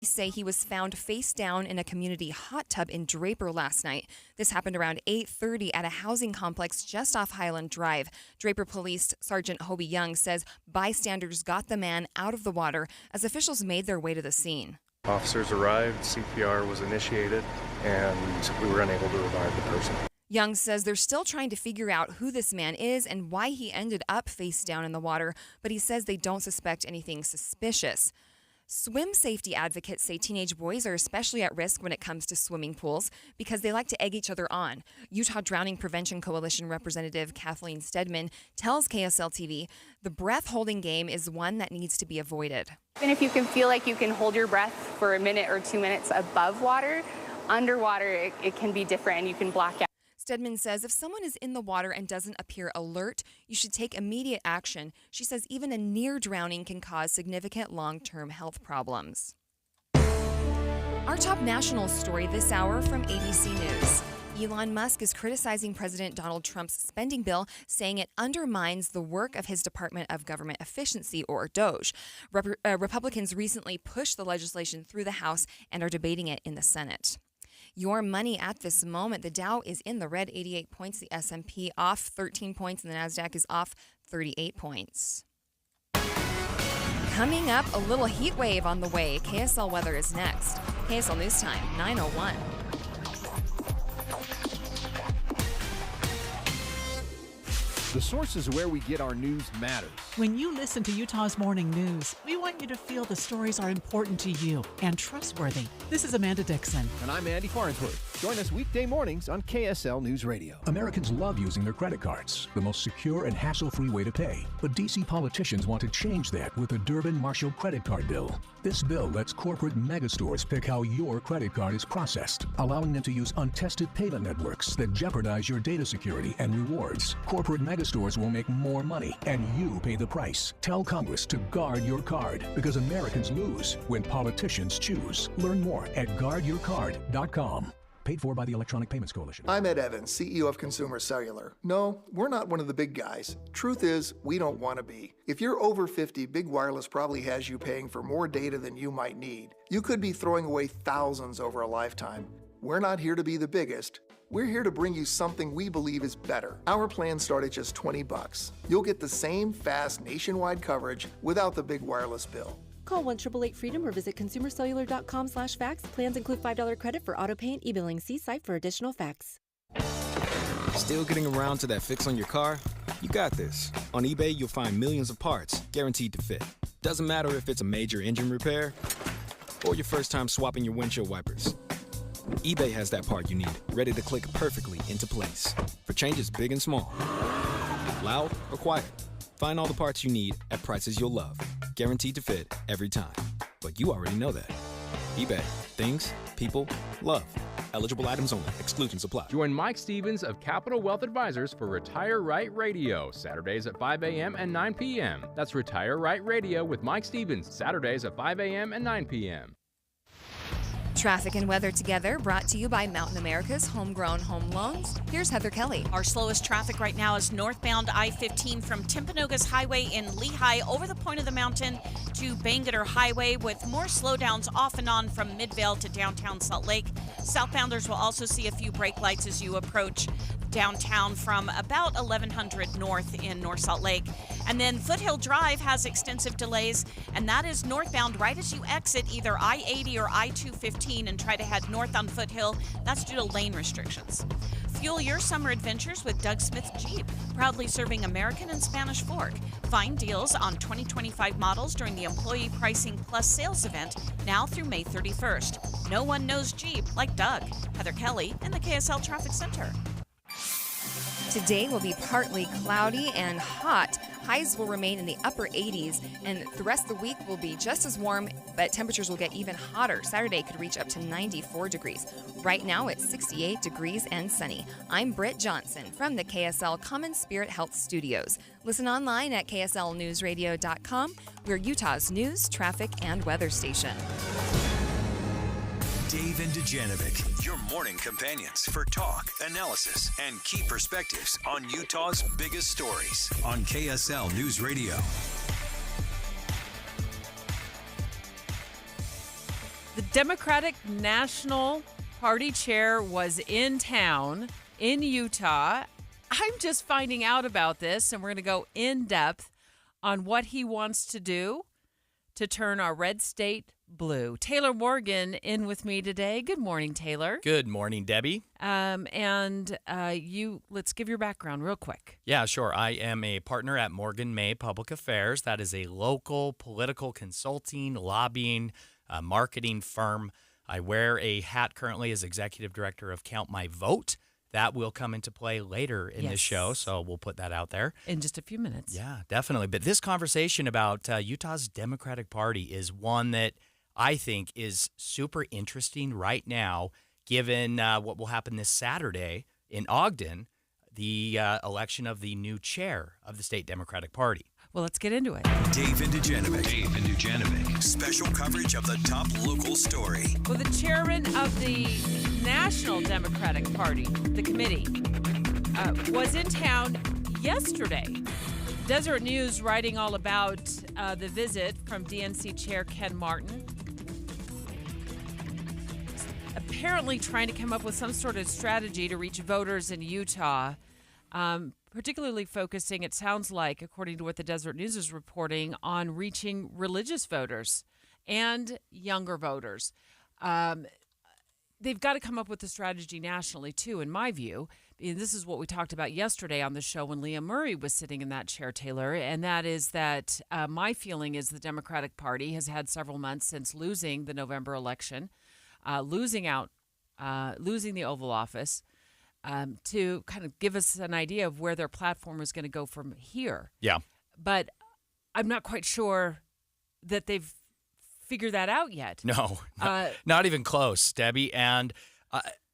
Say he was found face down in a community hot tub in Draper last night. This happened around 8:30 at a housing complex just off Highland Drive. Draper Police Sergeant Hobie Young says bystanders got the man out of the water as officials made their way to the scene. Officers arrived, CPR was initiated, and we were unable to revive the person. Young says they're still trying to figure out who this man is and why he ended up face down in the water, but he says they don't suspect anything suspicious. Swim safety advocates say teenage boys are especially at risk when it comes to swimming pools because they like to egg each other on. Utah Drowning Prevention Coalition Representative Kathleen Stedman tells KSL TV the breath-holding game is one that needs to be avoided. Even if you can feel like you can hold your breath for a minute or 2 minutes above water, underwater it can be different and you can black out. Stedman says if someone is in the water and doesn't appear alert, you should take immediate action. She says even a near drowning can cause significant long-term health problems. Our top national story this hour from ABC News. Elon Musk is criticizing President Donald Trump's spending bill, saying it undermines the work of his Department of Government Efficiency, or DOGE. Republicans recently pushed the legislation through the House and are debating it in the Senate. Your money at this moment, the Dow is in the red, 88 points, the S&P off 13 points, and the NASDAQ is off 38 points. Coming up, a little heat wave on the way. KSL weather is next. KSL News Time, 9:01. The sources where we get our news matters. When you listen to Utah's Morning News, we want you to feel the stories are important to you and trustworthy. This is Amanda Dixon. And I'm Andy Farnsworth. Join us weekday mornings on KSL News Radio. Americans love using their credit cards, the most secure and hassle-free way to pay. But D.C. politicians want to change that with the Durbin-Marshall credit card bill. This bill lets corporate megastores pick how your credit card is processed, allowing them to use untested payment networks that jeopardize your data security and rewards. Corporate megastores will make more money, and you pay the price. Tell Congress to guard your card, because Americans lose when politicians choose. Learn more at guardyourcard.com. Paid for by the Electronic Payments Coalition. I'm Ed Evans, CEO of Consumer Cellular. No, we're not one of the big guys. Truth is, we don't want to be. If you're over 50, Big Wireless probably has you paying for more data than you might need. You could be throwing away thousands over a lifetime. We're not here to be the biggest. We're here to bring you something we believe is better. Our plans start at just $20. You'll get the same fast nationwide coverage without the big wireless bill. Call 1-888-FREEDOM or visit consumercellular.com/facts. Plans include $5 credit for auto pay and e-billing. See site for additional facts. Still getting around to that fix on your car? You got this. On eBay, you'll find millions of parts guaranteed to fit. Doesn't matter if it's a major engine repair or your first time swapping your windshield wipers. eBay has that part you need, ready to click perfectly into place for changes big and small. Loud or quiet, find all the parts you need at prices you'll love. Guaranteed to fit every time. But you already know that. eBay. Things, people, love. Eligible items only. Exclusions apply. Join Mike Stevens of Capital Wealth Advisors for Retire Right Radio, Saturdays at 5 a.m. and 9 p.m. That's Retire Right Radio with Mike Stevens, Saturdays at 5 a.m. and 9 p.m. Traffic and weather together, brought to you by Mountain America's Homegrown Home Loans. Here's Heather Kelly. Our slowest traffic right now is northbound I-15 from Timpanogos Highway in Lehigh over the point of the mountain to Bangerter Highway, with more slowdowns off and on from Midvale to downtown Salt Lake. Southbounders will also see a few brake lights as you approach downtown from about 1100 north in North Salt Lake. And then Foothill Drive has extensive delays, and that is northbound right as you exit either I-80 or I-215 and try to head north on Foothill. That's due to lane restrictions. Fuel your summer adventures with Doug Smith Jeep, proudly serving American and Spanish Fork. Find deals on 2025 models during the Employee Pricing Plus sales event now through May 31st. No one knows Jeep like Doug. Heather Kelly in the KSL Traffic Center. Today will be partly cloudy and hot. Highs will remain in the upper 80s, and the rest of the week will be just as warm, but temperatures will get even hotter. Saturday could reach up to 94 degrees. Right now it's 68 degrees and sunny. I'm Britt Johnson from the KSL Common Spirit Health Studios. Listen online at kslnewsradio.com. We're Utah's news, traffic, and weather station. Dave and Dujanovic, your morning companions for talk, analysis, and key perspectives on Utah's biggest stories on KSL News Radio. The Democratic National Party chair was in town in Utah. I'm just finding out about this, and we're going to go in depth on what he wants to do to turn our red state blue. Taylor Morgan in with me today. Good morning, Taylor. Good morning, Debbie. Let's give your background real quick. Yeah, sure. I am a partner at Morgan May Public Affairs. That is a local political consulting, lobbying, marketing firm. I wear a hat currently as executive director of Count My Vote. That will come into play later in this show, so we'll put that out there. In just a few minutes. Yeah, definitely. But this conversation about Utah's Democratic Party is one that I think is super interesting right now, given what will happen this Saturday in Ogden, the election of the new chair of the state Democratic Party. Well, let's get into it. Dave and Dujanovic. Special coverage of the top local story. Well, the chairman of the National Democratic Party, the committee, was in town yesterday. Deseret News writing all about the visit from DNC Chair Ken Martin. Apparently trying to come up with some sort of strategy to reach voters in Utah, particularly focusing, it sounds like, according to what the Deseret News is reporting, on reaching religious voters and younger voters. They've got to come up with a strategy nationally, too, in my view. And this is what we talked about yesterday on the show when Leah Murray was sitting in that chair, Taylor, and that is that my feeling is the Democratic Party has had several months since losing the November election, losing the Oval Office, to kind of give us an idea of where their platform is going to go from here. Yeah. But I'm not quite sure that they've figured that out yet. No, not even close, Debbie. And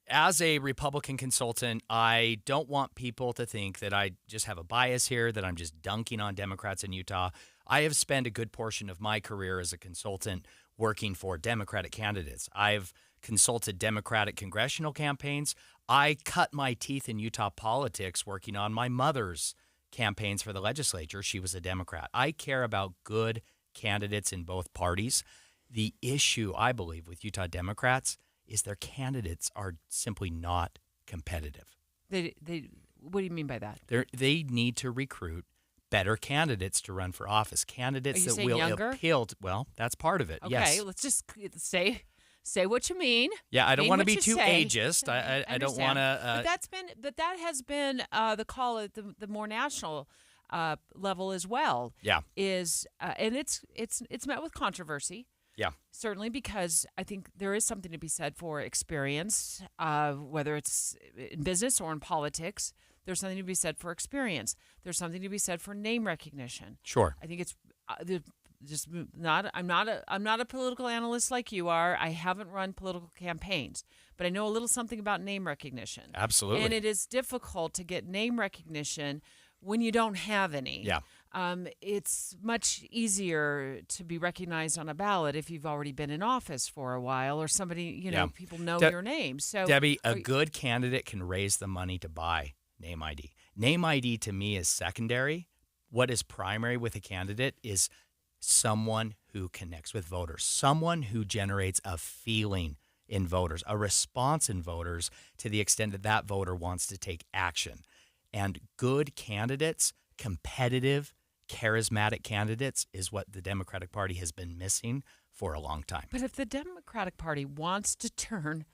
as a Republican consultant, I don't want people to think that I just have a bias here, that I'm just dunking on Democrats in Utah. I have spent a good portion of my career as a consultant working for Democratic candidates. I've consulted Democratic congressional campaigns. I cut my teeth in Utah politics working on my mother's campaigns for the legislature. She was a Democrat. I care about good candidates in both parties. The issue, I believe, with Utah Democrats is their candidates are simply not competitive. What do you mean by that? They need to recruit better candidates to run for office. Candidates that will appeal to, well, that's part of it. Okay, yes. Let's just say what you mean. Yeah, I don't want to be too say. ageist. I don't want to. But that has been the call at the more national level as well. Yeah. And it's met with controversy. Yeah. Certainly, because I think there is something to be said for experience, whether it's in business or in politics. There's something to be said for experience. There's something to be said for name recognition. Sure. I think it's just not. I'm not a political analyst like you are. I haven't run political campaigns, but I know a little something about name recognition. Absolutely. And it is difficult to get name recognition when you don't have any. Yeah. It's much easier to be recognized on a ballot if you've already been in office for a while, or somebody, people know your name. So, Debbie, a good candidate can raise the money to buy name ID. Name ID to me is secondary. What is primary with a candidate is someone who connects with voters, someone who generates a feeling in voters, a response in voters to the extent that that voter wants to take action. And good candidates, competitive, charismatic candidates is what the Democratic Party has been missing for a long time. But if the Democratic Party wants to turn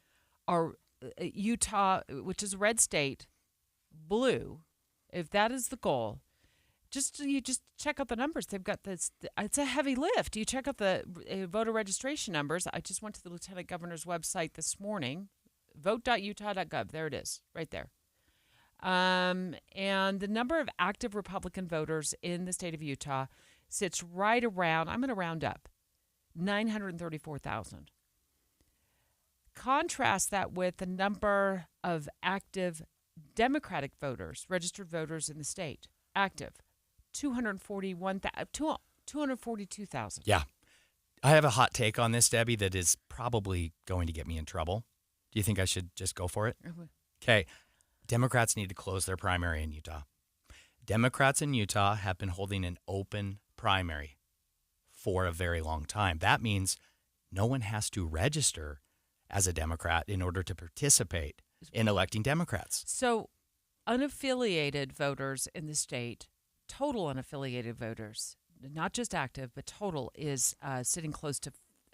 our Utah, which is a red state, blue, if that is the goal, you just check out the numbers. They've got this. It's a heavy lift. You check out the voter registration numbers. I just went to the Lieutenant Governor's website this morning, vote.utah.gov. There it is, right there. And the number of active Republican voters in the state of Utah sits right around, I'm going to round up, 934,000. Contrast that with the number of active Democratic voters, registered voters in the state, active, 242,000. Yeah. I have a hot take on this, Debbie, that is probably going to get me in trouble. Do you think I should just go for it? Okay. Democrats need to close their primary in Utah. Democrats in Utah have been holding an open primary for a very long time. That means no one has to register as a Democrat in order to participate in electing Democrats. So unaffiliated voters in the state, total unaffiliated voters, not just active, but total, is sitting close to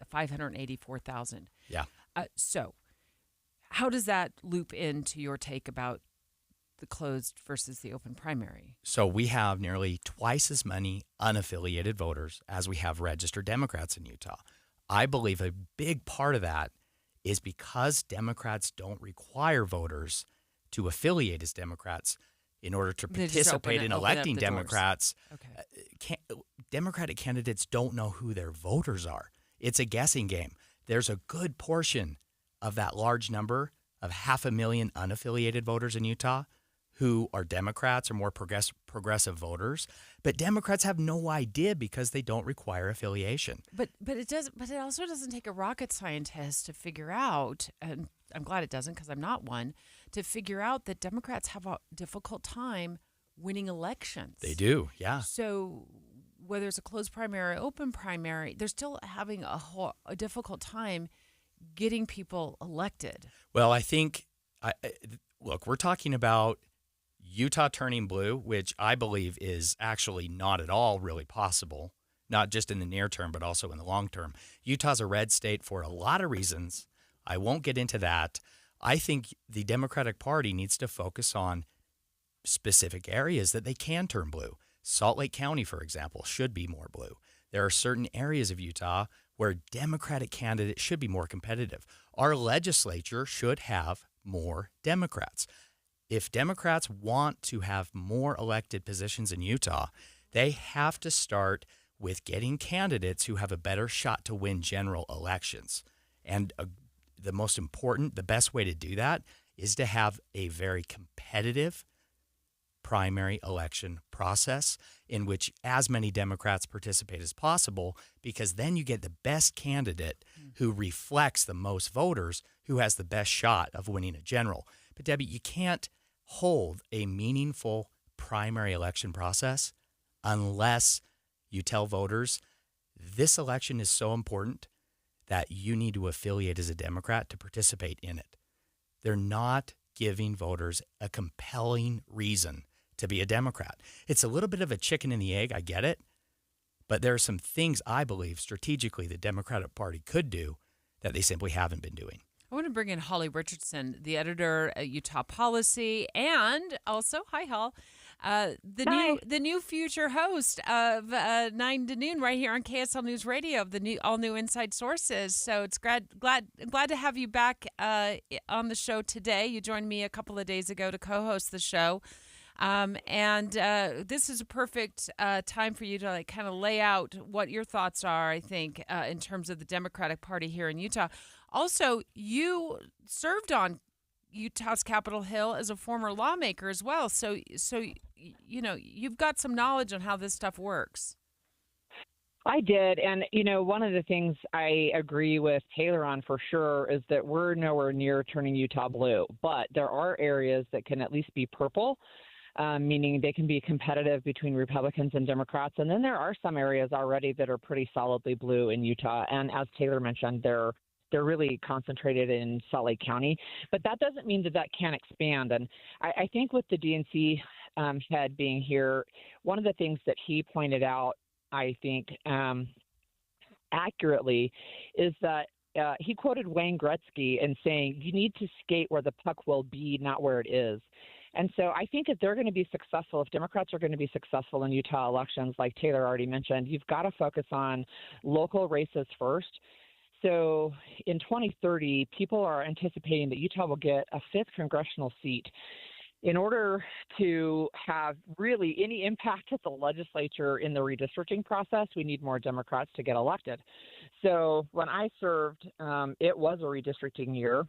584,000. Yeah. So how does that loop into your take about the closed versus the open primary? So we have nearly twice as many unaffiliated voters as we have registered Democrats in Utah. I believe a big part of that is because Democrats don't require voters to affiliate as Democrats in order to participate in electing Democrats. Okay. Democratic candidates don't know who their voters are. It's a guessing game. There's a good portion of that large number of 500,000 unaffiliated voters in Utah who are Democrats or more progressive voters, but Democrats have no idea because they don't require affiliation. But it also doesn't take a rocket scientist to figure out, and I'm glad it doesn't because I'm not one, to figure out that Democrats have a difficult time winning elections. They do, yeah. So whether it's a closed primary or open primary, they're still having a difficult time getting people elected. Well, I think, look, we're talking about Utah turning blue, which I believe is actually not at all really possible, not just in the near term, but also in the long term. Utah's a red state for a lot of reasons. I won't get into that. I think the Democratic Party needs to focus on specific areas that they can turn blue. Salt Lake County, for example, should be more blue. There are certain areas of Utah where Democratic candidates should be more competitive. Our legislature should have more Democrats. If Democrats want to have more elected positions in Utah, they have to start with getting candidates who have a better shot to win general elections. And the most important, the best way to do that is to have a very competitive primary election process in which as many Democrats participate as possible, because then you get the best candidate who reflects the most voters, who has the best shot of winning a general. But Debbie, you can't hold a meaningful primary election process unless you tell voters this election is so important that you need to affiliate as a Democrat to participate in it. They're not giving voters a compelling reason to be a Democrat. It's a little bit of a chicken and the egg, I get it, but there are some things I believe strategically the Democratic Party could do that they simply haven't been doing. I want to bring in Holly Richardson, the editor at Utah Policy, and also, hi, Hol, the new future host of 9 to Noon right here on KSL News Radio of the all new Inside Sources. So it's glad to have you back on the show today. You joined me a couple of days ago to co-host the show. And this is a perfect time for you to kind of lay out what your thoughts are, I think, in terms of the Democratic Party here in Utah. Also, you served on Utah's Capitol Hill as a former lawmaker as well. So you know, you've got some knowledge on how this stuff works. I did. And, you know, one of the things I agree with Taylor on for sure is that we're nowhere near turning Utah blue. But there are areas that can at least be purple. Meaning they can be competitive between Republicans and Democrats. And then there are some areas already that are pretty solidly blue in Utah. And as Taylor mentioned, they're really concentrated in Salt Lake County. But that doesn't mean that can't expand. And I think with the DNC head being here, one of the things that he pointed out, I think, accurately is that he quoted Wayne Gretzky in saying, you need to skate where the puck will be, not where it is. And so I think if they're going to be successful, if Democrats are going to be successful in Utah elections, like Taylor already mentioned, you've got to focus on local races first. So in 2030, people are anticipating that Utah will get a 5th congressional seat. In order to have really any impact at the legislature in the redistricting process, we need more Democrats to get elected. So when I served, it was a redistricting year.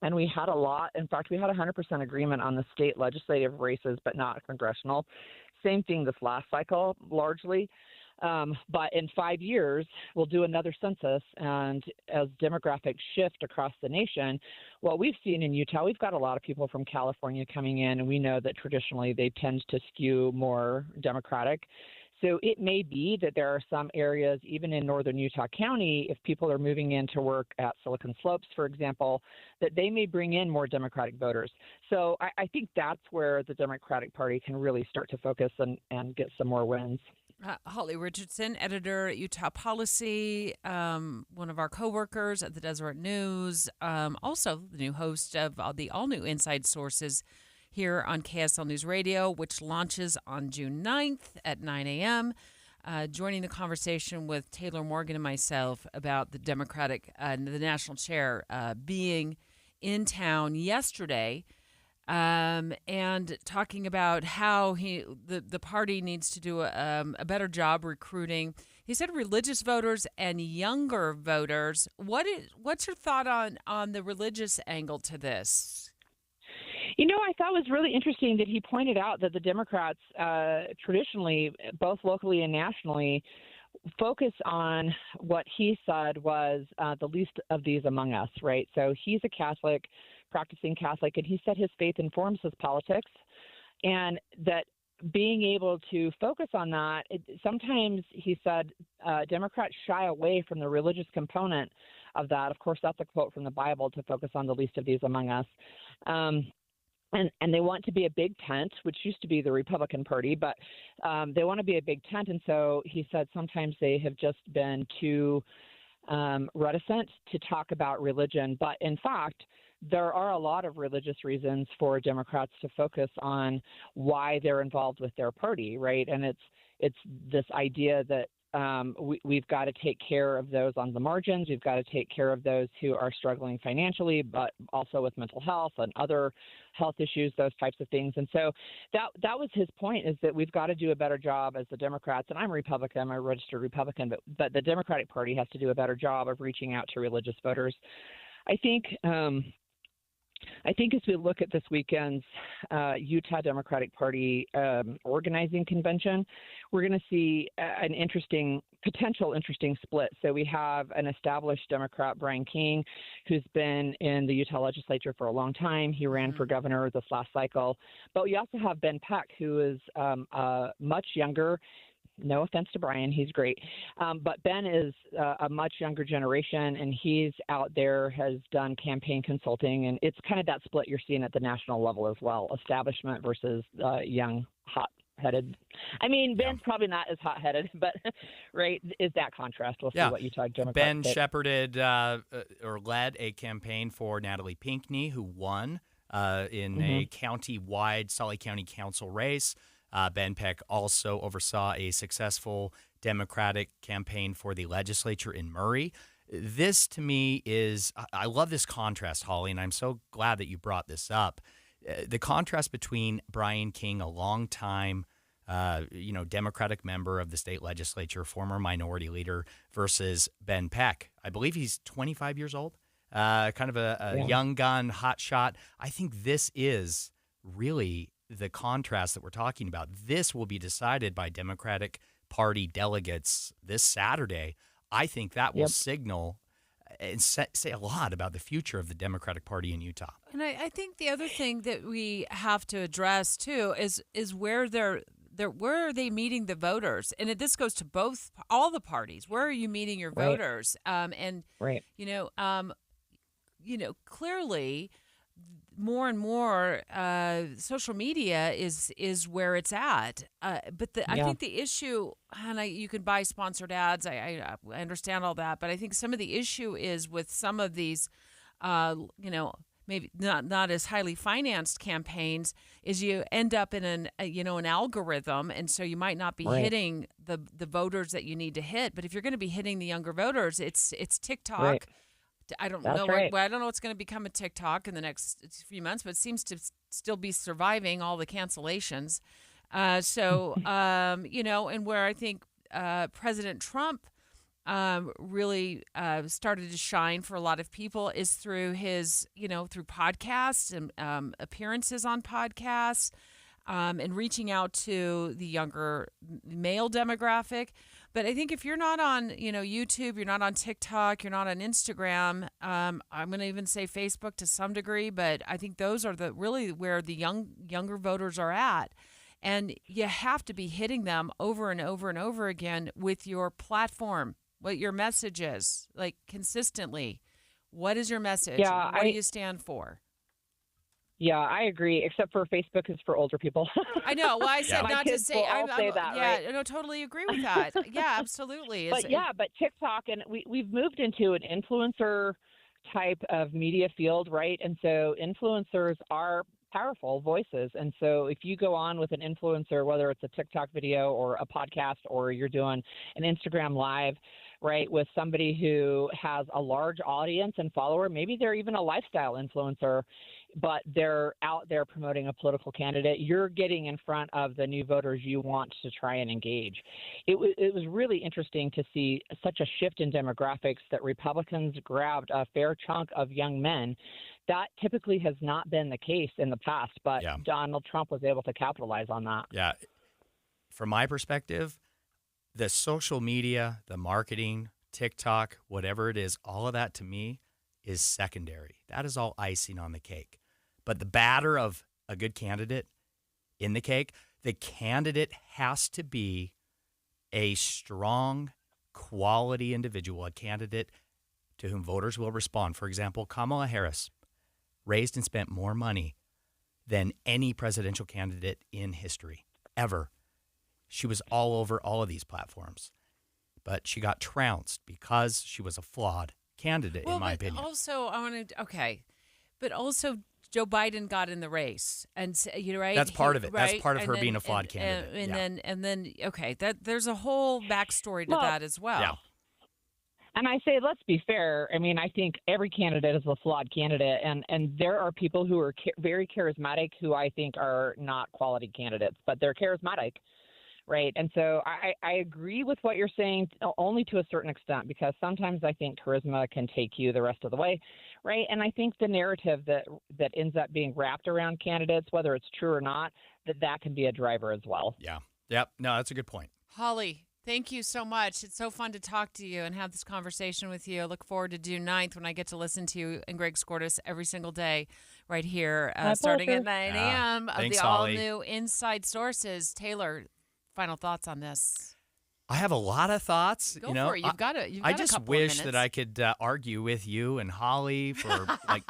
And we had a lot. In fact, we had 100% agreement on the state legislative races, but not congressional. Same thing this last cycle, largely. But in 5 years, we'll do another census. And as demographics shift across the nation, what we've seen in Utah, we've got a lot of people from California coming in, and we know that traditionally they tend to skew more Democratic. So it may be that there are some areas, even in northern Utah County, if people are moving in to work at Silicon Slopes, for example, that they may bring in more Democratic voters. So I think that's where the Democratic Party can really start to focus and get some more wins. Holly Richardson, editor at Utah Policy, one of our coworkers at the Deseret News, also the new host of the all-new Inside Sources here on KSL News Radio, which launches on June 9th at 9 a.m., joining the conversation with Taylor Morgan and myself about the Democratic, the national chair, being in town yesterday, and talking about how the party needs to do a better job recruiting. He said religious voters and younger voters. What's your thought on the religious angle to this? You know, I thought it was really interesting that he pointed out that the Democrats traditionally, both locally and nationally, focus on what he said was the least of these among us, right? So he's a Catholic, practicing Catholic, and he said his faith informs his politics, and that being able to focus on that, sometimes he said Democrats shy away from the religious component of that. Of course, that's a quote from the Bible, to focus on the least of these among us. And they want to be a big tent, which used to be the Republican Party, but they want to be a big tent. And so he said sometimes they have just been too reticent to talk about religion. But in fact, there are a lot of religious reasons for Democrats to focus on why they're involved with their party, right? And it's this idea that we've got to take care of those on the margins. We've got to take care of those who are struggling financially, but also with mental health and other health issues, those types of things. And so that was his point, is that we've got to do a better job as the Democrats. And I'm a Republican, I'm a registered Republican, but the Democratic Party has to do a better job of reaching out to religious voters. I think as we look at this weekend's Utah Democratic Party organizing convention, we're going to see an potential interesting split. So we have an established Democrat, Brian King, who's been in the Utah legislature for a long time. He ran for governor this last cycle. But we also have Ben Peck, who is much younger. No offense to Brian, he's great. But Ben is a much younger generation, and he's out there, has done campaign consulting, and it's kind of that split you're seeing at the national level as well, establishment versus young, hot-headed. I mean, Ben's probably not as hot-headed, but right, is that contrast. We'll see what Utah Democrats Ben say. shepherded or led a campaign for Natalie Pinckney, who won in a county-wide Salt Lake County Council race. Ben Peck also oversaw a successful Democratic campaign for the legislature in Murray. This, to me, I love this contrast, Holly, and I'm so glad that you brought this up. The contrast between Brian King, a longtime, Democratic member of the state legislature, former minority leader, versus Ben Peck. I believe he's 25 years old, kind of a young gun, hot shot. I think this is really the contrast that we're talking about. This will be decided by Democratic Party delegates this Saturday. I think that will signal and say a lot about the future of the Democratic Party in Utah. And I think the other thing that we have to address too is where where are they meeting the voters? And this goes to all the parties. Where are you meeting your voters? Clearly, more and more social media is where it's at. But I think the issue, and you can buy sponsored ads, I understand all that, but I think some of the issue is with some of these, maybe not as highly financed campaigns, is you end up in an algorithm, and so you might not be hitting the voters that you need to hit. But if you're going to be hitting the younger voters, it's TikTok. Right. I don't That's know. right. I don't know what's going to become of TikTok in the next few months, but it seems to still be surviving all the cancellations. And where I think President Trump really started to shine for a lot of people is through his, through podcasts and appearances on podcasts, and reaching out to the younger male demographic. But I think if you're not on, YouTube, you're not on TikTok, you're not on Instagram, I'm going to even say Facebook to some degree, but I think those are really where the younger voters are at. And you have to be hitting them over and over and over again with your platform, what your message is, like consistently. What is your message? Yeah, what do you stand for? Yeah, I agree, except for Facebook is for older people. I know. Well, I said My not to kids say. will all say that, yeah, right? no, totally agree with that. Yeah, absolutely. But TikTok, and we've moved into an influencer type of media field, right? And so influencers are powerful voices. And so if you go on with an influencer, whether it's a TikTok video or a podcast, or you're doing an Instagram live, right, with somebody who has a large audience and follower, maybe they're even a lifestyle influencer, but they're out there promoting a political candidate, you're getting in front of the new voters you want to try and engage. It was really interesting to see such a shift in demographics that Republicans grabbed a fair chunk of young men. That typically has not been the case in the past, but Donald Trump was able to capitalize on that. Yeah. From my perspective, the social media, the marketing, TikTok, whatever it is, all of that to me is secondary. That is all icing on the cake. But the batter of a good candidate in the cake, the candidate has to be a strong, quality individual, a candidate to whom voters will respond. For example, Kamala Harris raised and spent more money than any presidential candidate in history, ever. She was all over all of these platforms, but she got trounced because she was a flawed candidate, in my opinion. Also, I want to, but also Joe Biden got in the race, and right. That's part of it. Right? That's part of her being a flawed candidate. And then, there's a whole backstory to that as well. Yeah. And I say, let's be fair. I mean, I think every candidate is a flawed candidate, and there are people who are very charismatic who I think are not quality candidates, but they're charismatic, right? And so I agree with what you're saying, only to a certain extent, because sometimes I think charisma can take you the rest of the way, right? And I think the narrative that ends up being wrapped around candidates, whether it's true or not, that can be a driver as well. Yeah. Yep. No, that's a good point. Holly, thank you so much. It's so fun to talk to you and have this conversation with you. I look forward to June 9th when I get to listen to you and Greg Skordas every single day right here, starting at 9 a.m. of Thanks, the Holly. all-new Inside Sources. Taylor, final thoughts on this? I have a lot of thoughts. Go for it. You've got a I just couple of wish minutes. that I could argue with you and Holly for like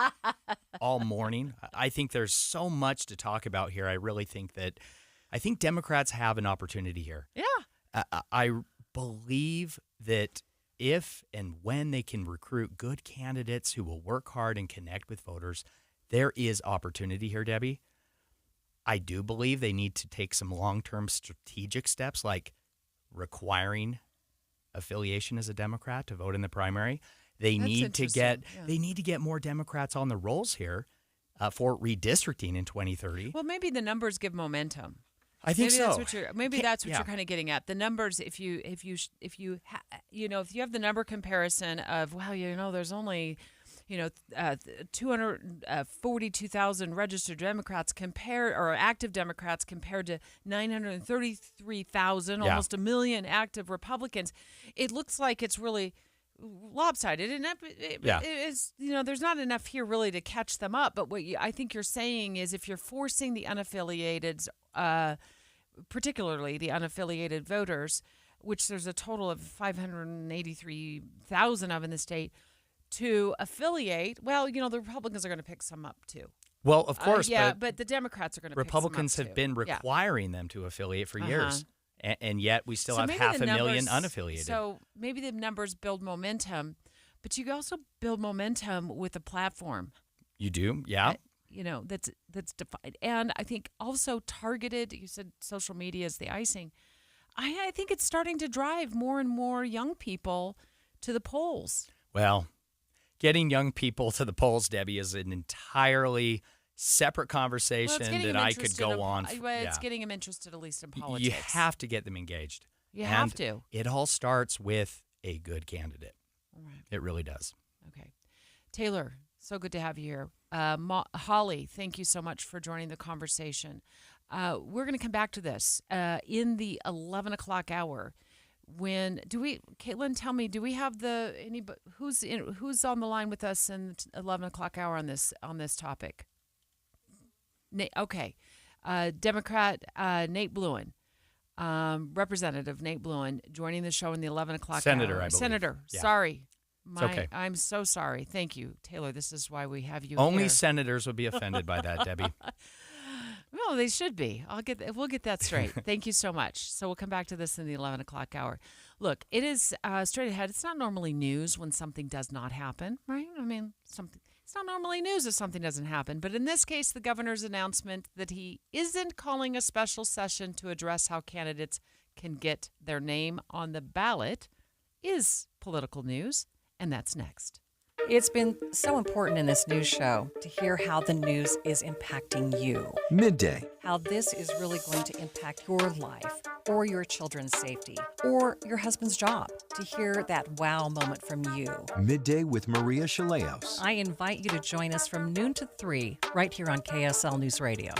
all morning. I think there's so much to talk about here. I really think Democrats have an opportunity here. Yeah. I believe that if and when they can recruit good candidates who will work hard and connect with voters, there is opportunity here, Debbie. I do believe they need to take some long-term strategic steps, like requiring affiliation as a Democrat to vote in the primary. They need to get more Democrats on the rolls here for redistricting in 2030. Well, maybe the numbers give momentum. I think so. That's what you're kind of getting at. The numbers, if you have the number comparison of, there's only 242,000 registered Democrats or active Democrats compared to 933,000, almost a million active Republicans. It looks like it's really lopsided, and it is. There's not enough here really to catch them up. But what I think you're saying is, if you're forcing the unaffiliated, particularly the unaffiliated voters, which there's a total of 583,000 of in the state, to affiliate, the Republicans are going to pick some up too. Well, of course, but the Democrats are going to pick Republicans some up have too. been requiring them to affiliate for years, and yet we still have maybe 500,000 unaffiliated. So maybe the numbers build momentum, but you can also build momentum with a platform. You do, yeah. That's defined, and I think also targeted. You said social media is the icing. I think it's starting to drive more and more young people to the polls. Well, getting young people to the polls, Debbie, is an entirely separate conversation that I could go on. It's getting them interested, at least in politics. You have to get them engaged. You have to. It all starts with a good candidate. Right. It really does. Okay. Taylor, so good to have you here. Holly, thank you so much for joining the conversation. We're going to come back to this in the 11 o'clock hour. Caitlin, tell me, do we have who's on the line with us in 11 o'clock hour on this topic? Okay. Democrat Nate Bluin, Representative Nate Bluin, joining the show in the 11 o'clock Senator, hour. I believe. Senator, Yeah. sorry. It's okay. I'm so sorry. Thank you, Taylor. This is why we have you Only here. senators would be offended by that, Debbie. Well, they should be. We'll get that straight. Thank you so much. So we'll come back to this in the 11 o'clock hour. Look, it is straight ahead. It's not normally news when something does not happen, right? I mean, it's not normally news if something doesn't happen. But in this case, the governor's announcement that he isn't calling a special session to address how candidates can get their name on the ballot is political news, and that's next. It's been so important in this news show to hear how the news is impacting you. Midday. How this is really going to impact your life or your children's safety or your husband's job. To hear that wow moment from you. Midday with Maria Shilaos. I invite you to join us from noon to 3 right here on KSL News Radio.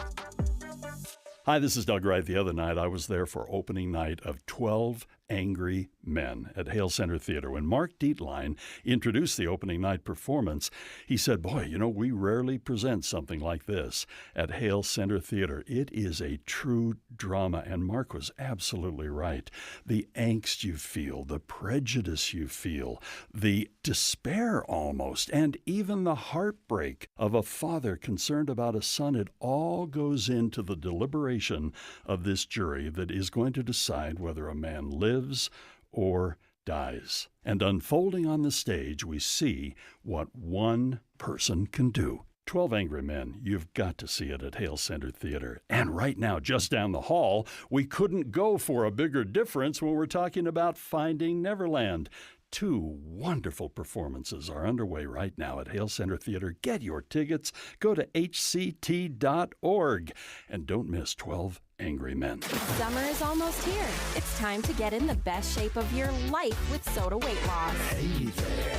Hi, this is Doug Wright. The other night, I was there for opening night of 12 Angry Men at Hale Center Theater. When Mark Dietlein introduced the opening night performance, he said, boy, we rarely present something like this at Hale Center Theater. It is a true drama, and Mark was absolutely right. The angst you feel, the prejudice you feel, the despair almost, and even the heartbreak of a father concerned about a son, it all goes into the deliberation of this jury that is going to decide whether a man lives or dies. And unfolding on the stage, we see what one person can do. 12 Angry Men, you've got to see it at Hale Center Theater. And right now, just down the hall, we couldn't go for a bigger difference when we're talking about Finding Neverland. 2 wonderful performances are underway right now at Hale Center Theater. Get your tickets. Go to hct.org. And don't miss 12 Angry Men. Summer is almost here. It's time to get in the best shape of your life with Soda Weight Loss. Hey there.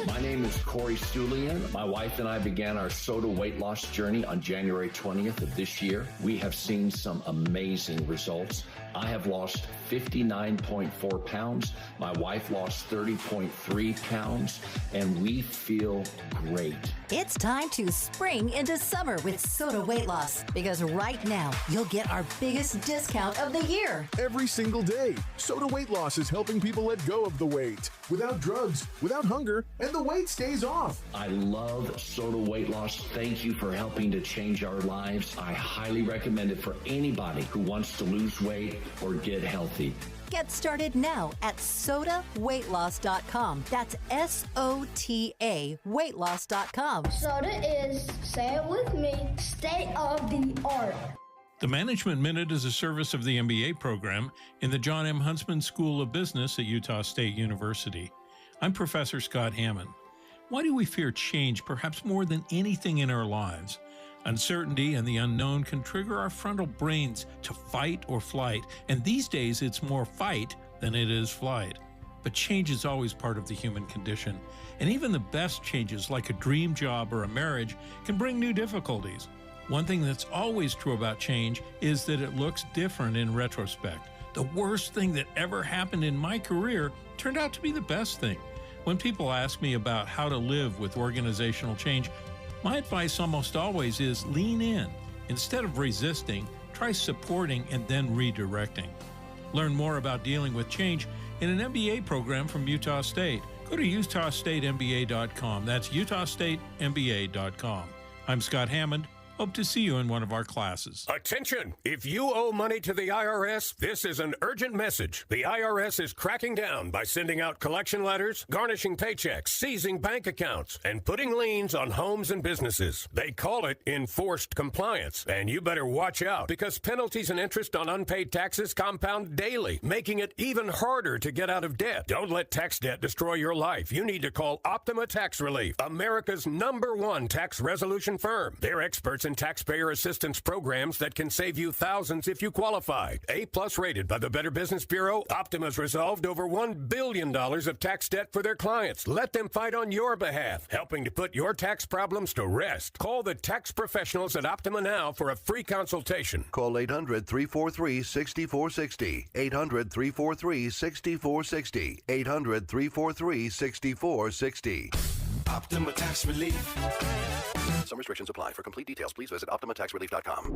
My name is Corey Sulian. My wife and I began our Soda weight loss journey on January 20th of this year. We have seen some amazing results. I have lost 59.4 pounds. My wife lost 30.3 pounds, and we feel great. It's time to spring into summer with Soda Weight Loss, because right now you'll get our biggest discount of the year. Every single day, Soda Weight Loss is helping people let go of the weight without drugs, without hunger, and the weight stays off. I love Soda Weight Loss. Thank you for helping to change our lives. I highly recommend it for anybody who wants to lose weight or get healthy. Get started now at sodaweightloss.com. That's SOTA weightloss.com. Soda is, say it with me, state of the art. The Management Minute is a service of the MBA program in the John M. Huntsman School of Business at Utah State University. I'm Professor Scott Hammond. Why do we fear change perhaps more than anything in our lives? Uncertainty and the unknown can trigger our frontal brains to fight or flight, and these days it's more fight than it is flight. But change is always part of the human condition, and even the best changes like a dream job or a marriage can bring new difficulties. One thing that's always true about change is that it looks different in retrospect. The worst thing that ever happened in my career turned out to be the best thing. When people ask me about how to live with organizational change, my advice almost always is lean in. Instead of resisting, try supporting and then redirecting. Learn more about dealing with change in an MBA program from Utah State. Go to utahstatemba.com. That's utahstatemba.com. I'm Scott Hammond. Hope to see you in one of our classes. Attention! If you owe money to the IRS, this is an urgent message. The IRS is cracking down by sending out collection letters, garnishing paychecks, seizing bank accounts, and putting liens on homes and businesses. They call it enforced compliance, and you better watch out because penalties and interest on unpaid taxes compound daily, making it even harder to get out of debt. Don't let tax debt destroy your life. You need to call Optima Tax Relief, America's #1 tax resolution firm. They're experts in taxpayer assistance programs that can save you thousands if you qualify. A+ rated by the Better Business Bureau, Optima's resolved over $1 billion of tax debt for their clients. Let them fight on your behalf, helping to put your tax problems to rest. Call the tax professionals at Optima now for a free consultation. Call 800-343-6460. 800-343-6460. 800-343-6460. Optima Tax Relief. Some restrictions apply. For complete details, please visit OptimaTaxRelief.com.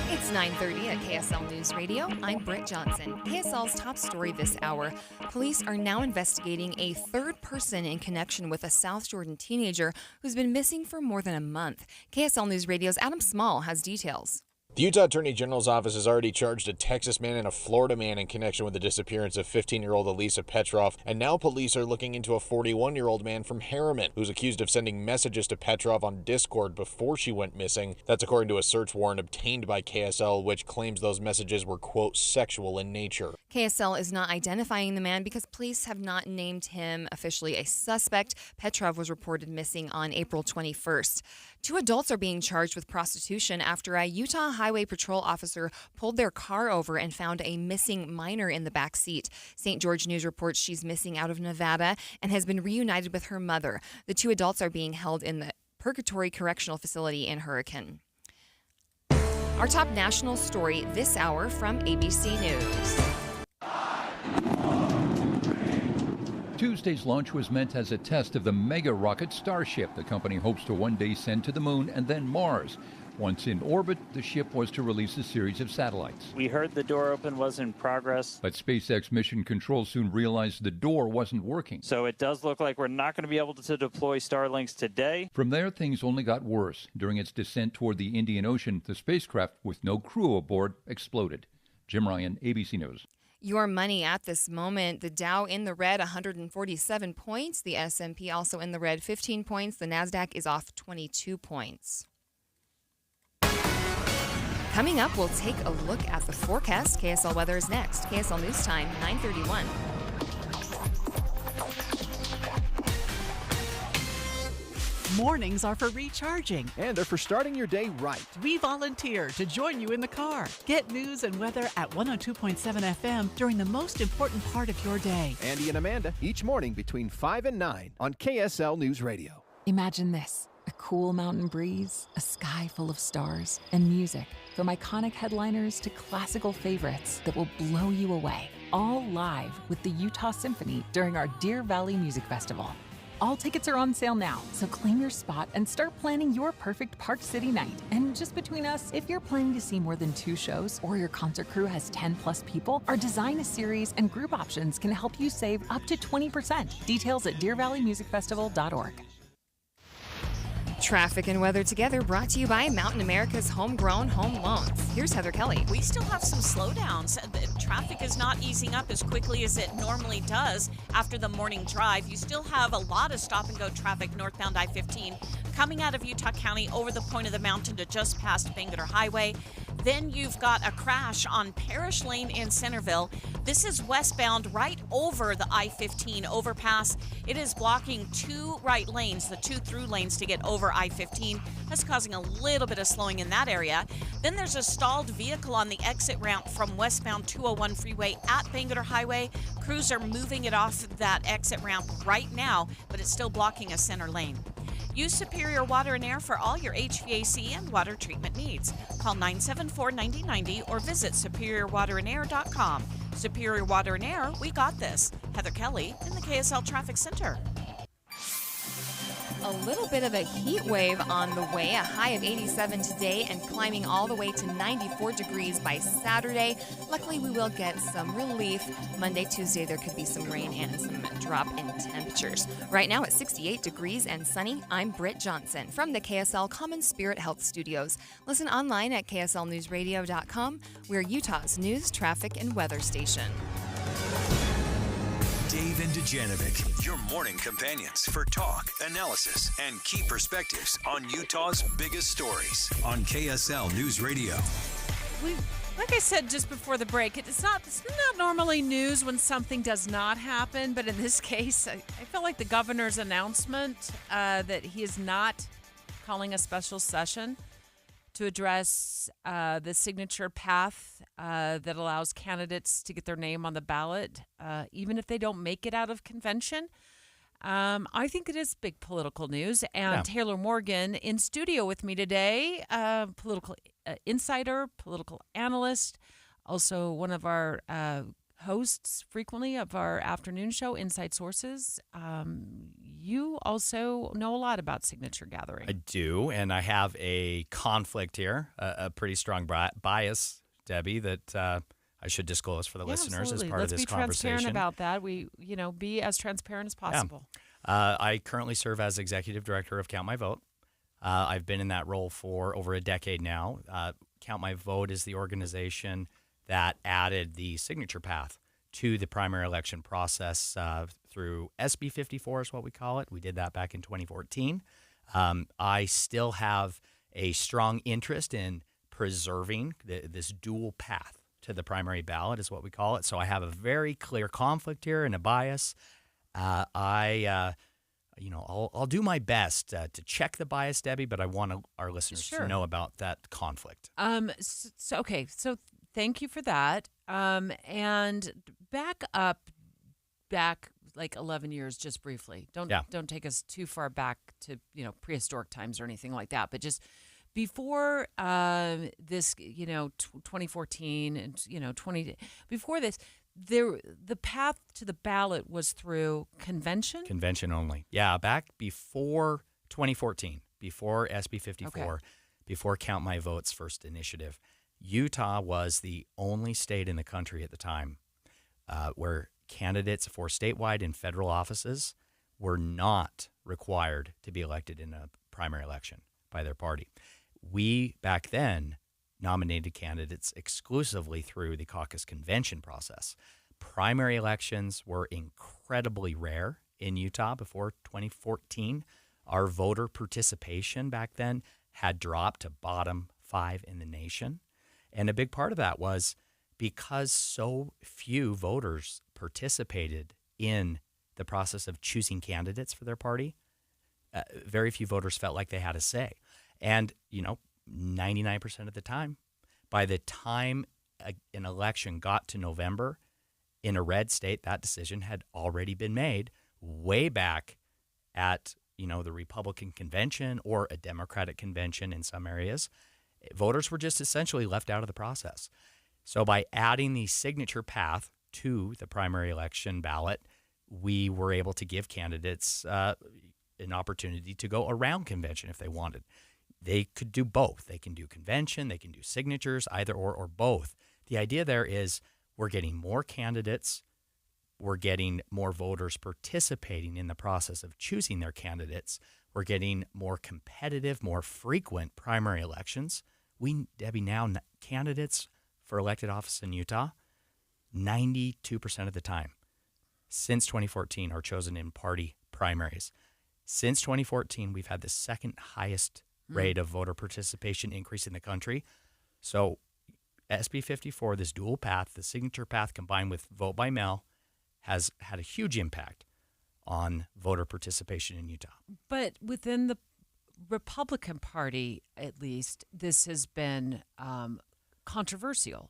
It's 9:30 at KSL News Radio. I'm Britt Johnson. KSL's top story this hour. Police are now investigating a third person in connection with a South Jordan teenager who's been missing for more than a month. KSL News Radio's Adam Small has details. The Utah Attorney General's office has already charged a Texas man and a Florida man in connection with the disappearance of 15-year-old Elisa Petrov, and now police are looking into a 41-year-old man from Harriman who's accused of sending messages to Petrov on Discord before she went missing. That's according to a search warrant obtained by KSL, which claims those messages were, quote, sexual in nature. KSL is not identifying the man because police have not named him officially a suspect. Petrov was reported missing on April 21st. 2 adults are being charged with prostitution after a Utah Highway Patrol officer pulled their car over and found a missing minor in the back seat. St. George News reports she's missing out of Nevada and has been reunited with her mother. The 2 adults are being held in the Purgatory Correctional Facility in Hurricane. Our top national story this hour from ABC News. Tuesday's launch was meant as a test of the mega rocket Starship the company hopes to one day send to the moon and then Mars. Once in orbit, the ship was to release a series of satellites. We heard the door open was in progress. But SpaceX Mission Control soon realized the door wasn't working. So it does look like we're not going to be able to deploy Starlinks today. From there, things only got worse. During its descent toward the Indian Ocean, the spacecraft, with no crew aboard, exploded. Jim Ryan, ABC News. Your money at this moment, the Dow in the red, 147 points. The S&P also in the red, 15 points. The NASDAQ is off 22 points. Coming up, we'll take a look at the forecast. KSL weather is next. KSL News Time, 9:31. Mornings are for recharging. And they're for starting your day right. We volunteer to join you in the car. Get news and weather at 102.7 FM during the most important part of your day. Andy and Amanda, each morning between 5 and 9 on KSL News Radio. Imagine this. A cool mountain breeze, a sky full of stars, and music. From iconic headliners to classical favorites that will blow you away. All live with the Utah Symphony during our Deer Valley Music Festival. All tickets are on sale now, so claim your spot and start planning your perfect Park City night. And just between us, if you're planning to see more than 2 shows or your concert crew has 10 plus people, our design a series and group options can help you save up to 20%. Details at DeerValleyMusicFestival.org. Traffic and weather together brought to you by Mountain America's Homegrown Home Loans. Here's Heather Kelly. We still have some slowdowns. The traffic is not easing up as quickly as it normally does after the morning drive. You still have a lot of stop-and-go traffic northbound I-15 coming out of Utah County over the point of the mountain to just past Bangor Highway. Then you've got a crash on Parish Lane in Centerville. This is westbound right over the I-15 overpass. It is blocking 2 right lanes, the 2 through lanes to get over I-15. That's causing a little bit of slowing in that area. Then there's a stalled vehicle on the exit ramp from westbound 201 freeway at Bangor Highway. Crews are moving it off that exit ramp right now, but it's still blocking a center lane. Use Superior Water and Air for all your HVAC and water treatment needs. Call 974-9090 or visit SuperiorWaterandAir.com. Superior Water and Air, we got this. Heather Kelly in the KSL Traffic Center. A little bit of a heat wave on the way, a high of 87 today and climbing all the way to 94 degrees by Saturday. Luckily, we will get some relief. Monday, Tuesday, there could be some rain and some drop in temperatures. Right now, it's 68 degrees and sunny. I'm Britt Johnson from the KSL Common Spirit Health Studios. Listen online at KSLNewsRadio.com. We're Utah's news, traffic, and weather station. Dave and Dujanovic, your morning companions for talk, analysis, and key perspectives on Utah's biggest stories on KSL News Radio. Like I said just before the break, it's not normally news when something does not happen, but in this case, I felt like the governor's announcement that he is not calling a special session to address the signature path that allows candidates to get their name on the ballot, even if they don't make it out of convention. I think it is big political news. And Taylor Morgan in studio with me today, political insider, political analyst, also one of our hosts frequently of our afternoon show, Inside Sources. You also know a lot about signature gathering. I do, and I have a conflict here, a pretty strong bias, Debbie, that I should disclose for the listeners absolutely. as part Let's of this be conversation. transparent about that. We, be as transparent as possible. Yeah. I currently serve as executive director of Count My Vote. I've been in that role for over a decade now. Count My Vote is the organization that added the signature path to the primary election process through SB 54 is what we call it. We did that back in 2014. I still have a strong interest in preserving this dual path to the primary ballot is what we call it. So I have a very clear conflict here and a bias. I'll do my best to check the bias, Debbie, but I want our listeners to know about that conflict. So thank you for that. And back like 11 years, just briefly. Don't take us too far back to prehistoric times or anything like that. But just before this, 2014 and before this, the path to the ballot was through convention. Convention only. Yeah, back before 2014, before SB 54, before Count My Vote's first initiative, Utah was the only state in the country at the time where candidates for statewide and federal offices were not required to be elected in a primary election by their party. We, back then, nominated candidates exclusively through the caucus convention process. Primary elections were incredibly rare in Utah before 2014. Our voter participation back then had dropped to bottom 5 in the nation. And a big part of that was because so few voters participated in the process of choosing candidates for their party, very few voters felt like they had a say. And, 99% of the time, by the time an election got to November in a red state, that decision had already been made way back at, the Republican convention or a Democratic convention in some areas. Voters were just essentially left out of the process. So by adding the signature path to the primary election ballot, we were able to give candidates an opportunity to go around convention if they wanted. They could do both. They can do convention, they can do signatures, either or both. The idea there is we're getting more candidates, we're getting more voters participating in the process of choosing their candidates, we're getting more competitive, more frequent primary elections. Debbie, now candidates for elected office in Utah, 92% of the time since 2014 are chosen in party primaries. Since 2014, we've had the second highest rate of voter participation increase in the country. So SB 54, this dual path, the signature path combined with vote by mail, has had a huge impact on voter participation in Utah. But within the Republican Party, at least, this has been controversial.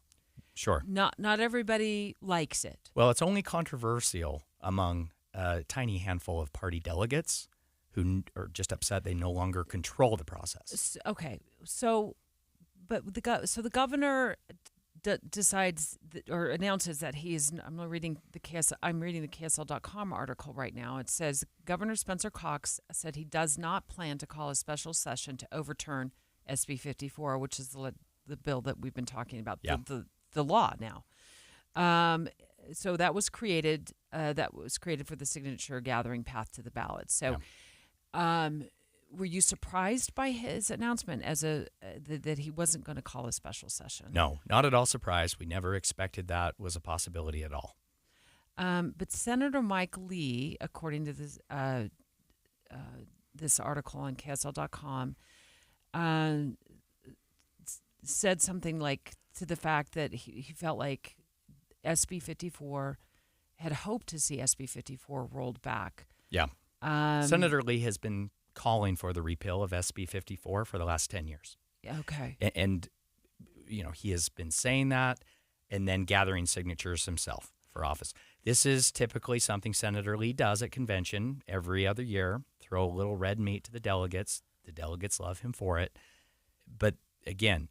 Sure. Not everybody likes it. Well, it's only controversial among a tiny handful of party delegates who are just upset they no longer control the process. Okay. So the governor decides or announces that he is. I'm reading the KSL.com article right now. It says Governor Spencer Cox said he does not plan to call a special session to overturn SB 54, which is the bill that we've been talking about. Yeah. The law now. So that was created. For the signature gathering path to the ballot. So, were you surprised by his announcement that he wasn't going to call a special session? No, not at all surprised. We never expected that was a possibility at all. But Senator Mike Lee, according to this article on KSL.com, said something like to the fact that he felt like SB 54 had hoped to see SB 54 rolled back. Yeah. Senator Lee has been calling for the repeal of SB 54 for the last 10 years. Okay. And he has been saying that and then gathering signatures himself for office. This is typically something Senator Lee does at convention every other year, throw a little red meat to the delegates. The delegates love him for it. But again,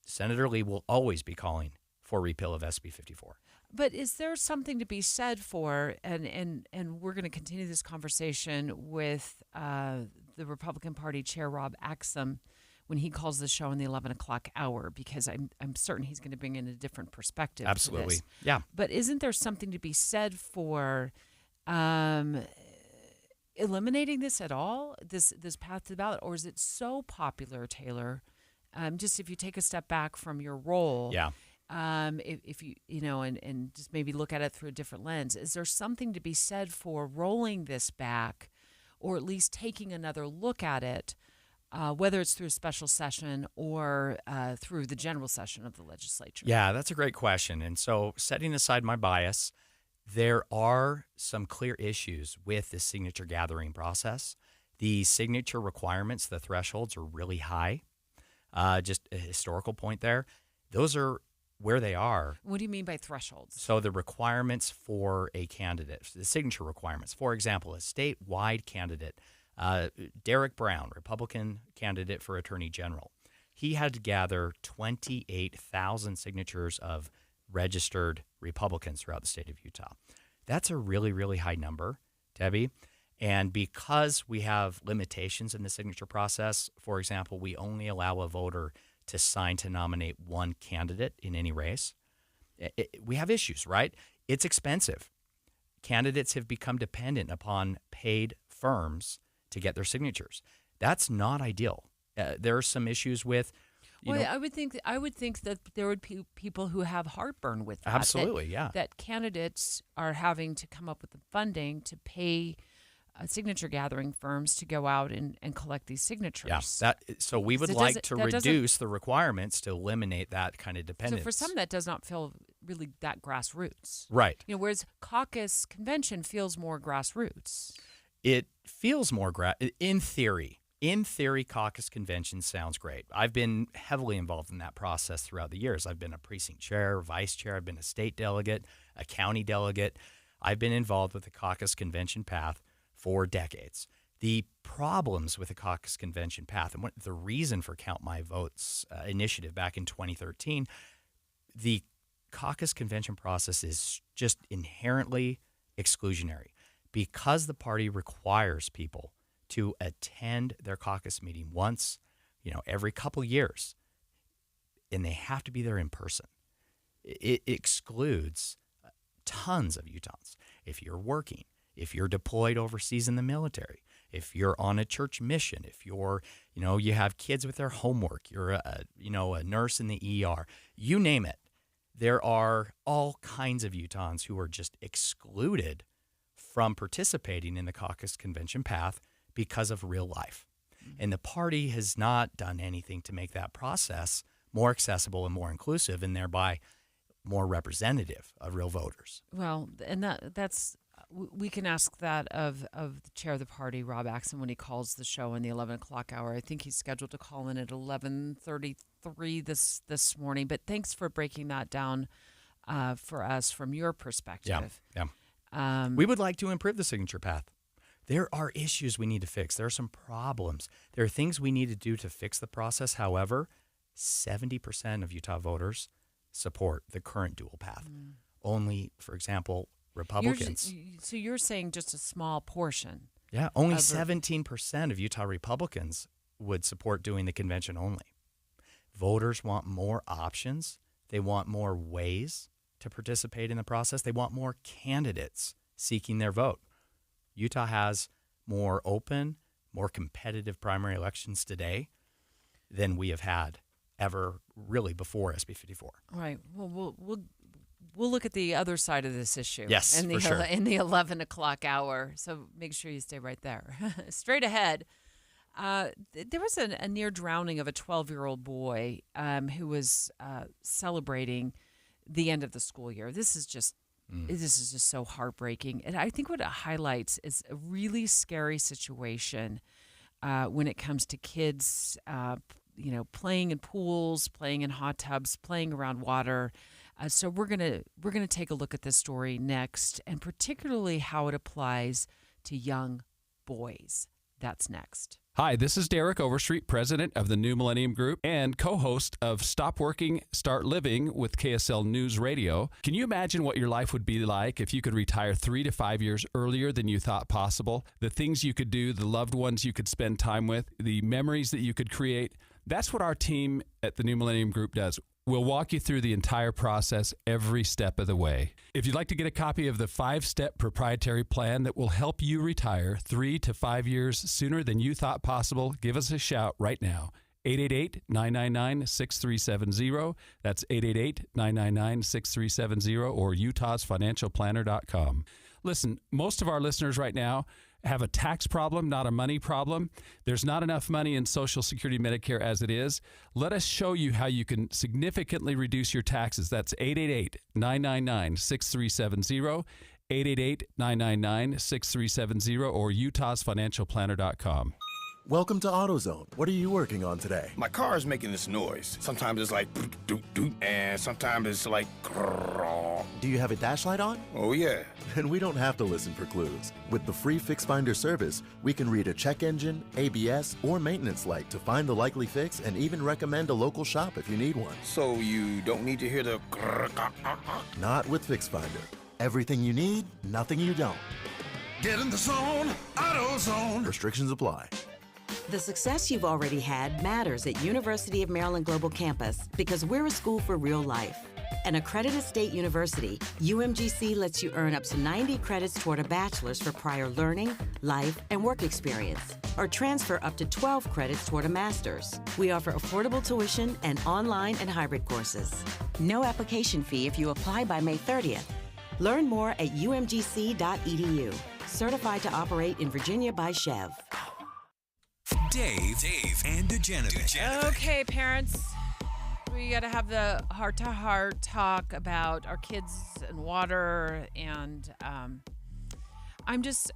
Senator Lee will always be calling for repeal of SB 54. But is there something to be said for, and we're going to continue this conversation with the Republican Party Chair Rob Axsom when he calls the show in the 11 o'clock hour, because I'm certain he's going to bring in a different perspective. Absolutely. To this. Yeah. But isn't there something to be said for eliminating this at all, this path to the ballot, or is it so popular, Taylor? Just if you take a step back from your role, if you and just maybe look at it through a different lens, is there something to be said for rolling this back, or at least taking another look at it, whether it's through a special session or through the general session of the legislature? Yeah, that's a great question. And so, setting aside my bias, there are some clear issues with the signature gathering process. The signature requirements, the thresholds are really high. Just a historical point there. Those are where they are. What do you mean by thresholds? So the requirements for a candidate, the signature requirements. For example, a statewide candidate, Derek Brown, Republican candidate for Attorney General, he had to gather 28,000 signatures of registered Republicans throughout the state of Utah. That's a really, really high number, Debbie. And because we have limitations in the signature process, for example, we only allow a voter to sign to nominate one candidate in any race, we have issues, right? It's expensive. Candidates have become dependent upon paid firms to get their signatures. That's not ideal. There are some issues with. I would think that there would be people who have heartburn with that. Absolutely, that candidates are having to come up with the funding to pay signature gathering firms to go out and collect these signatures. Yeah, so we would like to reduce the requirements to eliminate that kind of dependence. So for some, that does not feel really that grassroots. Right. Whereas caucus convention feels more grassroots. It feels more in theory. In theory, caucus convention sounds great. I've been heavily involved in that process throughout the years. I've been a precinct chair, vice chair. I've been a state delegate, a county delegate. I've been involved with the caucus convention path for decades. The problems with the caucus convention path and the reason for Count My Votes initiative back in 2013, the caucus convention process is just inherently exclusionary because the party requires people to attend their caucus meeting once, every couple years, and they have to be there in person. It excludes tons of Utahns. If you're working, if you're deployed overseas in the military, if you're on a church mission, if you're, you have kids with their homework, you're a nurse in the ER, you name it. There are all kinds of Utahns who are just excluded from participating in the caucus convention path because of real life. And the party has not done anything to make that process more accessible and more inclusive and thereby more representative of real voters. Well, and that's we can ask that of the chair of the party, Rob Axsom, when he calls the show in the 11 o'clock hour. I think he's scheduled to call in at 11:33 this morning. But thanks for breaking that down for us from your perspective. Yeah. We would like to improve the signature path. There are issues we need to fix. There are some problems. There are things we need to do to fix the process. However, 70% of Utah voters support the current dual path. Only, for example, Republicans. So you're saying just a small portion. Yeah, only 17% of Utah Republicans would support doing the convention only. Voters want more options. They want more ways to participate in the process. They want more candidates seeking their vote. Utah has more open, more competitive primary elections today than we have had ever really before SB 54. Right. Well, we'll look at the other side of this issue. Yes, in the, for sure. In the 11 o'clock hour. So make sure you stay right there. Straight ahead, there was a near drowning of a 12-year-old boy who was celebrating the end of the school year. This is just so heartbreaking. And I think what it highlights is a really scary situation when it comes to kids, playing in pools, playing in hot tubs, playing around water. So we're gonna take a look at this story next, and particularly how it applies to young boys. That's next. Hi, this is Derek Overstreet, president of the New Millennium Group and co-host of Stop Working, Start Living with KSL News Radio. Can you imagine what your life would be like if you could retire 3 to 5 years earlier than you thought possible? The things you could do, the loved ones you could spend time with, the memories that you could create. That's what our team at the New Millennium Group does. We'll walk you through the entire process every step of the way. If you'd like to get a copy of the 5-step proprietary plan that will help you retire 3 to 5 years sooner than you thought possible, give us a shout right now. 888-999-6370. That's 888-999-6370 or utahsfinancialplanner.com. Listen, most of our listeners right now have a tax problem, not a money problem. There's not enough money in Social Security Medicare as it is. Let us show you how you can significantly reduce your taxes. That's 888-999-6370, 888-999-6370, or utahsfinancialplanner.com. Welcome to AutoZone. What are you working on today? My car is making this noise. Sometimes it's like doot doot, and sometimes it's like grrr. Do you have a dash light on? Oh yeah. Then we don't have to listen for clues. With the free Fix Finder service, we can read a check engine, ABS, or maintenance light to find the likely fix and even recommend a local shop if you need one. So you don't need to hear the grrr. Not with Fix Finder. Everything you need, nothing you don't. Get in the zone, AutoZone. Restrictions apply. The success you've already had matters at University of Maryland Global Campus because we're a school for real life. An accredited state university, UMGC lets you earn up to 90 credits toward a bachelor's for prior learning, life, and work experience, or transfer up to 12 credits toward a master's. We offer affordable tuition and online and hybrid courses. No application fee if you apply by May 30th. Learn more at umgc.edu. Certified to operate in Virginia by Chev. Dave, and Dujanovic. Okay, parents, we got to have the heart-to-heart talk about our kids and water, and I'm just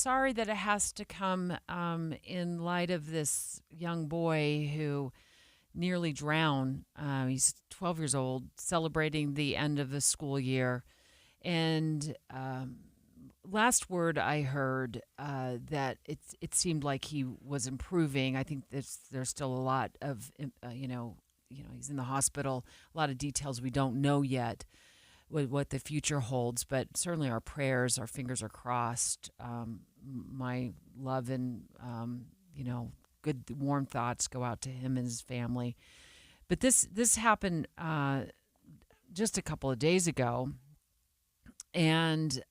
sorry that it has to come in light of this young boy who nearly drowned. He's 12 years old, celebrating the end of the school year, and last word I heard that it seemed like he was improving. I think there's still a lot of he's in the hospital. A lot of details we don't know yet what the future holds, but certainly our prayers, our fingers are crossed. My love and good warm thoughts go out to him and his family. But this happened just a couple of days ago. And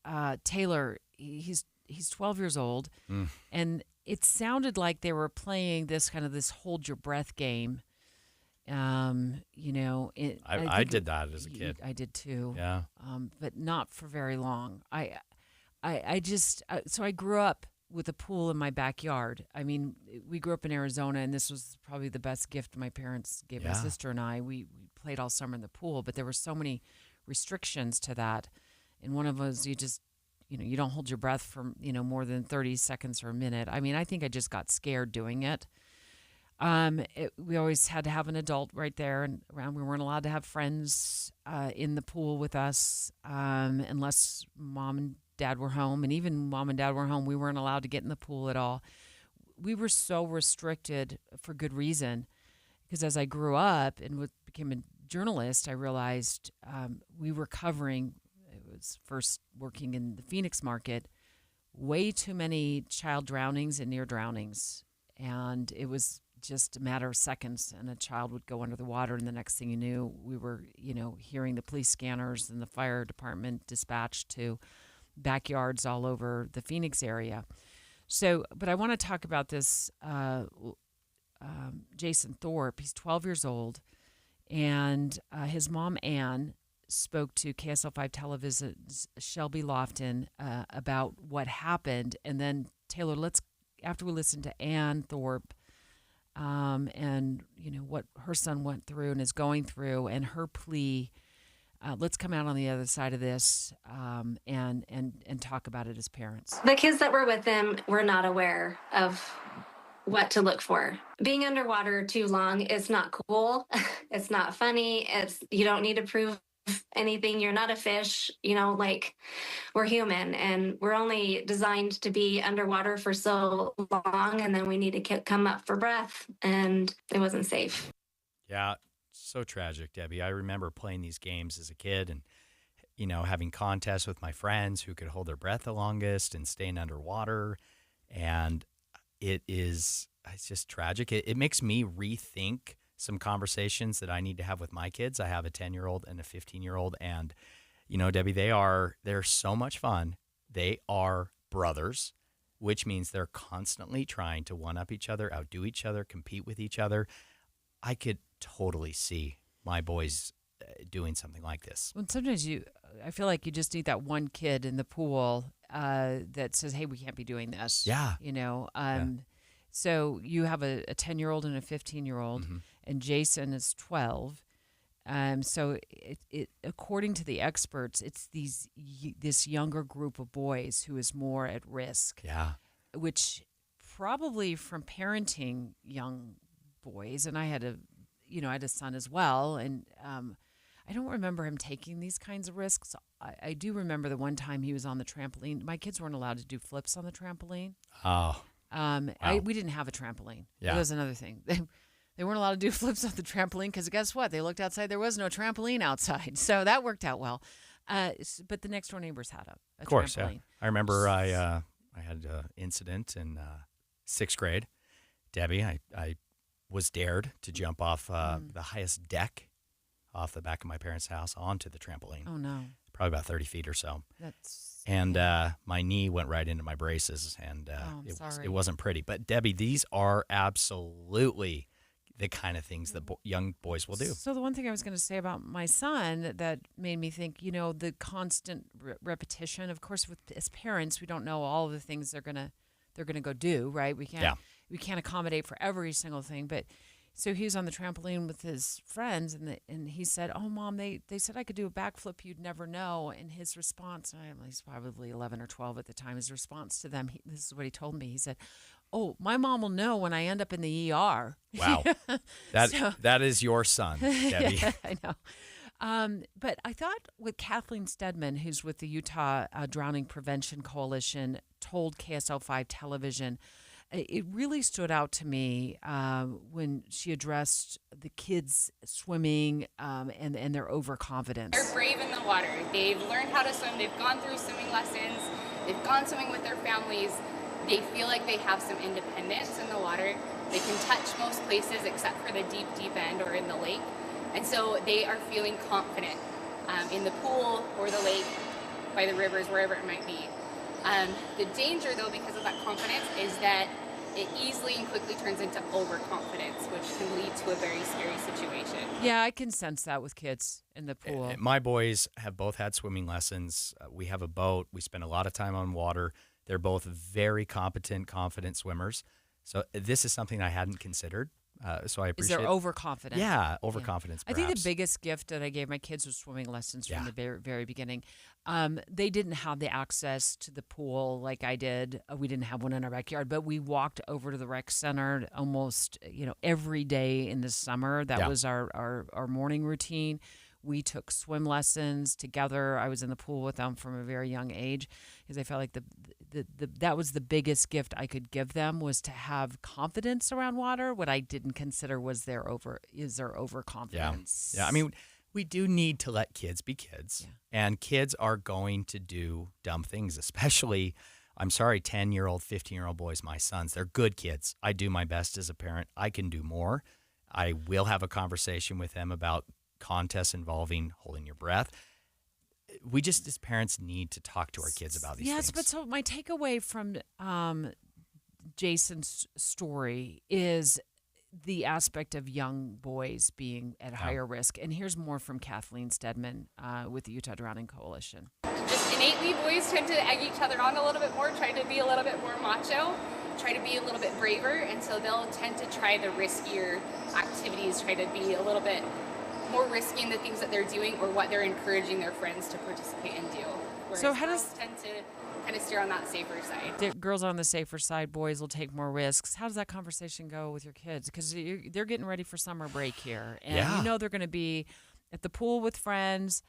Taylor, he's 12 years old, and it sounded like they were playing this hold your breath game. I did that as a kid. I did too. Yeah. But not for very long. So I grew up with a pool in my backyard. I mean, we grew up in Arizona, and this was probably the best gift my parents gave my sister and I. We played all summer in the pool, but there were so many restrictions to that. And one of us, you don't hold your breath for, more than 30 seconds or a minute. I mean, I think I just got scared doing it. We always had to have an adult right there and around. We weren't allowed to have friends in the pool with us unless mom and dad were home. And even mom and dad were home, we weren't allowed to get in the pool at all. We were so restricted for good reason, because as I grew up and became a journalist, I realized we were covering – was first working in the Phoenix market, way too many child drownings and near drownings. And it was just a matter of seconds, and a child would go under the water, and the next thing you knew, we were, hearing the police scanners and the fire department dispatched to backyards all over the Phoenix area. So, but I want to talk about this Jason Thorpe. He's 12 years old, and his mom, Ann, spoke to KSL5 Television's Shelby Lofton about what happened. And then, Taylor, after we listen to Ann Thorpe and, what her son went through and is going through and her plea, let's come out on the other side of this and talk about it as parents. The kids that were with them were not aware of what to look for. Being underwater too long is not cool. It's not funny. You don't need to prove anything. You're not a fish, like we're human and we're only designed to be underwater for so long. And then we need to come up for breath, and it wasn't safe. Yeah, so tragic, Debbie. I remember playing these games as a kid and, having contests with my friends who could hold their breath the longest and staying underwater. And it's just tragic. It makes me rethink some conversations that I need to have with my kids. I have a 10-year-old and a 15-year-old. And, Debbie, they're so much fun. They are brothers, which means they're constantly trying to one-up each other, outdo each other, compete with each other. I could totally see my boys doing something like this. Well, sometimes I feel like you just need that one kid in the pool that says, hey, we can't be doing this. Yeah. So you have a 10-year-old and a 15-year-old, Mm-hmm. and Jason is 12. So it according to the experts, it's this younger group of boys who is more at risk. Yeah. Which probably from parenting young boys, and I had a son as well, and I don't remember him taking these kinds of risks. I do remember the one time he was on the trampoline. My kids weren't allowed to do flips on the trampoline. Oh. Wow. We didn't have a trampoline. Yeah. That was another thing. They weren't allowed to do flips on the trampoline because guess what? They looked outside. There was no trampoline outside. So that worked out well. But the next door neighbors had a Of course, trampoline. yeah. I remember I had an incident in 6th grade. Debbie, I was dared to jump off the highest deck off the back of my parents' house onto the trampoline. Oh, no. Probably about 30 feet or so. And my knee went right into my braces, and sorry. it wasn't pretty. But, Debbie, these are absolutely the kind of things that young boys will do. So the one thing I was going to say about my son that made me think, the constant repetition. Of course, as parents, we don't know all of the things they're gonna go do, right? We can't accommodate for every single thing. But so he was on the trampoline with his friends, and he said, "Oh, Mom, they said I could do a backflip. You'd never know." And his response, he's probably 11 or 12 at the time. His response to them, this is what he told me. He said, "Oh, my mom will know when I end up in the ER." Wow. That is your son, Debbie. Yeah, I know. But I thought with Kathleen Stedman, who's with the Utah Drowning Prevention Coalition, told KSL5 television, it really stood out to me when she addressed the kids swimming and their overconfidence. They're brave in the water. They've learned how to swim. They've gone through swimming lessons. They've gone swimming with their families. They feel like they have some independence in the water. They can touch most places except for the deep, deep end or in the lake. And so they are feeling confident in the pool or the lake, by the rivers, wherever it might be. The danger, though, because of that confidence, is that it easily and quickly turns into overconfidence, which can lead to a very scary situation. Yeah, I can sense that with kids in the pool. My boys have both had swimming lessons. We have a boat. We spend a lot of time on water. They're both very competent, confident swimmers. So this is something I hadn't considered. So I appreciate. Is there overconfidence? Yeah, overconfidence. I think the biggest gift that I gave my kids was swimming lessons from the very, very beginning. They didn't have the access to the pool like I did. We didn't have one in our backyard, but we walked over to the rec center almost, every day in the summer. That was our morning routine. We took swim lessons together. I was in the pool with them from a very young age because I felt like that was the biggest gift I could give them, was to have confidence around water. What I didn't consider was their overconfidence. Yeah. I mean, we do need to let kids be kids, and kids are going to do dumb things, especially, I'm sorry, 10-year-old, 15-year-old boys, my sons. They're good kids. I do my best as a parent. I can do more. I will have a conversation with them about contests involving holding your breath. We just, as parents, need to talk to our kids about these things. Yes, but so my takeaway from Jason's story is the aspect of young boys being at higher risk. And here's more from Kathleen Stedman with the Utah Drowning Coalition. Just innately, boys tend to egg each other on a little bit more, try to be a little bit more macho, try to be a little bit braver, and so they'll tend to try the riskier activities, try to be a little bit more risky in the things that they're doing or what they're encouraging their friends to participate and do. Whereas So how does girls tend to kind of steer on that safer side? Girls on the safer side, boys will take more risks. How does that conversation go with your kids? Because they're getting ready for summer break here, and they're going to be at the pool with friends.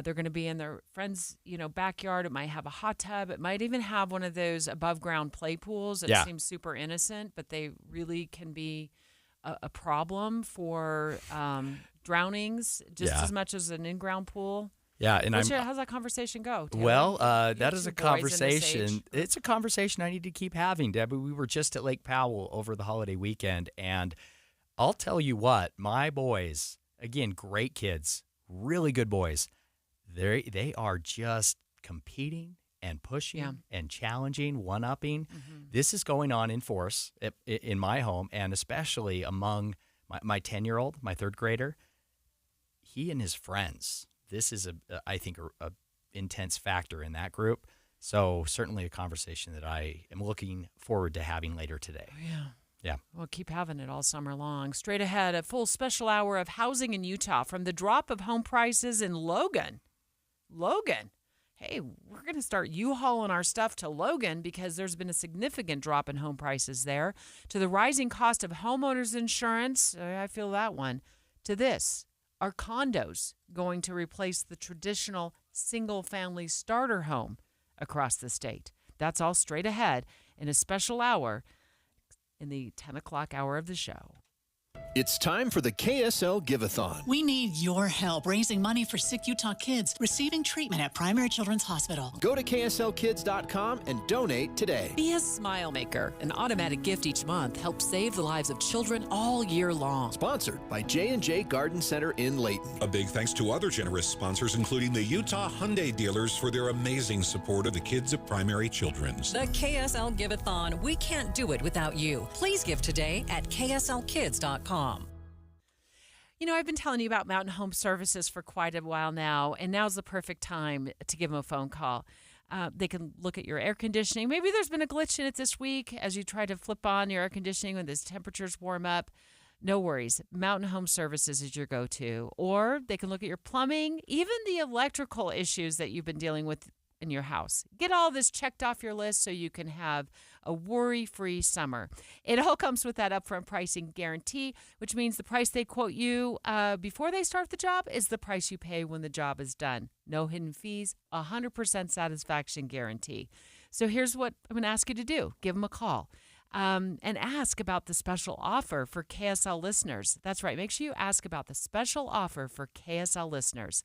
They're going to be in their friend's, backyard. It might have a hot tub. It might even have one of those above-ground play pools that seems super innocent, but they really can be a problem for drownings just as much as an in-ground pool. Yeah, and how's that conversation go, Taylor? Well, that is a conversation. It's a conversation I need to keep having, Debbie. We were just at Lake Powell over the holiday weekend, and I'll tell you what, my boys, again, great kids, really good boys, they are just competing and pushing and challenging, one-upping. This is going on in force in my home, and especially among my 10-year-old, my third grader. He and his friends. This is, I think, a intense factor in that group. So certainly a conversation that I am looking forward to having later today. Oh, yeah. Yeah. We'll keep having it all summer long. Straight ahead, a full special hour of housing in Utah from the drop of home prices in Logan. Hey, we're going to start U-hauling our stuff to Logan because there's been a significant drop in home prices there, to the rising cost of homeowners insurance. I feel that one. To this, are condos going to replace the traditional single-family starter home across the state? That's all straight ahead in a special hour in the 10 o'clock hour of the show. It's time for the KSL Give-a-thon. We need your help raising money for sick Utah kids receiving treatment at Primary Children's Hospital. Go to kslkids.com and donate today. Be a smile maker. An automatic gift each month helps save the lives of children all year long. Sponsored by J&J Garden Center in Layton. A big thanks to other generous sponsors, including the Utah Hyundai dealers, for their amazing support of the kids at Primary Children's. The KSL Give-a-thon. We can't do it without you. Please give today at kslkids.com. I've been telling you about Mountain Home Services for quite a while now, and now's the perfect time to give them a phone call. They can look at your air conditioning. Maybe there's been a glitch in it this week as you try to flip on your air conditioning when the temperatures warm up. No worries. Mountain Home Services is your go-to. Or they can look at your plumbing, even the electrical issues that you've been dealing with in your house. Get all this checked off your list so you can have a worry-free summer. It all comes with that upfront pricing guarantee, which means the price they quote you before they start the job is the price you pay when the job is done. No hidden fees, 100% satisfaction guarantee. So here's what I'm going to ask you to do. Give them a call and ask about the special offer for KSL listeners. That's right. Make sure you ask about the special offer for KSL listeners.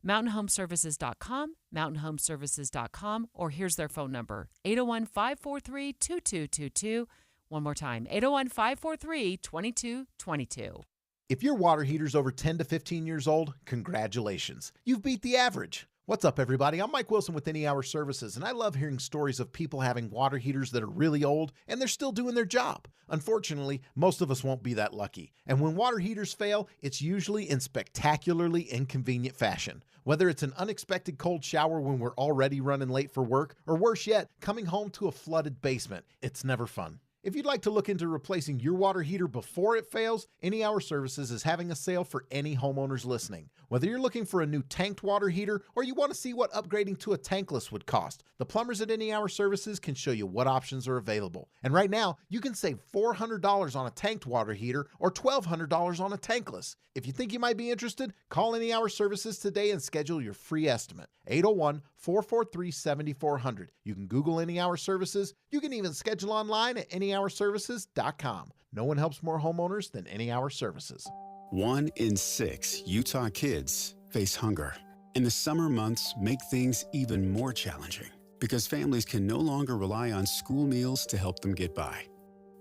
MountainHomeservices.com, MountainHomeservices.com, or here's their phone number, 801-543-2222. One more time, 801-543-2222. If your water heater's over 10 to 15 years old, congratulations. You've beat the average. What's up, everybody? I'm Mike Wilson with Any Hour Services, and I love hearing stories of people having water heaters that are really old and they're still doing their job. Unfortunately, most of us won't be that lucky. And when water heaters fail, it's usually in spectacularly inconvenient fashion. Whether it's an unexpected cold shower when we're already running late for work, or worse yet, coming home to a flooded basement, it's never fun. If you'd like to look into replacing your water heater before it fails, Any Hour Services is having a sale for any homeowners listening. Whether you're looking for a new tanked water heater or you want to see what upgrading to a tankless would cost, the plumbers at Any Hour Services can show you what options are available. And right now, you can save $400 on a tanked water heater or $1,200 on a tankless. If you think you might be interested, call Any Hour Services today and schedule your free estimate. 801-443-7400. You can Google Any Hour Services. You can even schedule online at anyhourservices.com. No one helps more homeowners than Any Hour Services. 1 in 6 Utah kids face hunger. And the summer months make things even more challenging because families can no longer rely on school meals to help them get by.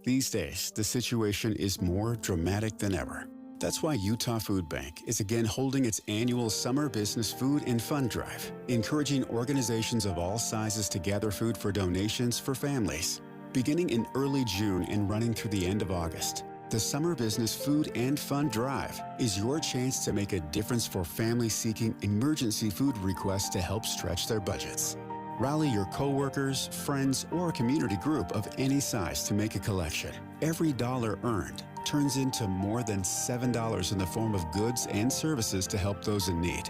These days, the situation is more dramatic than ever. That's why Utah Food Bank is again holding its annual Summer Business Food and Fund Drive, encouraging organizations of all sizes to gather food for donations for families. Beginning in early June and running through the end of August, the Summer Business Food and Fund Drive is your chance to make a difference for families seeking emergency food requests to help stretch their budgets. Rally your coworkers, friends, or a community group of any size to make a collection. Every dollar earned turns into more than $7 in the form of goods and services to help those in need.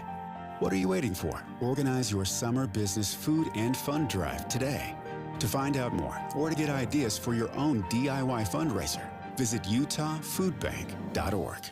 What are you waiting for? Organize your Summer Business Food and Fund Drive today. To find out more or to get ideas for your own DIY fundraiser, visit utahfoodbank.org.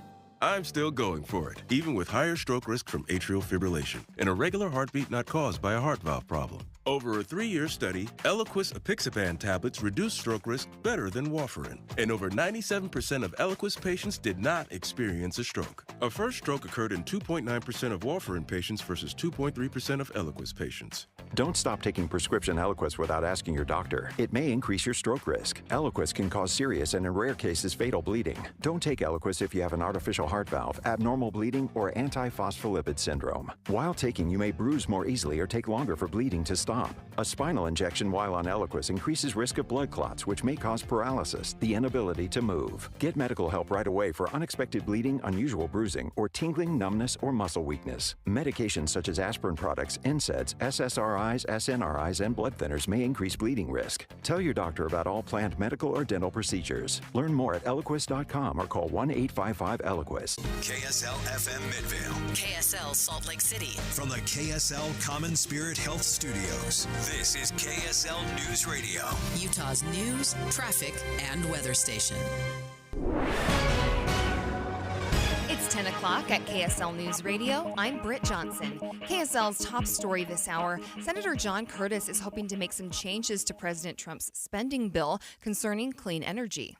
I'm still going for it, even with higher stroke risk from atrial fibrillation and a regular heartbeat not caused by a heart valve problem. Over a 3-year study, Eliquis apixaban tablets reduced stroke risk better than warfarin, and over 97% of Eliquis patients did not experience a stroke. A first stroke occurred in 2.9% of warfarin patients versus 2.3% of Eliquis patients. Don't stop taking prescription Eliquis without asking your doctor. It may increase your stroke risk. Eliquis can cause serious and in rare cases fatal bleeding. Don't take Eliquis if you have an artificial heart valve, abnormal bleeding, or antiphospholipid syndrome. While taking, you may bruise more easily or take longer for bleeding to stop. A spinal injection while on Eliquis increases risk of blood clots, which may cause paralysis, the inability to move. Get medical help right away for unexpected bleeding, unusual bruising, or tingling, numbness, or muscle weakness. Medications such as aspirin products, NSAIDs, SSRIs, SNRIs, and blood thinners may increase bleeding risk. Tell your doctor about all planned medical or dental procedures. Learn more at Eliquis.com or call 1-855-ELIQUIS. KSL FM Midvale. KSL Salt Lake City. From the KSL Common Spirit Health Studios, this is KSL News Radio. Utah's news, traffic, and weather station. It's 10 o'clock at KSL News Radio. I'm Britt Johnson. KSL's top story this hour. Senator John Curtis is hoping to make some changes to President Trump's spending bill concerning clean energy.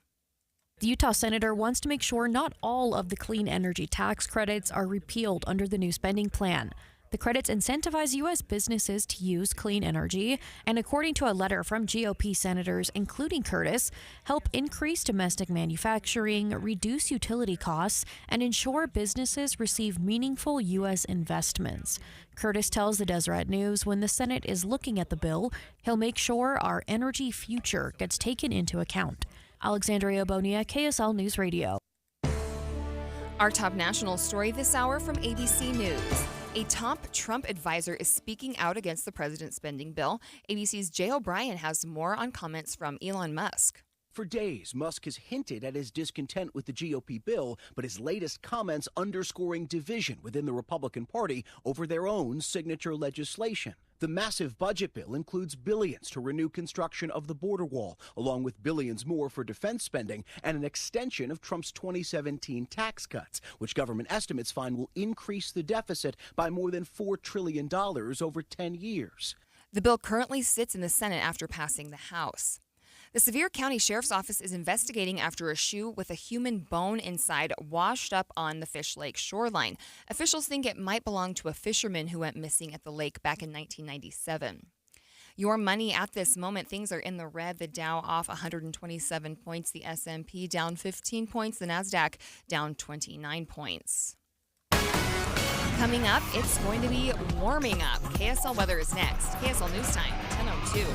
The Utah senator wants to make sure not all of the clean energy tax credits are repealed under the new spending plan. The credits incentivize U.S. businesses to use clean energy, and according to a letter from GOP senators, including Curtis, help increase domestic manufacturing, reduce utility costs, and ensure businesses receive meaningful U.S. investments. Curtis tells the Deseret News when the Senate is looking at the bill, he'll make sure our energy future gets taken into account. Alexandria Bonilla, KSL News Radio. Our top national story this hour from ABC News. A top Trump advisor is speaking out against the president's spending bill. ABC's Jay O'Brien has more on comments from Elon Musk. For days, Musk has hinted at his discontent with the GOP bill, but his latest comments underscoring division within the Republican Party over their own signature legislation. The massive budget bill includes billions to renew construction of the border wall, along with billions more for defense spending and an extension of Trump's 2017 tax cuts, which government estimates find will increase the deficit by more than $4 trillion over 10 years. The bill currently sits in the Senate after passing the House. The Sevier County Sheriff's Office is investigating after a shoe with a human bone inside washed up on the Fish Lake shoreline. Officials think it might belong to a fisherman who went missing at the lake back in 1997. Your money at this moment, things are in the red. The Dow off 127 points, the S&P down 15 points, the NASDAQ down 29 points. Coming up, it's going to be warming up. KSL weather is next. KSL News Time, 10:02.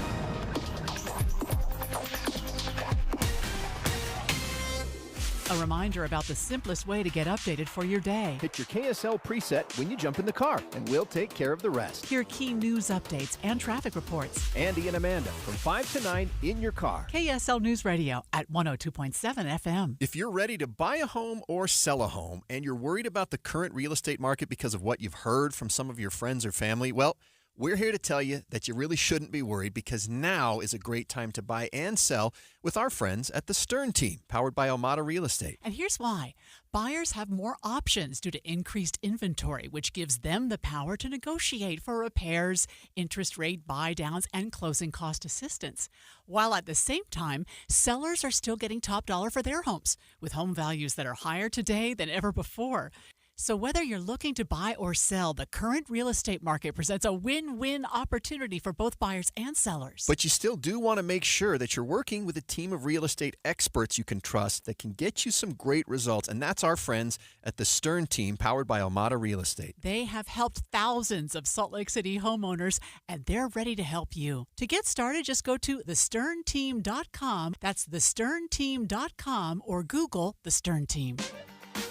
A reminder about the simplest way to get updated for your day. Hit your KSL preset when you jump in the car, and we'll take care of the rest. Hear key news updates and traffic reports. Andy and Amanda from 5 to 9 in your car. KSL News Radio at 102.7 FM. If you're ready to buy a home or sell a home, and you're worried about the current real estate market because of what you've heard from some of your friends or family, well, we're here to tell you that you really shouldn't be worried, because now is a great time to buy and sell with our friends at the Stern team, powered by Almada Real Estate. And here's why. Buyers have more options due to increased inventory, which gives them the power to negotiate for repairs, interest rate buy-downs, and closing cost assistance. While at the same time, sellers are still getting top dollar for their homes, with home values that are higher today than ever before. So whether you're looking to buy or sell, the current real estate market presents a win-win opportunity for both buyers and sellers. But you still do want to make sure that you're working with a team of real estate experts you can trust that can get you some great results. And that's our friends at the Stern team, powered by Almada Real Estate. They have helped thousands of Salt Lake City homeowners, and they're ready to help you. To get started, just go to thesternteam.com. That's thesternteam.com, or Google The Stern Team.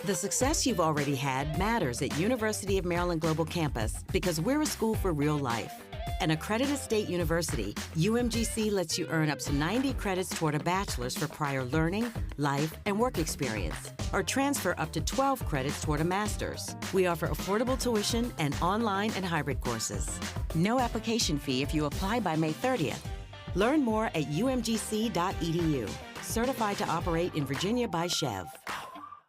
The success you've already had matters at University of Maryland Global Campus, because we're a school for real life. An accredited state university, UMGC lets you earn up to 90 credits toward a bachelor's for prior learning, life, and work experience, or transfer up to 12 credits toward a master's. We offer affordable tuition and online and hybrid courses. No application fee if you apply by May 30th. Learn more at umgc.edu. Certified to operate in Virginia by Chev.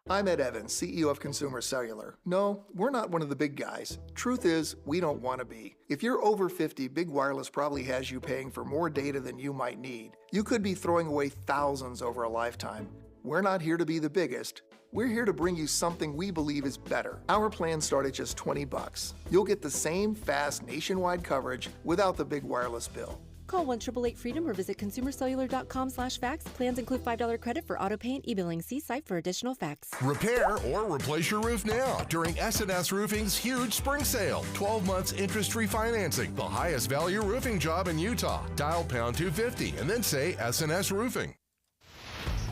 I'm Ed Evans, CEO of Consumer Cellular. No, we're not one of the big guys. Truth is, we don't want to be. If you're over 50, Big Wireless probably has you paying for more data than you might need. You could be throwing away thousands over a lifetime. We're not here to be the biggest. We're here to bring you something we believe is better. Our plans start at just $20. You'll get the same fast nationwide coverage without the big wireless bill. Call 1-888-FREEDOM or visit consumercellular.com/facts. Plans include $5 credit for auto pay and e-billing. See site for additional facts. Repair or replace your roof now during S&S Roofing's huge spring sale. 12 months interest-free financing. The highest value roofing job in Utah. Dial pound 250 and then say S&S Roofing.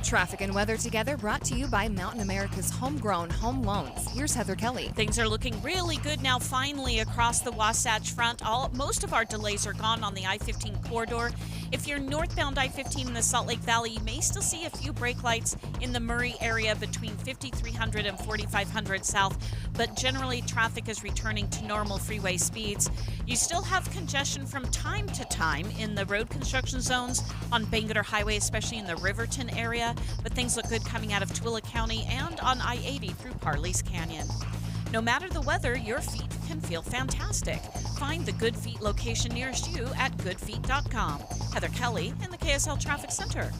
Traffic and weather together brought to you by Mountain America's homegrown home loans. Here's Heather Kelly. Things are looking really good now finally across the Wasatch Front. Most of our delays are gone on the I-15 corridor. If you're northbound I-15 in the Salt Lake Valley, you may still see a few brake lights in the Murray area between 5300 and 4500 south, but generally traffic is returning to normal freeway speeds. You still have congestion from time to time in the road construction zones on Bangerter Highway, especially in the Riverton area, but things look good coming out of Tooele County and on I-80 through Parley's Canyon. No matter the weather, your feet can feel fantastic. Find the Good Feet location nearest you at goodfeet.com. Heather Kelly in the KSL Traffic Center.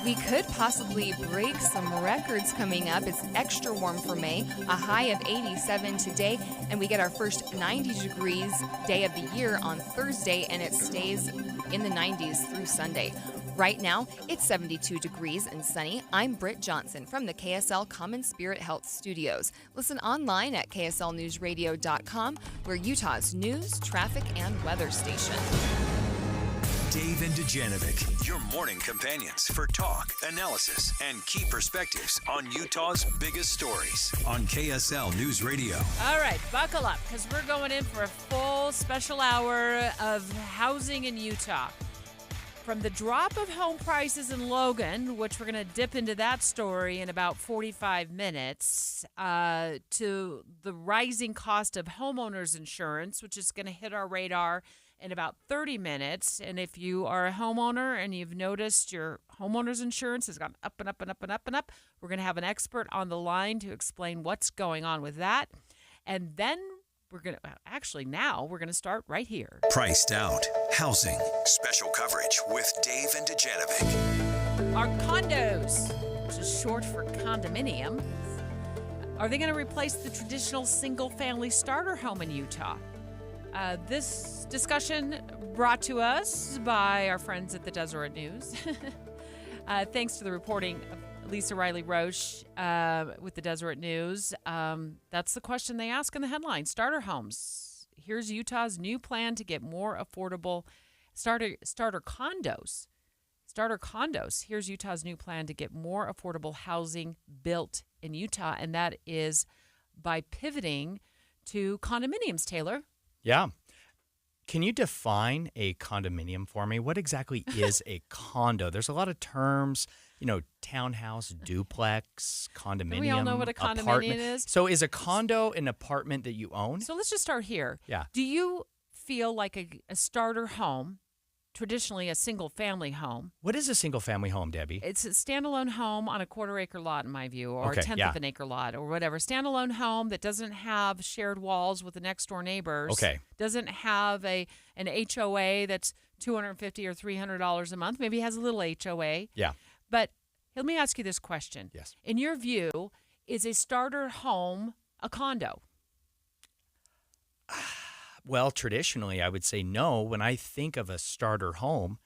We could possibly break some records coming up. It's extra warm for May, a high of 87 today, and we get our first 90 degrees day of the year on Thursday, and it stays in the 90s through Sunday. Right now, it's 72 degrees and sunny. I'm Britt Johnson from the KSL Common Spirit Health Studios. Listen online at kslnewsradio.com. We're Utah's news, traffic, and weather station. Dave and Dujanovic, your morning companions for talk, analysis, and key perspectives on Utah's biggest stories on KSL News Radio. All right, buckle up, because we're going in for a full special hour of housing in Utah. From the drop of home prices in Logan, which we're going to dip into that story in about 45 minutes, to the rising cost of homeowners insurance, which is going to hit our radar in about 30 minutes. And if you are a homeowner and you've noticed your homeowner's insurance has gone up and up and up and up and up, we're going to have an expert on the line to explain what's going on with that. And then we're going to start right here. Priced Out Housing. Special coverage with Dave and Dujanovic. Our condos, which is short for condominium, are they going to replace the traditional single-family starter home in Utah? This discussion brought to us by our friends at the Deseret News. Thanks to the reporting of Lisa Riley Roche with the Deseret News. That's the question they ask in the headline. Starter homes. Here's Utah's new plan to get more affordable starter condos. Starter condos. Here's Utah's new plan to get more affordable housing built in Utah, and that is by pivoting to condominiums, Taylor. Yeah. Can you define a condominium for me? What exactly is a condo? There's a lot of terms, townhouse, duplex, condominium. We all know what a condominium apartment is. So is a condo an apartment that you own? So let's just start here. Yeah. Do you feel like a starter home, traditionally a single-family home? What is a single-family home, Debbie? It's a standalone home on a quarter-acre lot, in my view, or a tenth of an acre lot, or whatever. Standalone home that doesn't have shared walls with the next-door neighbors. Okay. Doesn't have an HOA that's $250 or $300 a month. Maybe it has a little HOA. Yeah. But let me ask you this question. Yes. In your view, is a starter home a condo? Well, traditionally, I would say no. When I think of a starter home,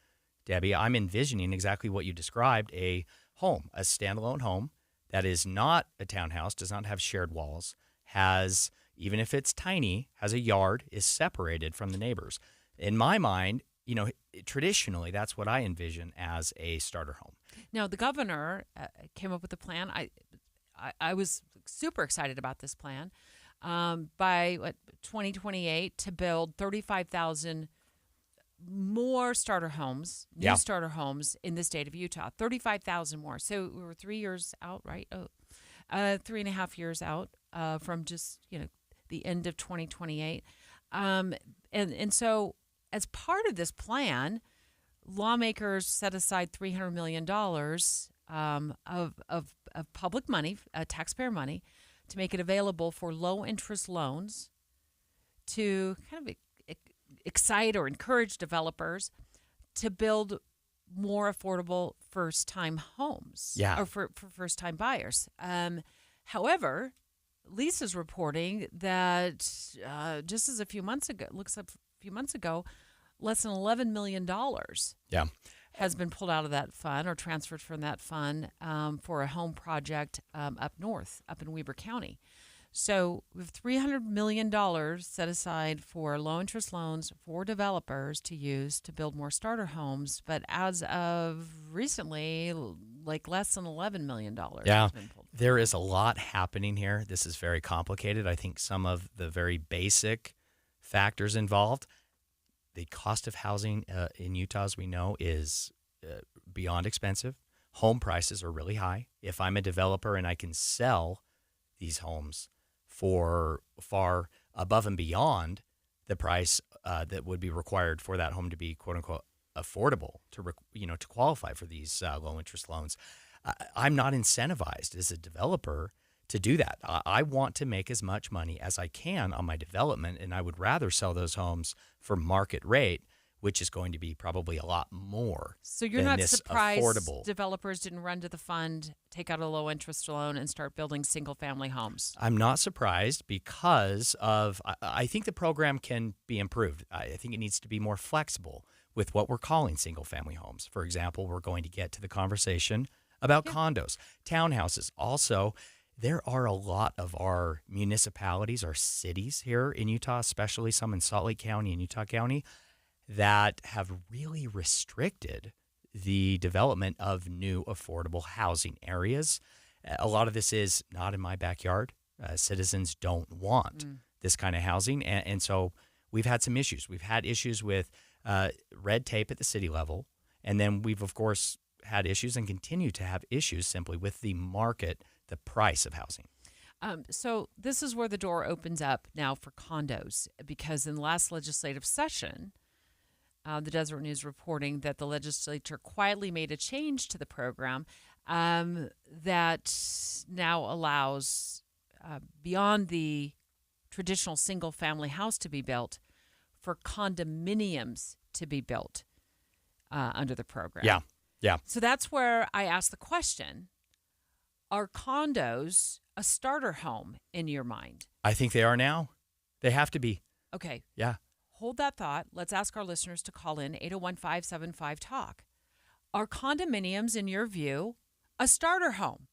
Debbie, I'm envisioning exactly what you described, a home, a standalone home that is not a townhouse, does not have shared walls, has, even if it's tiny, has a yard, is separated from the neighbors. In my mind, traditionally, that's what I envision as a starter home. Now, the governor came up with a plan. I was super excited about this plan. By 2028 to build 35,000 more starter homes, new starter homes in the state of Utah. 35,000 more. So we were 3 years out, right? 3.5 years out from just the end of 2028. And so as part of this plan, lawmakers set aside $300 million of public money, taxpayer money, to make it available for low interest loans to kind of excite or encourage developers to build more affordable first-time homes, or for first-time buyers. However, Lisa's reporting that just as a few months ago, less than $11 million has been pulled out of that fund or transferred from that fund for a home project up north, up in Weber County. So we have $300 million set aside for low-interest loans for developers to use to build more starter homes. But as of recently, like less than $11 million has been pulled. There is a lot happening here. This is very complicated. I think some of the very basic factors involved, the cost of housing in Utah, as we know, is beyond expensive. Home prices are really high. If I'm a developer and I can sell these homes for far above and beyond the price that would be required for that home to be "quote unquote" affordable to qualify for these low interest loans, I'm not incentivized as a developer to do that. I want to make as much money as I can on my development, and I would rather sell those homes for market rate, which is going to be probably a lot more. So you're than not this surprised affordable. Developers didn't run to the fund, take out a low interest loan, and start building single family homes? I'm not surprised because I think the program can be improved. I think it needs to be more flexible with what we're calling single family homes. For example, we're going to get to the conversation about condos, townhouses. Also, there are a lot of our municipalities, our cities here in Utah, especially some in Salt Lake County and Utah County, that have really restricted the development of new affordable housing areas. A lot of this is not in my backyard. Citizens don't want this kind of housing. And so we've had some issues. We've had issues with red tape at the city level. And then we've, of course, had issues and continue to have issues simply with the market, the price of housing. So this is where the door opens up now for condos, because in the last legislative session, the Deseret News reporting that the legislature quietly made a change to the program that now allows, beyond the traditional single-family house to be built, for condominiums to be built under the program. Yeah. So that's where I ask the question, are condos a starter home in your mind? I think they are now. They have to be. Okay. Yeah. Hold that thought. Let's ask our listeners to call in 801-575-TALK. Are condominiums, in your view, a starter home?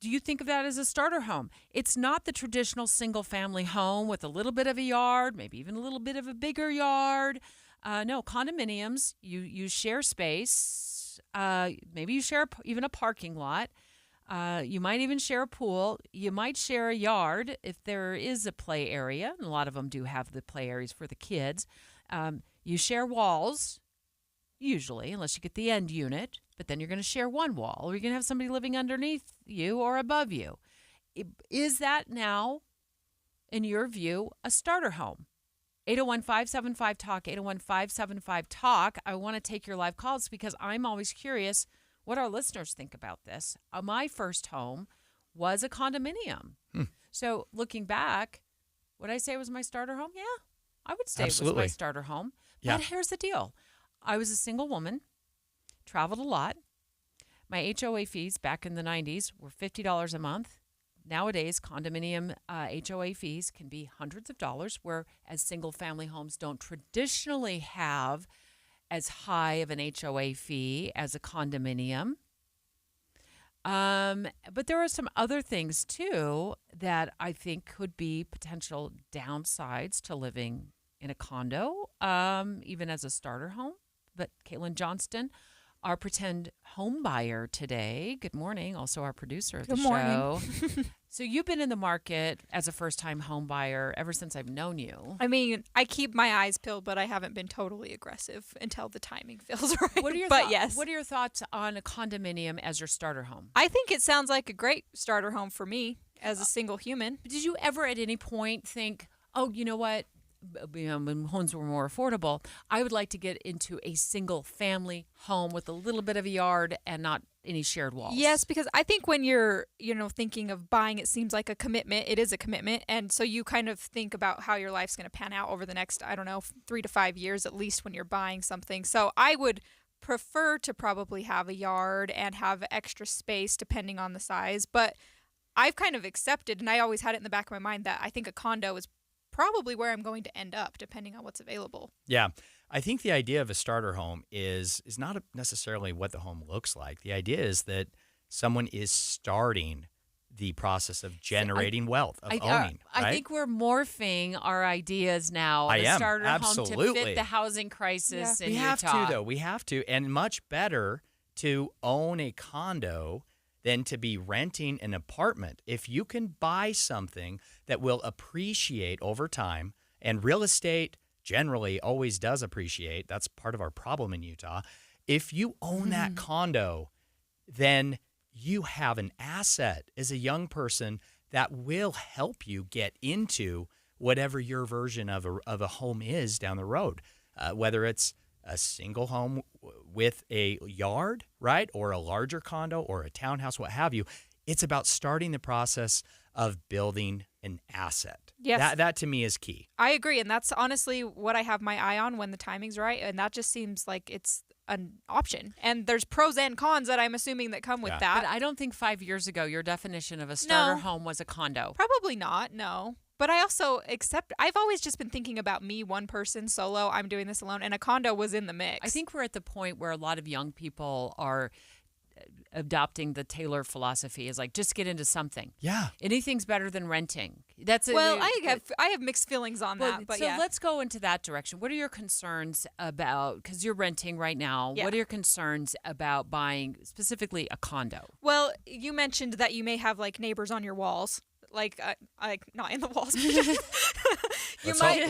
Do you think of that as a starter home? It's not the traditional single-family home with a little bit of a yard, maybe even a little bit of a bigger yard. No, condominiums, you share space. Maybe you share even a parking lot. You might even share a pool. You might share a yard if there is a play area, and a lot of them do have the play areas for the kids. You share walls, usually, unless you get the end unit, but then you're going to share one wall, or you're going to have somebody living underneath you or above you. Is that now, in your view, a starter home? 801-575-TALK, 801-575-TALK. I want to take your live calls because I'm always curious what our listeners think about this. My first home was a condominium. So looking back, would I say it was my starter home? Yeah, I would say it was my starter home. Yeah. But here's the deal. I was a single woman, traveled a lot. My HOA fees back in the 90s were $50 a month. Nowadays, condominium HOA fees can be hundreds of dollars, whereas single-family homes don't traditionally have as high of an HOA fee as a condominium. But there are some other things, too, that I think could be potential downsides to living in a condo, even as a starter home. But Caitlin Johnston, our pretend home buyer today, good morning, also our producer of the show. So you've been in the market as a first-time home buyer ever since I've known you. I mean, I keep my eyes peeled, but I haven't been totally aggressive until the timing feels right. What are your yes. What are your thoughts on a condominium as your starter home? I think it sounds like a great starter home for me as a single human. Did you ever at any point think, oh, you know what? when homes were more affordable, I would like to get into a single family home with a little bit of a yard and not any shared walls. Yes, because I think when you're, thinking of buying, it seems like a commitment. It is a commitment. And so you kind of think about how your life's going to pan out over the next, 3 to 5 years, at least when you're buying something. So I would prefer to probably have a yard and have extra space depending on the size. But I've kind of accepted, and I always had it in the back of my mind, that I think a condo is probably where I'm going to end up, depending on what's available. Yeah. I think the idea of a starter home is not necessarily what the home looks like. The idea is that someone is starting the process of generating wealth, of owning. Right? I think we're morphing our ideas now. The starter home to fit the housing crisis in Utah. We have to, though. We have to. And much better to own a condo than to be renting an apartment. If you can buy something that will appreciate over time, and real estate generally always does appreciate. That's part of our problem in Utah. If you own that condo, then you have an asset as a young person that will help you get into whatever your version of a home is down the road, whether it's a single home with a yard, right, or a larger condo or a townhouse, what have you. It's about starting the process of building an asset. Yes. That to me is key. I agree, and that's honestly what I have my eye on when the timing's right, and that just seems like it's an option. And there's pros and cons that I'm assuming that come with that. But I don't think 5 years ago your definition of a starter home was a condo. Probably not, no. But I also I've always just been thinking about me, one person, solo, I'm doing this alone, and a condo was in the mix. I think we're at the point where a lot of young people are adopting the Taylor philosophy, is like, just get into something. Yeah. Anything's better than renting. I have mixed feelings on that, but so let's go into that direction. What are your concerns about, because you're renting right now, what are your concerns about buying specifically a condo? Well, you mentioned that you may have like neighbors on your walls. Like not in the walls. You might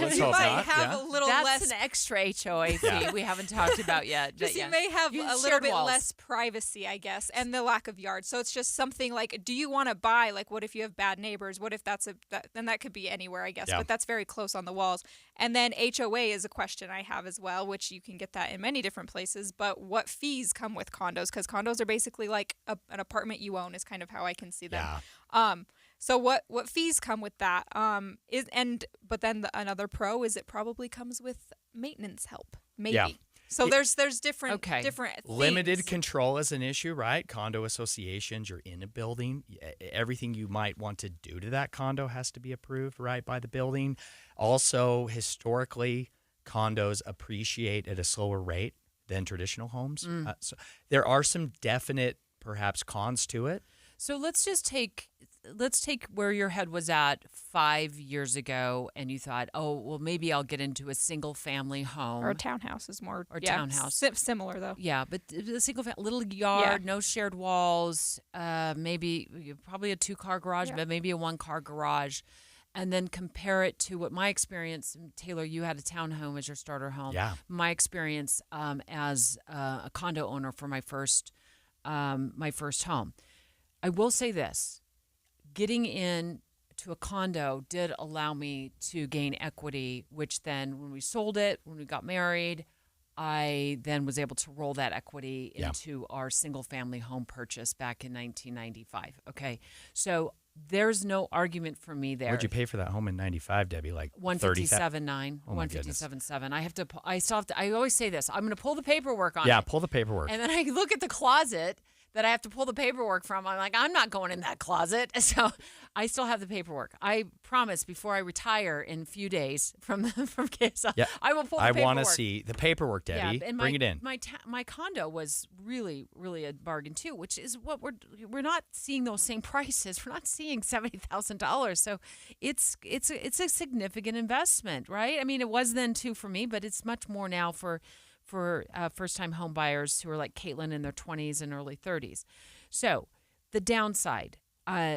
have a little less. That's an extra HOA fee we haven't talked about yet. Just you may have a little bit less privacy, I guess, and the lack of yard. So it's just something like, do you want to buy? Like, what if you have bad neighbors? What if then that could be anywhere, I guess. Yeah. But that's very close on the walls. And then HOA is a question I have as well, which you can get that in many different places. But what fees come with condos? Because condos are basically like an apartment you own is kind of how I can see them. Yeah. So what fees come with that? But then another pro is it probably comes with maintenance help, maybe. Yeah. So there's different things. Limited control is an issue, right? Condo associations, you're in a building. Everything you might want to do to that condo has to be approved, right, by the building. Also, historically, condos appreciate at a slower rate than traditional homes. So there are some definite, perhaps, cons to it. So let's take where your head was at 5 years ago, and you thought, oh, well, maybe I'll get into a single family home. Or a townhouse is more. Or townhouse. Similar, though. Yeah, but a single little yard, no shared walls, maybe probably a 2-car garage, but maybe a 1-car garage. And then compare it to what my experience, Taylor, you had a townhome as your starter home. Yeah. My experience as a condo owner for my first home. I will say this. Getting in to a condo did allow me to gain equity, which then when we sold it, when we got married, I then was able to roll that equity into our single family home purchase back in 1995. Okay. So there's no argument for me there. What'd you pay for that home in 95, Debbie? Like $157,900, oh $157,700. I always say this. I'm going to pull the paperwork on it. Yeah, pull the paperwork. And then I look at the closet that I have to pull the paperwork from. I'm like, I'm not going in that closet. So I still have the paperwork. I promise before I retire in a few days from KSL, I will pull the paperwork. I want to see the paperwork, Debbie. Yeah, and bring it in. My condo was really, really a bargain too, which is what we're not seeing those same prices. We're not seeing $70,000. So it's a significant investment, right? I mean, it was then too for me, but it's much more now for first-time home buyers who are like Caitlin in their 20s and early 30s. So the downside, no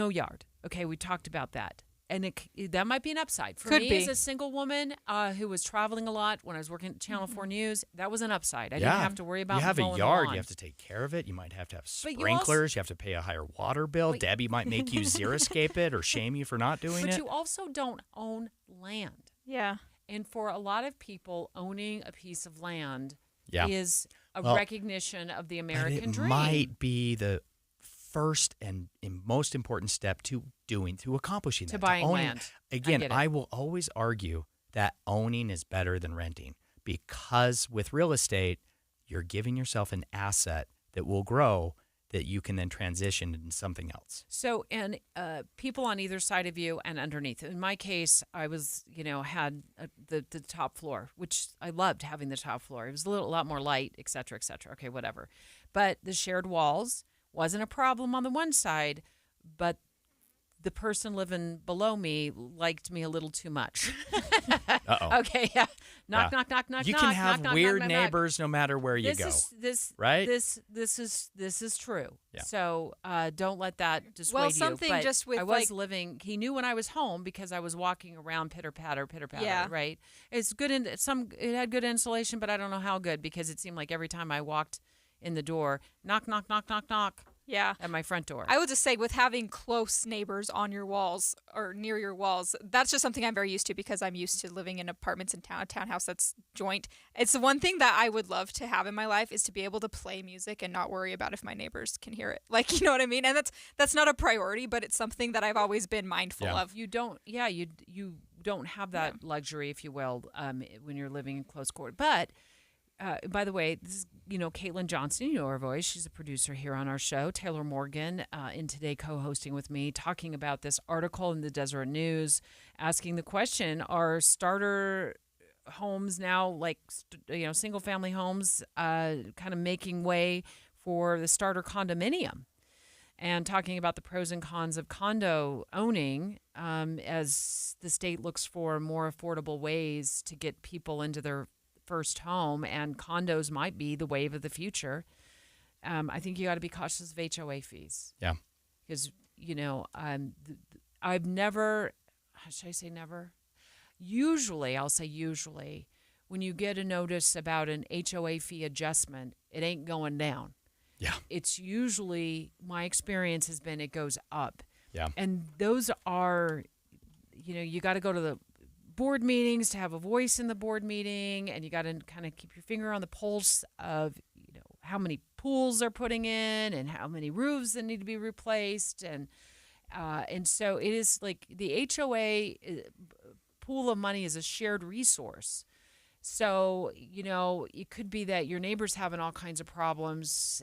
yard. Okay, we talked about that. and that might be an upside for Could me be. as a single woman who was traveling a lot when I was working at Channel 4 News. That was an upside. I didn't have to worry about You have a mowing the yard. lawn. You have to take care of it. You might have to have But you sprinklers. You have to pay a higher water bill. Debbie might make you xeriscape it or shame you for not doing But it. you also don't own land. Yeah. And for a lot of people, owning a piece of land is a Well, recognition of the American but it dream. might be the first and most important step to accomplishing To that. buying owning. land. Again, get it. I will always argue that owning is better than renting because with real estate, you're giving yourself an asset that will grow that you can then transition into something else. So, and people on either side of you and underneath. In my case, I was, had the top floor, which I loved having the top floor. It was a lot more light, et cetera, et cetera. Okay, whatever. But the shared walls wasn't a problem on the one side, but the person living below me liked me a little too much. Uh-oh. Okay, yeah. Knock. You can have weird neighbors no matter where you go. Right? This is true. Yeah. So don't let that dissuade Well, you. something But just with, I was like- living. He knew when I was home because I was walking around pitter patter. Yeah. Right. It's good. It had good insulation, but I don't know how good because it seemed like every time I walked in the door, knock. Yeah. At my front door. I would just say with having close neighbors on your walls or near your walls, that's just something I'm very used to because I'm used to living in apartments in town, a townhouse that's joint. It's the one thing that I would love to have in my life is to be able to play music and not worry about if my neighbors can hear it. Like, you know what I mean? And that's not a priority, but it's something that I've always been mindful of. You don't have that luxury, if you will, when you're living in close quarters. But by the way, this is, Caitlin Johnston, you know her voice. She's a producer here on our show. Taylor Morgan in Today co-hosting with me, talking about this article in the Deseret News, asking the question, are starter homes now, like, single-family homes, kind of making way for the starter condominium? And talking about the pros and cons of condo owning as the state looks for more affordable ways to get people into their first home, and condos might be the wave of the future. I think you got to be cautious of HOA fees. Yeah. Because, I've never, should I say never? I'll say usually, when you get a notice about an HOA fee adjustment, it ain't going down. Yeah. It's usually, my experience has been, it goes up. Yeah. And those are, you got to go to the board meetings to have a voice in the board meeting, and you got to kind of keep your finger on the pulse of how many pools they're putting in and how many roofs that need to be replaced, and so it is like the HOA pool of money is a shared resource. So it could be that your neighbor's having all kinds of problems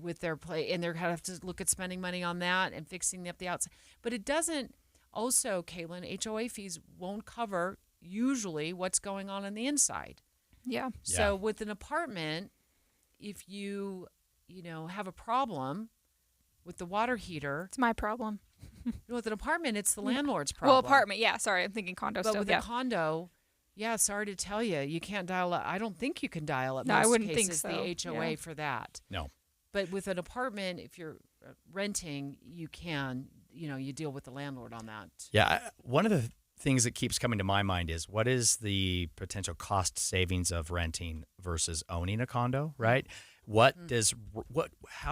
with their play, and they're gonna have to look at spending money on that and fixing up the outside, but it doesn't. Also, Caitlin, HOA fees won't cover usually what's going on the inside. Yeah. So with an apartment, if you have a problem with the water heater, it's my problem. With an apartment, it's the landlord's problem. Well, apartment, yeah. Sorry, I'm thinking condo but still. With a condo, sorry to tell you, you can't dial up. I don't think you can dial up. No, most I wouldn't cases, think so. The HOA Yeah. for that. No. But with an apartment, if you're renting, you can. You deal with the landlord on that. Yeah. One of the things that keeps coming to my mind is what is the potential cost savings of renting versus owning a condo, right? How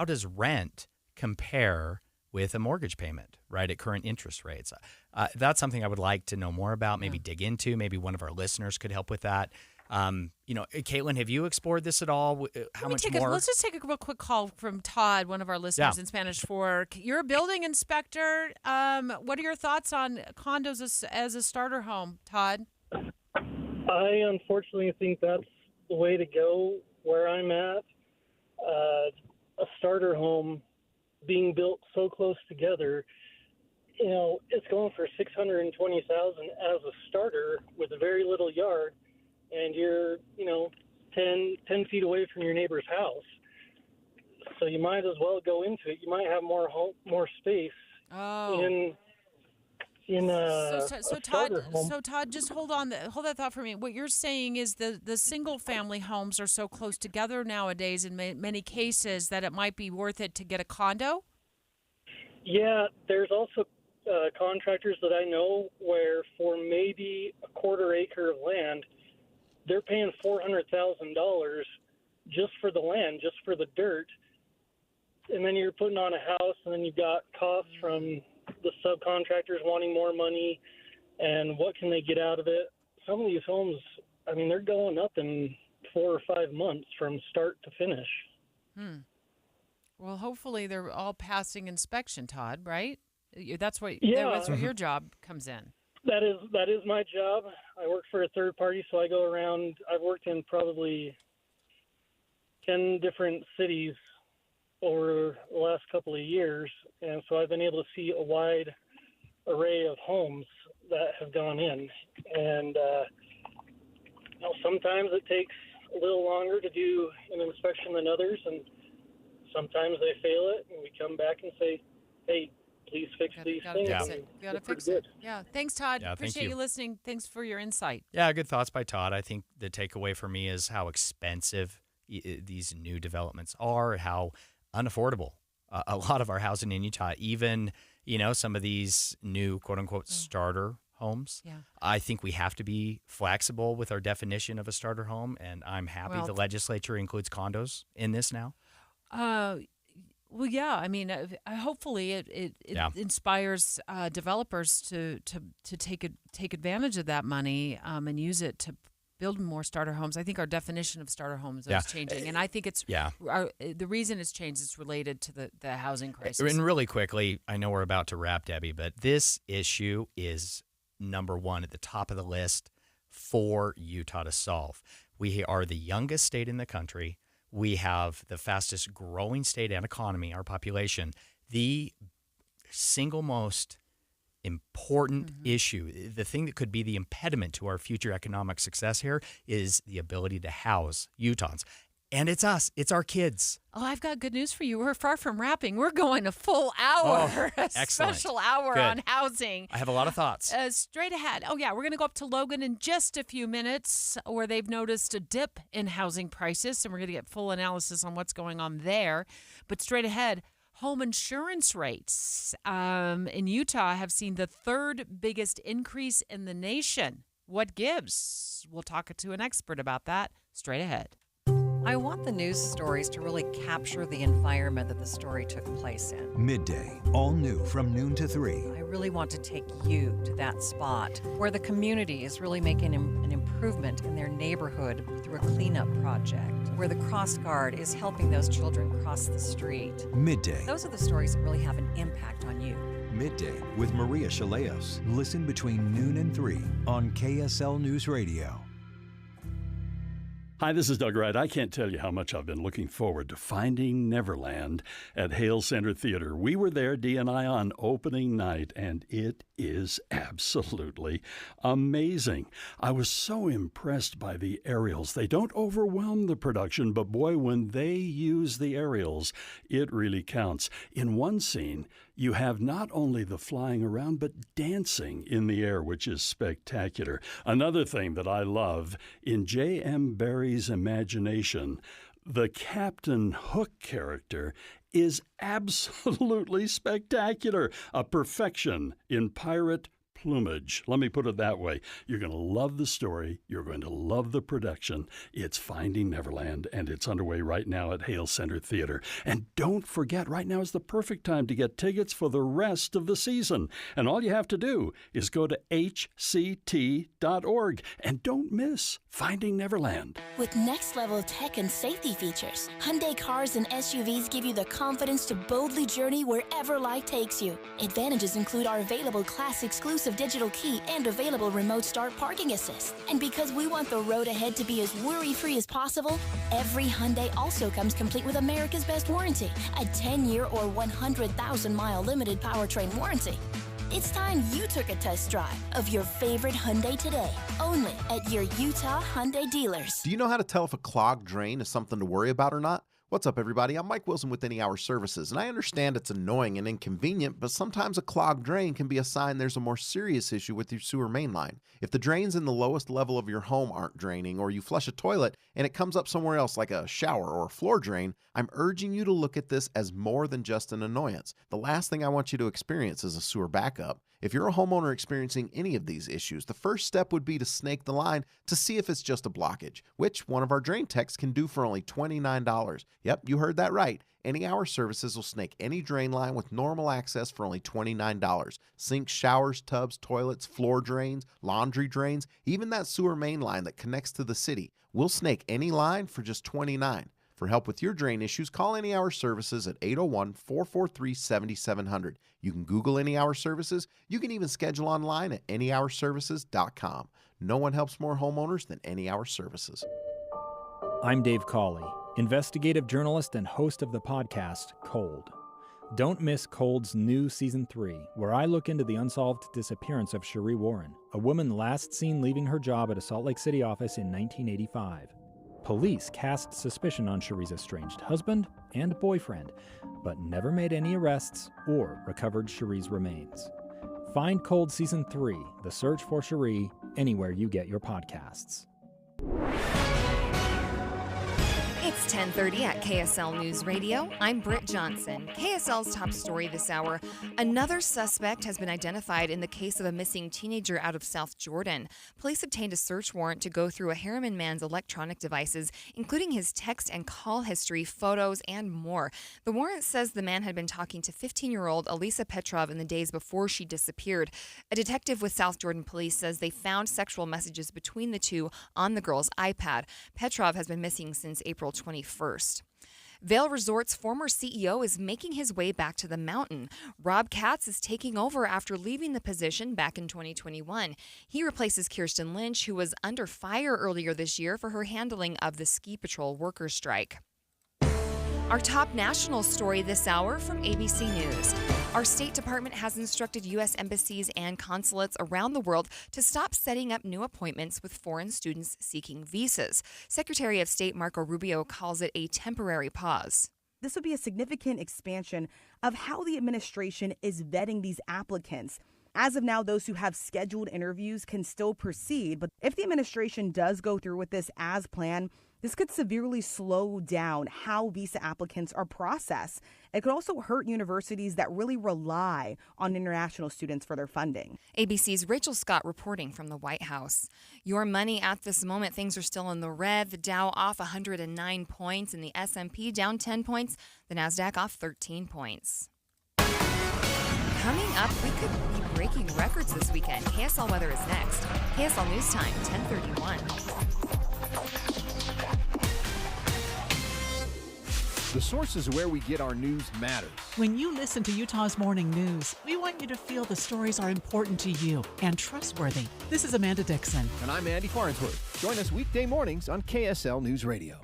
does rent compare with a mortgage payment, right, at current interest rates? That's something I would like to know more about, maybe dig into. Maybe one of our listeners could help with that. Caitlin, have you explored this at all? How much more? Let's just take a real quick call from Todd, one of our listeners in Spanish Fork. You're a building inspector. What are your thoughts on condos as a starter home, Todd? I unfortunately think that's the way to go where I'm at. A starter home being built so close together, it's going for $620,000 as a starter with a very little yard. And you're, 10 feet away from your neighbor's house. So you might as well go into it. You might have more space in so Todd, just hold that thought for me. What you're saying is the single family homes are so close together nowadays in many cases that it might be worth it to get a condo? Yeah, there's also contractors that I know where for maybe a quarter acre of land, they're paying $400,000 just for the land, just for the dirt. And then you're putting on a house, and then you've got costs from the subcontractors wanting more money, and what can they get out of it? Some of these homes, I mean, they're going up in 4 or 5 months from start to finish. Well, hopefully they're all passing inspection, Todd, right? That's what your job comes in. That is my job. I work for a third party, so I go around. I've worked in probably 10 different cities over the last couple of years, and so I've been able to see a wide array of homes that have gone in. And sometimes it takes a little longer to do an inspection than others, and sometimes they fail it, and we come back and say, hey, please fix these things. Gotta fix it. Yeah. Thanks, Todd. Yeah, Appreciate you listening. Thanks for your insight. Yeah, good thoughts by Todd. I think the takeaway for me is how expensive these new developments are, how unaffordable a lot of our housing in Utah, even, some of these new quote unquote starter homes. Yeah. I think we have to be flexible with our definition of a starter home, and I'm happy the legislature includes condos in this now. Well, yeah. I mean, hopefully it inspires developers to take advantage of that money and use it to build more starter homes. I think our definition of starter homes is changing, and I think it's the reason it's changed is related to the housing crisis. And really quickly, I know we're about to wrap, Debbie, but this issue is number one at the top of the list for Utah to solve. We are the youngest state in the country. We have the fastest growing state and economy, our population. The single most important issue, the thing that could be the impediment to our future economic success here, is the ability to house Utahns. And it's us. It's our kids. Oh, I've got good news for you. We're far from wrapping. We're going a full hour, a special hour on housing. I have a lot of thoughts. Straight ahead. Oh, yeah, we're going to go up to Logan in just a few minutes, where they've noticed a dip in housing prices, and we're going to get full analysis on what's going on there. But straight ahead, home insurance rates in Utah have seen the third biggest increase in the nation. What gives? We'll talk to an expert about that straight ahead. I want the news stories to really capture the environment that the story took place in. Midday, all new from noon to 3. I really want to take you to that spot where the community is really making an improvement in their neighborhood through a cleanup project, where the Cross Guard is helping those children cross the street. Midday. Those are the stories that really have an impact on you. Midday with Maria Chaleos. Listen between noon and 3 on KSL News Radio. Hi, this is Doug Wright. I can't tell you how much I've been looking forward to Finding Neverland at Hale Center Theater. We were there, Dee and I, on opening night, and it is absolutely amazing. I was so impressed by the aerials. They don't overwhelm the production, but boy, when they use the aerials, it really counts. In one scene, you have not only the flying around, but dancing in the air, which is spectacular. Another thing that I love, in J.M. Barrie's imagination, the Captain Hook character is absolutely spectacular, a perfection in pirate plumage. Let me put it that way. You're going to love the story. You're going to love the production. It's Finding Neverland, and it's underway right now at Hale Center Theater. And don't forget, right now is the perfect time to get tickets for the rest of the season. And all you have to do is go to hct.org. And don't miss Finding Neverland. With next-level tech and safety features, Hyundai cars and SUVs give you the confidence to boldly journey wherever life takes you. Advantages include our available Class exclusive digital key and available remote start parking assist. And because we want the road ahead to be as worry-free as possible, every Hyundai also comes complete with America's Best Warranty, a 10-year or 100,000-mile limited powertrain warranty. It's time you took a test drive of your favorite Hyundai today, only at your Utah Hyundai dealers. Do you know how to tell if a clogged drain is something to worry about or not? What's up, everybody? I'm Mike Wilson with Any Hour Services, and I understand it's annoying and inconvenient, but sometimes a clogged drain can be a sign there's a more serious issue with your sewer main line. If the drains in the lowest level of your home aren't draining, or you flush a toilet and it comes up somewhere else like a shower or a floor drain, I'm urging you to look at this as more than just an annoyance. The last thing I want you to experience is a sewer backup. If you're a homeowner experiencing any of these issues, the first step would be to snake the line to see if it's just a blockage, which one of our drain techs can do for only $29. Yep, you heard that right. Any Hour Services will snake any drain line with normal access for only $29. Sinks, showers, tubs, toilets, floor drains, laundry drains, even that sewer main line that connects to the city. We'll snake any line for just $29. For help with your drain issues, call Any Hour Services at 801-443-7700. You can Google Any Hour Services. You can even schedule online at anyhourservices.com. No one helps more homeowners than Any Hour Services. I'm Dave Cawley, investigative journalist and host of the podcast Cold. Don't miss Cold's new Season 3, where I look into the unsolved disappearance of Cherie Warren, a woman last seen leaving her job at a Salt Lake City office in 1985. Police cast suspicion on Cherie's estranged husband and boyfriend, but never made any arrests or recovered Cherie's remains. Find Cold Season 3, The Search for Cherie, anywhere you get your podcasts. It's 10:30 at KSL News Radio. I'm Britt Johnson. KSL's top story this hour. Another suspect has been identified in the case of a missing teenager out of South Jordan. Police obtained a search warrant to go through a Harriman man's electronic devices, including his text and call history, photos, and more. The warrant says the man had been talking to 15-year-old Elisa Petrov in the days before she disappeared. A detective with South Jordan Police says they found sexual messages between the two on the girl's iPad. Petrov has been missing since April 21st. Vail Resort's former CEO is making his way back to the mountain. Rob Katz is taking over after leaving the position back in 2021. He replaces Kirsten Lynch, who was under fire earlier this year for her handling of the ski patrol workers' strike. Our top national story this hour from ABC News. Our State Department has instructed U.S. embassies and consulates around the world to stop setting up new appointments with foreign students seeking visas. Secretary of State Marco Rubio calls it a temporary pause. This would be a significant expansion of how the administration is vetting these applicants. As of now, those who have scheduled interviews can still proceed, but if the administration does go through with this as planned, this could severely slow down how visa applicants are processed. It could also hurt universities that really rely on international students for their funding. ABC's Rachel Scott reporting from the White House. Your money at this moment, things are still in the red. The Dow off 109 points and the S&P down 10 points. The NASDAQ off 13 points. Coming up, we could be breaking records this weekend. KSL weather is next. KSL News Time, 10:31. The sources where we get our news matters. When you listen to Utah's Morning News, we want you to feel the stories are important to you and trustworthy. This is Amanda Dixon. And I'm Andy Farnsworth. Join us weekday mornings on KSL News Radio.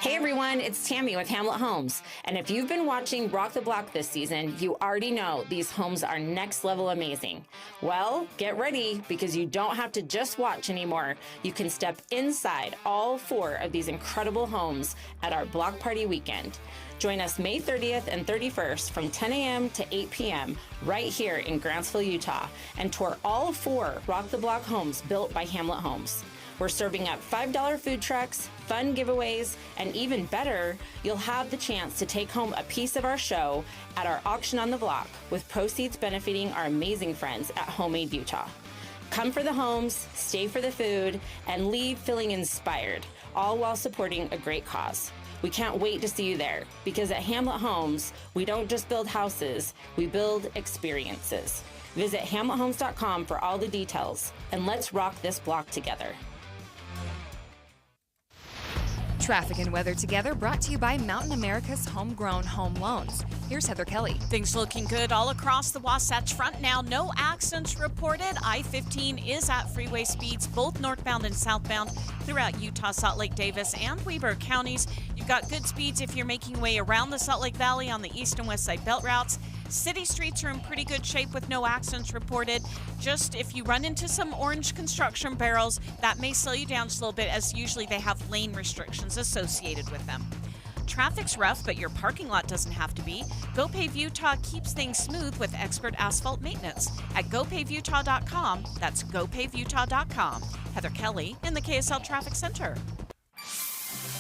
Hey everyone, it's Tammy with Hamlet Homes. And if you've been watching Rock the Block this season, you already know these homes are next level amazing. Well, get ready because you don't have to just watch anymore. You can step inside all 4 of these incredible homes at our block party weekend. Join us May 30th and 31st from 10 a.m. to 8 p.m. right here in Grantsville, Utah, and tour all 4 Rock the Block homes built by Hamlet Homes. We're serving up $5 food trucks, fun giveaways, and even better, you'll have the chance to take home a piece of our show at our auction on the block, with proceeds benefiting our amazing friends at Homemade Utah. Come for the homes, stay for the food, and leave feeling inspired, all while supporting a great cause. We can't wait to see you there, because at Hamlet Homes, we don't just build houses, we build experiences. Visit hamlethomes.com for all the details, and let's rock this block together. Traffic and weather together brought to you by Mountain America's Homegrown Home Loans. Here's Heather Kelly. Things looking good all across the Wasatch Front now. No accidents reported. I-15 is at freeway speeds, both northbound and southbound throughout Utah, Salt Lake, Davis, and Weber counties. You've got good speeds if you're making way around the Salt Lake Valley on the east and west side belt routes. City streets are in pretty good shape with no accidents reported. Just if you run into some orange construction barrels, that may slow you down just a little bit, as usually they have lane restrictions associated with them. Traffic's rough, but your parking lot doesn't have to be. GoPave Utah keeps things smooth with expert asphalt maintenance at gopavutah.com. That's gopavutah.com. Heather Kelly in the KSL Traffic Center.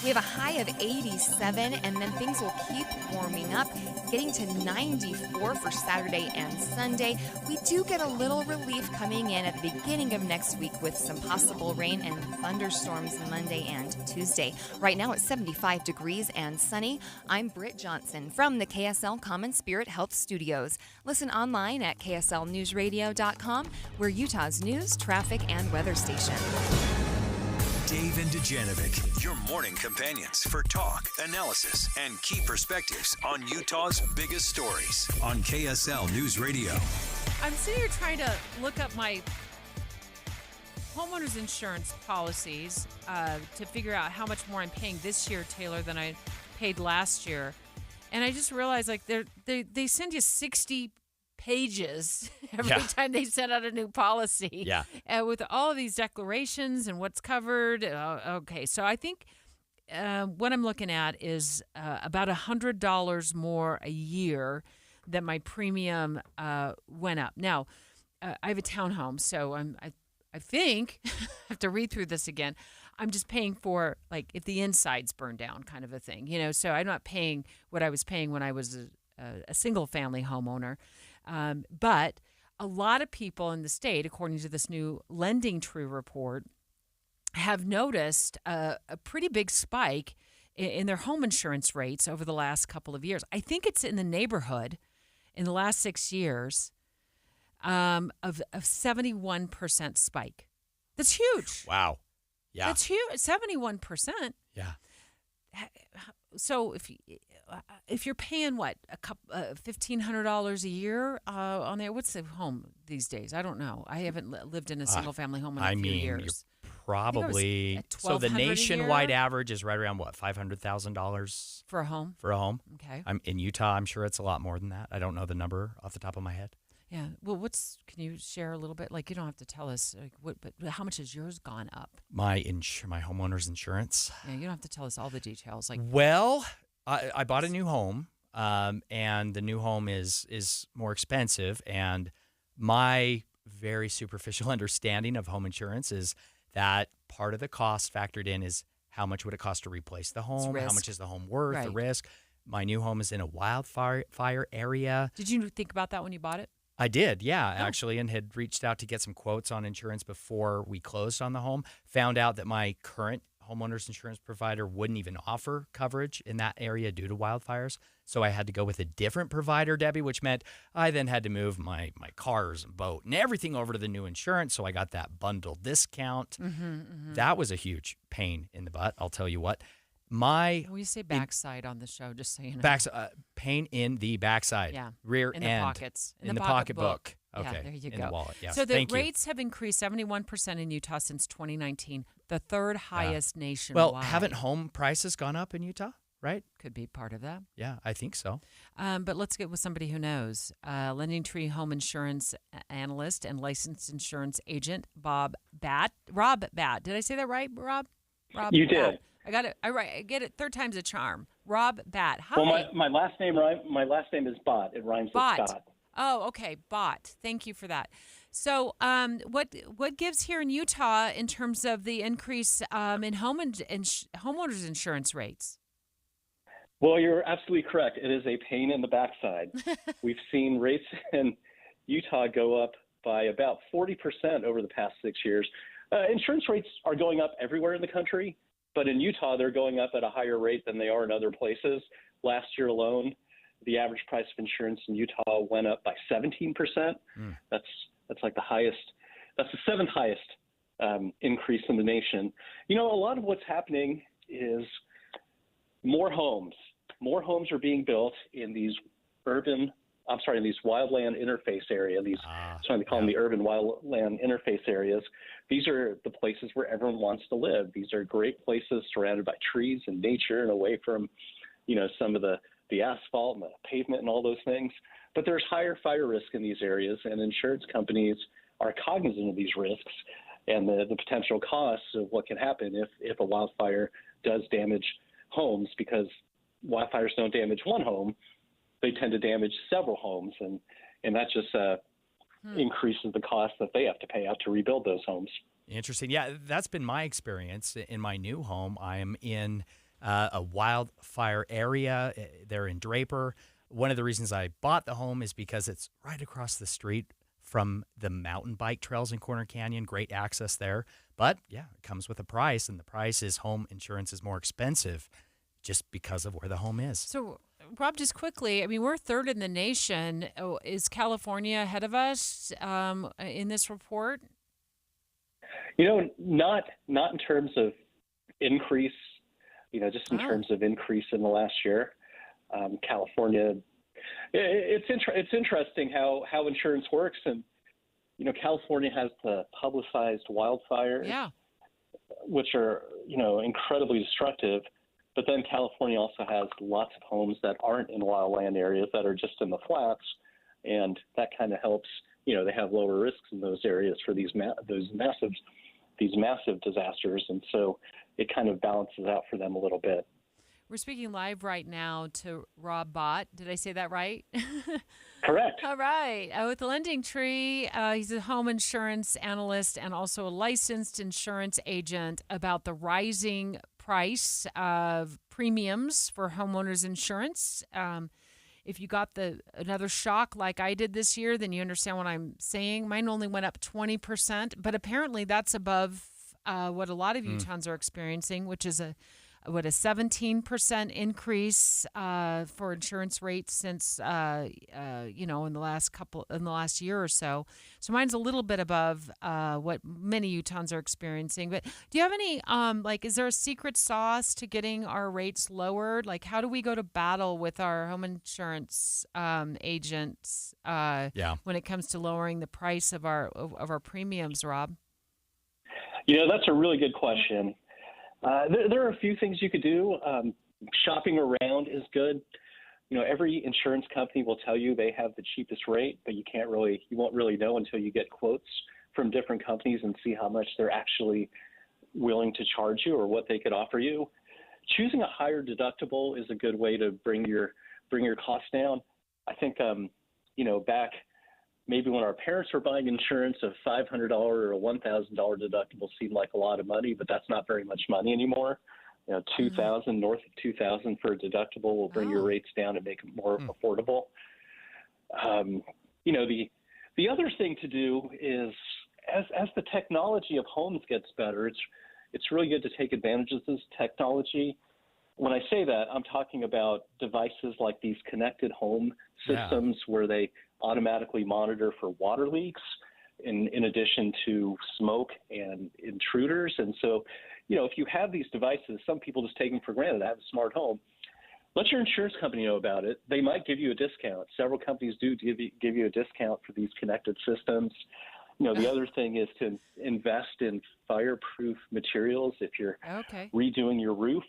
We have a high of 87, and then things will keep warming up, getting to 94 for Saturday and Sunday. We do get a little relief coming in at the beginning of next week with some possible rain and thunderstorms Monday and Tuesday. Right now it's 75 degrees and sunny. I'm Britt Johnson from the KSL Common Spirit Health Studios. Listen online at kslnewsradio.com. We're Utah's news, traffic, and weather station. Dave and Dujanovic, your morning companions for talk, analysis, and key perspectives on Utah's biggest stories on KSL News Radio. I'm sitting here trying to look up my homeowners insurance policies to figure out how much more I'm paying this year, Taylor, than I paid last year. And I just realized, like, they send you 60 pages every time they send out a new policy. Yeah. With all of these declarations and what's covered. Okay, so I think what I'm looking at is about $100 more a year that my premium went up. Now, I have a townhome, so I think I have to read through this again. I'm just paying for, like, if the inside's burned down, kind of a thing, you know. So I'm not paying what I was paying when I was a single family homeowner. But a lot of people in the state, according to this new Lending Tree report, have noticed a pretty big spike in their home insurance rates over the last couple of years. I think it's in the neighborhood in the last 6 years of 71% spike. That's huge. Wow. Yeah. That's huge. 71%. Yeah. So if you're paying what, $1,500 a year on there, what's the home these days? I don't know. I haven't lived in a single family home in a few years. You're probably so the nationwide average is right around what, $500,000 for a home? For a home. Okay. I'm in Utah. I'm sure it's a lot more than that. I don't know the number off the top of my head. Yeah. Well, can you share a little bit? Like, you don't have to tell us, like, but how much has yours gone up? My homeowner's insurance. Yeah, you don't have to tell us all the details. Like, well, I bought a new home, and the new home is more expensive. And my very superficial understanding of home insurance is that part of the cost factored in is how much would it cost to replace the home, how much is the home worth, the risk. My new home is in a wildfire area. Did you think about that when you bought it? I did, actually, and had reached out to get some quotes on insurance before we closed on the home. Found out that my current homeowner's insurance provider wouldn't even offer coverage in that area due to wildfires. So I had to go with a different provider, Debbie, which meant I then had to move my cars and boat and everything over to the new insurance. So I got that bundle discount. That was a huge pain in the butt, I'll tell you what. We say backside on the show, just so you know. Pain in the backside. Yeah. Rear in end. The pockets. In the pocketbook. Yeah, Okay. there you in go. The wallet. Yes. So the Thank rates have increased 71% in Utah since 2019, the third highest nationwide. Well, haven't home prices gone up in Utah, right? Could be part of that. Yeah, I think so. But let's get with somebody who knows. Lending Tree home insurance analyst and licensed insurance agent, Rob Batt. Did I say that right, Rob? You Batt. did. I got it. I get it. Third time's a charm. Rob Batt. Hi. Well, my last name is Bott. It rhymes with Scott. Oh, okay. Bott. Thank you for that. So, what gives here in Utah in terms of the increase in homeowners insurance rates? Well, you're absolutely correct. It is a pain in the backside. We've seen rates in Utah go up by about 40% over the past 6 years. Insurance rates are going up everywhere in the country, but in Utah, they're going up at a higher rate than they are in other places. Last year alone, the average price of insurance in Utah went up by 17%. That's like the highest. That's the seventh highest increase in the nation. You know, a lot of what's happening is more homes are being built in these these wildland interface area. They call them the urban wildland interface areas. These are the places where everyone wants to live. These are great places surrounded by trees and nature and away from, some of the the asphalt and the pavement and all those things. But there's higher fire risk in these areas, and insurance companies are cognizant of these risks and the potential costs of what can happen if a wildfire does damage homes, because wildfires don't damage one home, they tend to damage several homes, and that just increases the cost that they have to pay out to rebuild those homes. Interesting. Yeah, that's been my experience in my new home. I am in a wildfire area there in Draper. One of the reasons I bought the home is because it's right across the street from the mountain bike trails in Corner Canyon. Great access there. But, yeah, it comes with a price, and the price is home insurance is more expensive just because of where the home is. So, Rob, just quickly, I mean, we're third in the nation. Oh, is California ahead of us in this report? Not in terms of increase, just in terms of increase in the last year. California, it's interesting how insurance works. And, California has the publicized wildfires, which are, incredibly destructive. But then California also has lots of homes that aren't in wildland areas that are just in the flats. And that kind of helps, they have lower risks in those areas for these massive disasters. And so it kind of balances out for them a little bit. We're speaking live right now to Rob Bott. Did I say that right? Correct. All right. With the Lending Tree, he's a home insurance analyst and also a licensed insurance agent about the rising price of premiums for homeowners insurance. If you got another shock like I did this year, then you understand what I'm saying. Mine only went up 20%, but apparently that's above what a lot of Utahns are experiencing, which is a 17% increase for insurance rates since in the last year or so. So mine's a little bit above what many Utahns are experiencing. But do you have any is there a secret sauce to getting our rates lowered? Like, how do we go to battle with our home insurance agents when it comes to lowering the price of our premiums, Rob? That's a really good question. There are a few things you could do. Shopping around is good. Every insurance company will tell you they have the cheapest rate, but you won't really know until you get quotes from different companies and see how much they're actually willing to charge you or what they could offer you. Choosing a higher deductible is a good way to bring your costs down. I think, back maybe when our parents were buying insurance, a $500 or a $1,000 deductible seemed like a lot of money, but that's not very much money anymore. $2,000, north of $2,000 for a deductible will bring your rates down and make it more affordable. The other thing to do is as the technology of homes gets better, it's really good to take advantage of this technology. When I say that, I'm talking about devices like these connected home systems where they automatically monitor for water leaks in addition to smoke and intruders. And so, if you have these devices, some people just take them for granted. I have a smart home. Let your insurance company know about it. They might give you a discount. Several companies do give you a discount for these connected systems. The other thing is to invest in fireproof materials. If you're redoing your roof,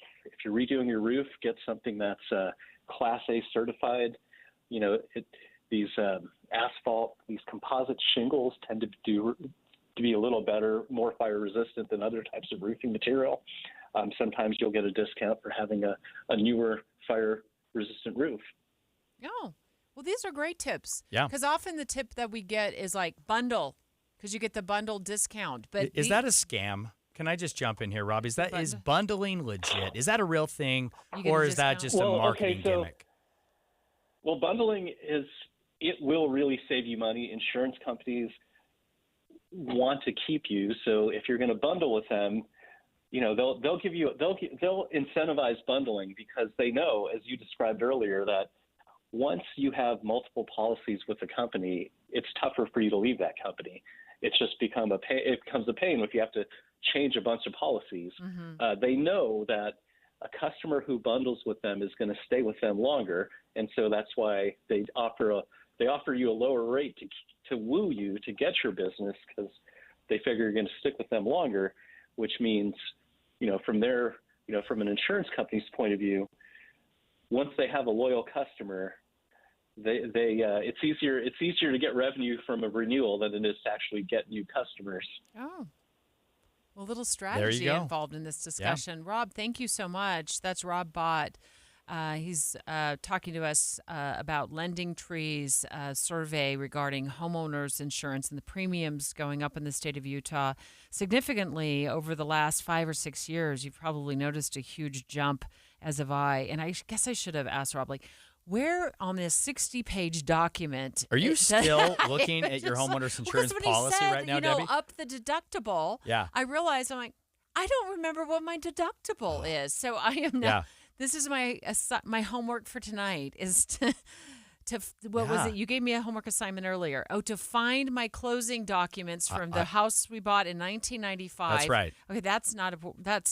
get something that's Class A certified. These asphalt, these composite shingles tend to be a little better, more fire resistant than other types of roofing material. Sometimes you'll get a discount for having a newer fire resistant roof. Oh, well, these are great tips. Yeah. Because often the tip that we get is like bundle, because you get the bundle discount. But is that a scam? Can I just jump in here, Rob? Is bundling legit? Is that a real thing, or is that just a marketing gimmick? Well, bundling it will really save you money. Insurance companies want to keep you, so if you're going to bundle with them, they'll incentivize bundling because they know, as you described earlier, that once you have multiple policies with a company, it's tougher for you to leave that company. It's just becomes a pain if you have to change a bunch of policies. Mm-hmm. They know that a customer who bundles with them is going to stay with them longer, and so that's why they offer you a lower rate to woo you to get your business, because they figure you're going to stick with them longer, which means, from an insurance company's point of view, once they have a loyal customer, it's easier to get revenue from a renewal than it is to actually get new customers. Oh. Well, a little strategy go. involved in this discussion. Yeah. Rob, thank you so much. That's Rob Bott. He's talking to us about Lending Tree's survey regarding homeowners insurance and the premiums going up in the state of Utah significantly over the last 5 or 6 years. You've probably noticed a huge jump, as have I. And I guess I should have asked Rob, like, where on this 60-page document are you still looking at your homeowner's insurance policy said, right now, Debbie? Up the deductible. Yeah. I realized, I'm like, I don't remember what my deductible is. So I am now. Yeah. This is my homework for tonight is to what was it? You gave me a homework assignment earlier. Oh, to find my closing documents from the house we bought in 1995. That's right. Okay, that's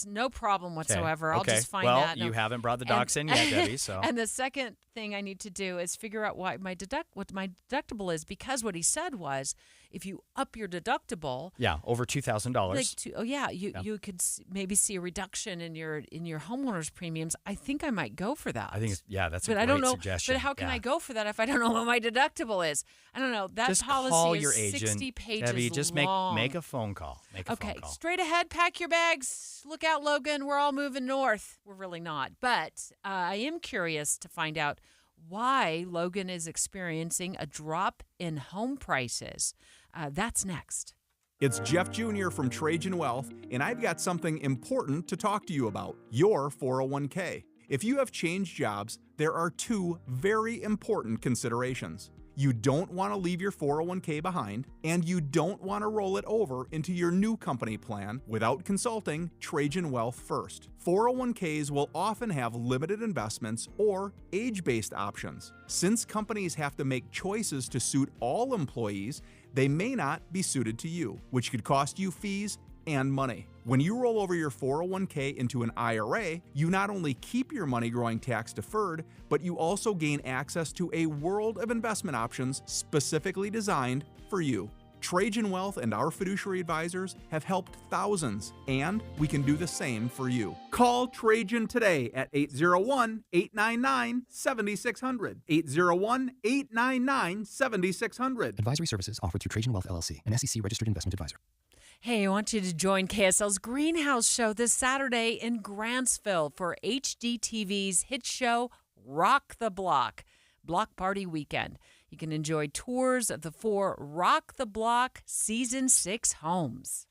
no problem whatsoever. I'll just find well, that. Well, you haven't brought the docs in yet, Debbie. So. And the second thing I need to do is figure out what my deductible is, because what he said was, if you up your deductible, over $2,000. You could maybe see a reduction in your homeowners premiums. I think I might go for that. I think that's a great I don't know, suggestion. But how can I go for that if I don't know what my deductible is? I don't know. That just policy call is your agent, 60 pages Debbie, just long. make a phone call. Okay, straight ahead, pack your bags. Look out, Logan. We're all moving north. We're really not. But I am curious to find out why Logan is experiencing a drop in home prices. That's next. It's Jeff Jr. from Trajan Wealth, and I've got something important to talk to you about, your 401k. If you have changed jobs, there are 2 very important considerations. You don't want to leave your 401k behind, and you don't want to roll it over into your new company plan without consulting Trajan Wealth first. 401ks will often have limited investments or age-based options. Since companies have to make choices to suit all employees, they may not be suited to you, which could cost you fees and money. When you roll over your 401k into an IRA, you not only keep your money growing tax deferred, but you also gain access to a world of investment options specifically designed for you. Trajan Wealth and our fiduciary advisors have helped thousands, and we can do the same for you. Call Trajan today at 801-899-7600. 801-899-7600. Advisory services offered through Trajan Wealth LLC, an SEC registered investment advisor. Hey, I want you to join KSL's Greenhouse Show this Saturday in Grantsville for HDTV's hit show, Rock the Block, Block Party Weekend. You can enjoy tours of the 4 Rock the Block Season 6 homes.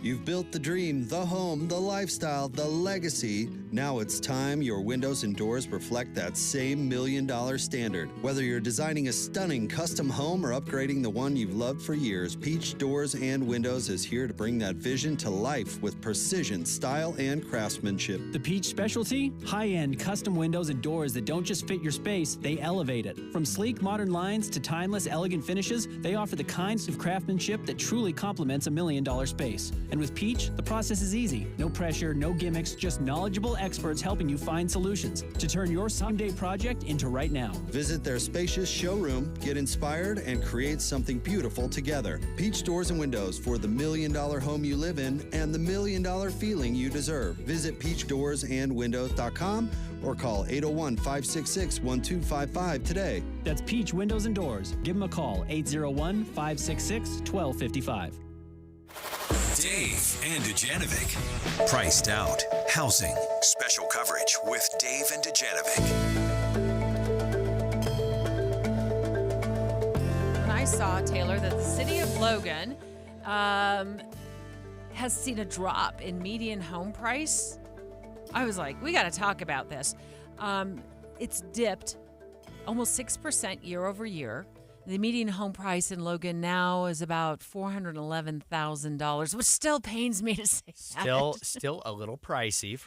You've built the dream, the home, the lifestyle, the legacy. Now it's time your windows and doors reflect that same $1 million standard. Whether you're designing a stunning custom home or upgrading the one you've loved for years, Peach Doors and Windows is here to bring that vision to life with precision, style, and craftsmanship. The Peach specialty? High-end custom windows and doors that don't just fit your space, they elevate it. From sleek modern lines to timeless elegant finishes, they offer the kinds of craftsmanship that truly complements a $1 million space. And with Peach, the process is easy. No pressure, no gimmicks, just knowledgeable experts helping you find solutions to turn your someday project into right now. Visit their spacious showroom, get inspired, and create something beautiful together. Peach Doors and Windows for the $1 million home you live in and the $1 million feeling you deserve. Visit peachdoorsandwindows.com or call 801-566-1255 today. That's Peach Windows and Doors. Give them a call, 801-566-1255. Dave and Dujanovic. Priced out. Housing. Special coverage with Dave and Dujanovic. And I saw, Taylor, that the city of Logan has seen a drop in median home price. I was like, we got to talk about this. It's dipped almost 6% year over year. The median home price in Logan now is about $411,000, which still pains me to say that. Still a little pricey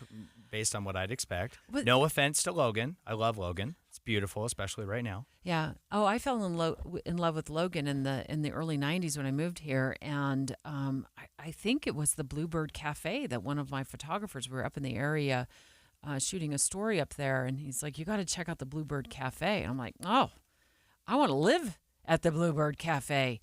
based on what I'd expect. But, no offense to Logan. I love Logan. It's beautiful, especially right now. Yeah. Oh, I fell in love with Logan in the early 90s when I moved here. And I think it was the Bluebird Cafe that one of my photographers, we were up in the area shooting a story up there. And he's like, you got to check out the Bluebird Cafe. And I'm like, oh, I want to live at the Bluebird Cafe.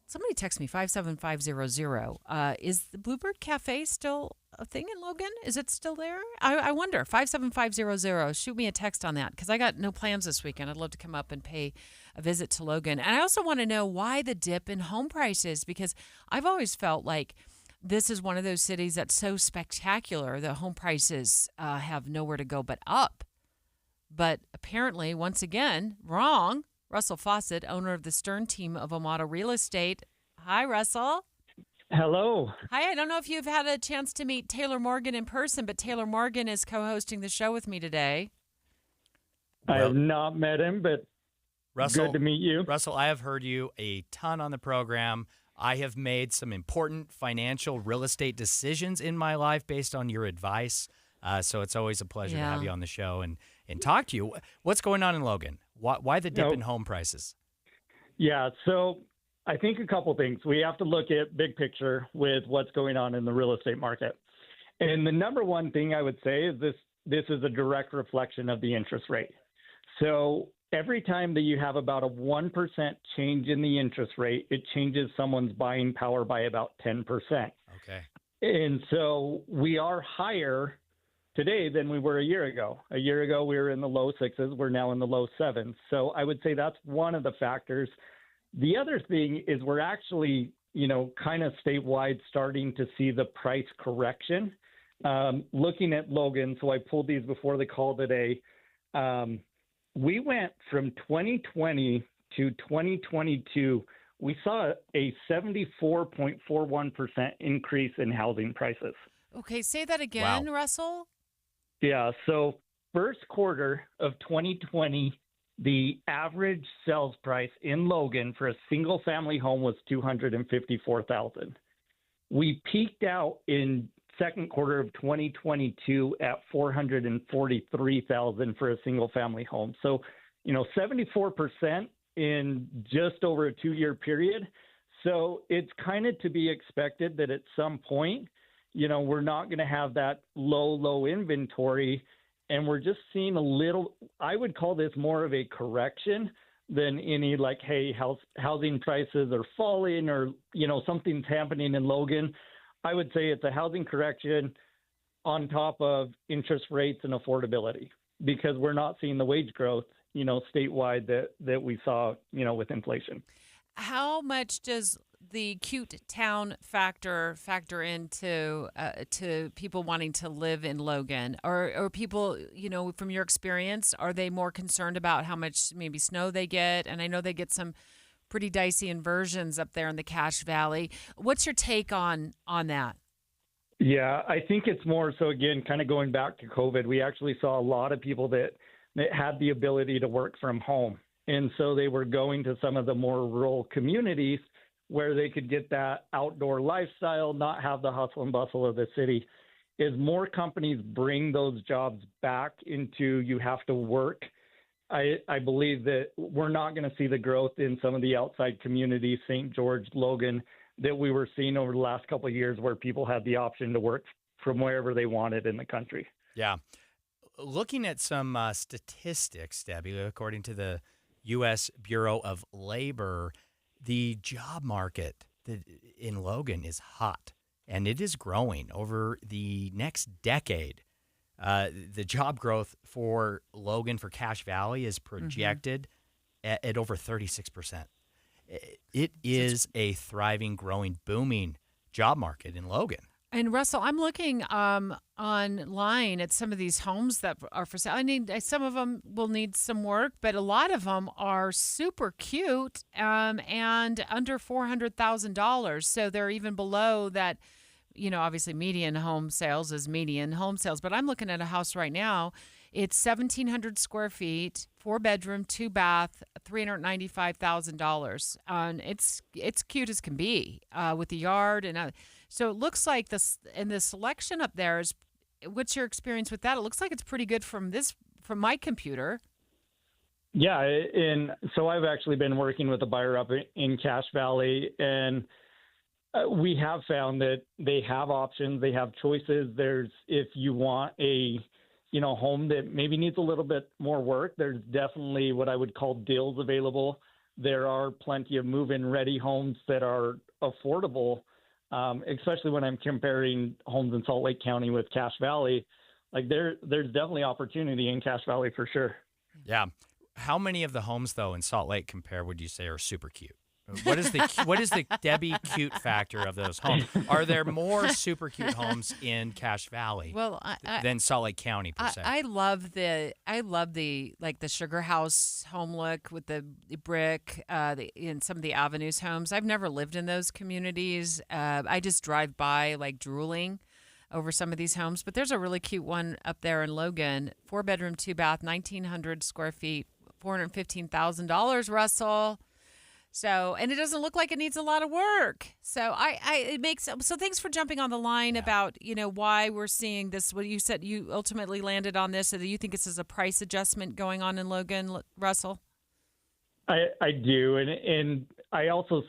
somebody text me 57500. Is the Bluebird Cafe still a thing in Logan? Is it still there? I wonder. 57500. Shoot me a text on that because I got no plans this weekend. I'd love to come up and pay a visit to Logan. And I also want to know why the dip in home prices, because I've always felt like this is one of those cities that's so spectacular. The home prices have nowhere to go but up. But apparently, once again, wrong. Russell Fawcett, owner of the Stern team of Amato Real Estate. Hi, Russell. Hello. Hi, I don't know if you've had a chance to meet Taylor Morgan in person, but Taylor Morgan is co-hosting the show with me today. I have not met him, but Russell, good to meet you. Russell, I have heard you a ton on the program. I have made some important financial real estate decisions in my life based on your advice. So it's always a pleasure to have you on the show and talk to you. What's going on in Logan? Why the dip in home prices? Yeah, so I think a couple things. We have to look at big picture with what's going on in the real estate market. And the number one thing I would say is this is a direct reflection of the interest rate. So every time that you have about a 1% change in the interest rate, it changes someone's buying power by about 10%. Okay. And so we are higher today than we were a year ago. A year ago, we were in the low sixes. We're now in the low sevens. So I would say that's one of the factors. The other thing is we're actually, kind of statewide starting to see the price correction. Looking at Logan, so I pulled these before the call today. We went from 2020 to 2022. We saw a 74.41% increase in housing prices. Okay, say that again, Russell. Yeah, so first quarter of 2020, the average sales price in Logan for a single-family home was $254,000. We peaked out in second quarter of 2022 at $443,000 for a single-family home. So, 74% in just over a 2-year period. So it's kind of to be expected that at some point, we're not going to have that low inventory, and we're just seeing a little, I would call this more of a correction than any housing prices are falling or, something's happening in Logan. I would say it's a housing correction on top of interest rates and affordability because we're not seeing the wage growth, statewide that we saw, with inflation. How much does the cute town factor into to people wanting to live in Logan, or people, from your experience, are they more concerned about how much maybe snow they get? And I know they get some pretty dicey inversions up there in the Cache Valley. What's your take on that? Yeah, I think it's more so, again, kind of going back to COVID, we actually saw a lot of people that had the ability to work from home. And so they were going to some of the more rural communities where they could get that outdoor lifestyle, not have the hustle and bustle of the city. As more companies bring those jobs back into you have to work, I believe that we're not going to see the growth in some of the outside communities, St. George, Logan, that we were seeing over the last couple of years where people had the option to work from wherever they wanted in the country. Yeah. Looking at some statistics, Debbie, according to the U.S. Bureau of Labor, the job market in Logan is hot, and it is growing over the next decade. The job growth for Logan, for Cache Valley, is projected at over 36%. It is a thriving, growing, booming job market in Logan. And Russell, I'm looking online at some of these homes that are for sale. Some of them will need some work, but a lot of them are super cute and under $400,000. So they're even below that. Obviously median home sales is median home sales. But I'm looking at a house right now. It's 1,700 square feet, 4-bedroom, 2-bath, $395,000. And it's cute as can be with the yard and. So it looks like this, and the selection up there is. What's your experience with that? It looks like it's pretty good from my computer. Yeah, and so I've actually been working with a buyer up in Cache Valley, and we have found that they have options, they have choices. There's, if you want a home that maybe needs a little bit more work, there's definitely what I would call deals available there are plenty of move-in ready homes that are affordable, especially when I'm comparing homes in Salt Lake County with Cache Valley. Like there's definitely opportunity in Cache Valley for sure. Yeah. How many of the homes, though, in Salt Lake would you say are super cute? What is the Debbie cute factor of those homes? Are there more super cute homes in Cache Valley than Salt Lake County per se? I love the like the Sugar House home look with the brick in some of the Avenues homes. I've never lived in those communities. I just drive by like drooling over some of these homes. But there's a really cute one up there in Logan, 4-bedroom, 2-bath, 1,900 square feet, $415,000, Russell. So, and it doesn't look like it needs a lot of work. So so thanks for jumping on the line about, why we're seeing this. What you said, you ultimately landed on this. So do you think this is a price adjustment going on in Logan, Russell? I do. And I also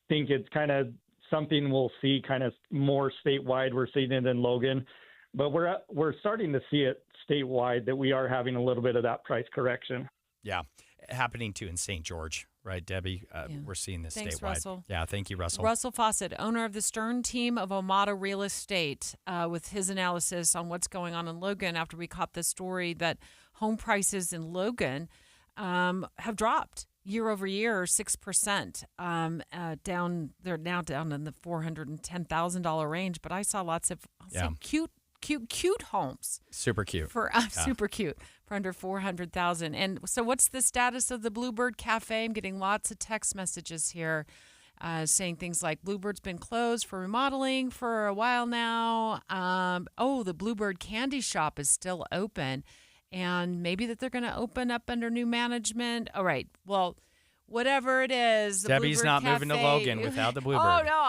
think it's kind of something we'll see kind of more statewide. We're seeing it in Logan, but we're starting to see it statewide that we are having a little bit of that price correction. Yeah. Happening too in St. George, right, Debbie? We're seeing this Thanks, statewide. Russell. Yeah, thank you, Russell. Russell Fawcett, owner of the Stern team of Omada Real Estate, with his analysis on what's going on in Logan after we caught the story that home prices in Logan have dropped year over year, 6%. They're now down in the $410,000 range. But I saw lots of cute homes. Super cute. Super cute for under $400,000. And so what's the status of the Bluebird Cafe? I'm getting lots of text messages here saying things like Bluebird's been closed for remodeling for a while now. The Bluebird Candy Shop is still open, and maybe that they're going to open up under new management. All right. Well, whatever it is, the Debbie's Bluebird not Cafe, moving to Logan without the Bluebird. Oh no,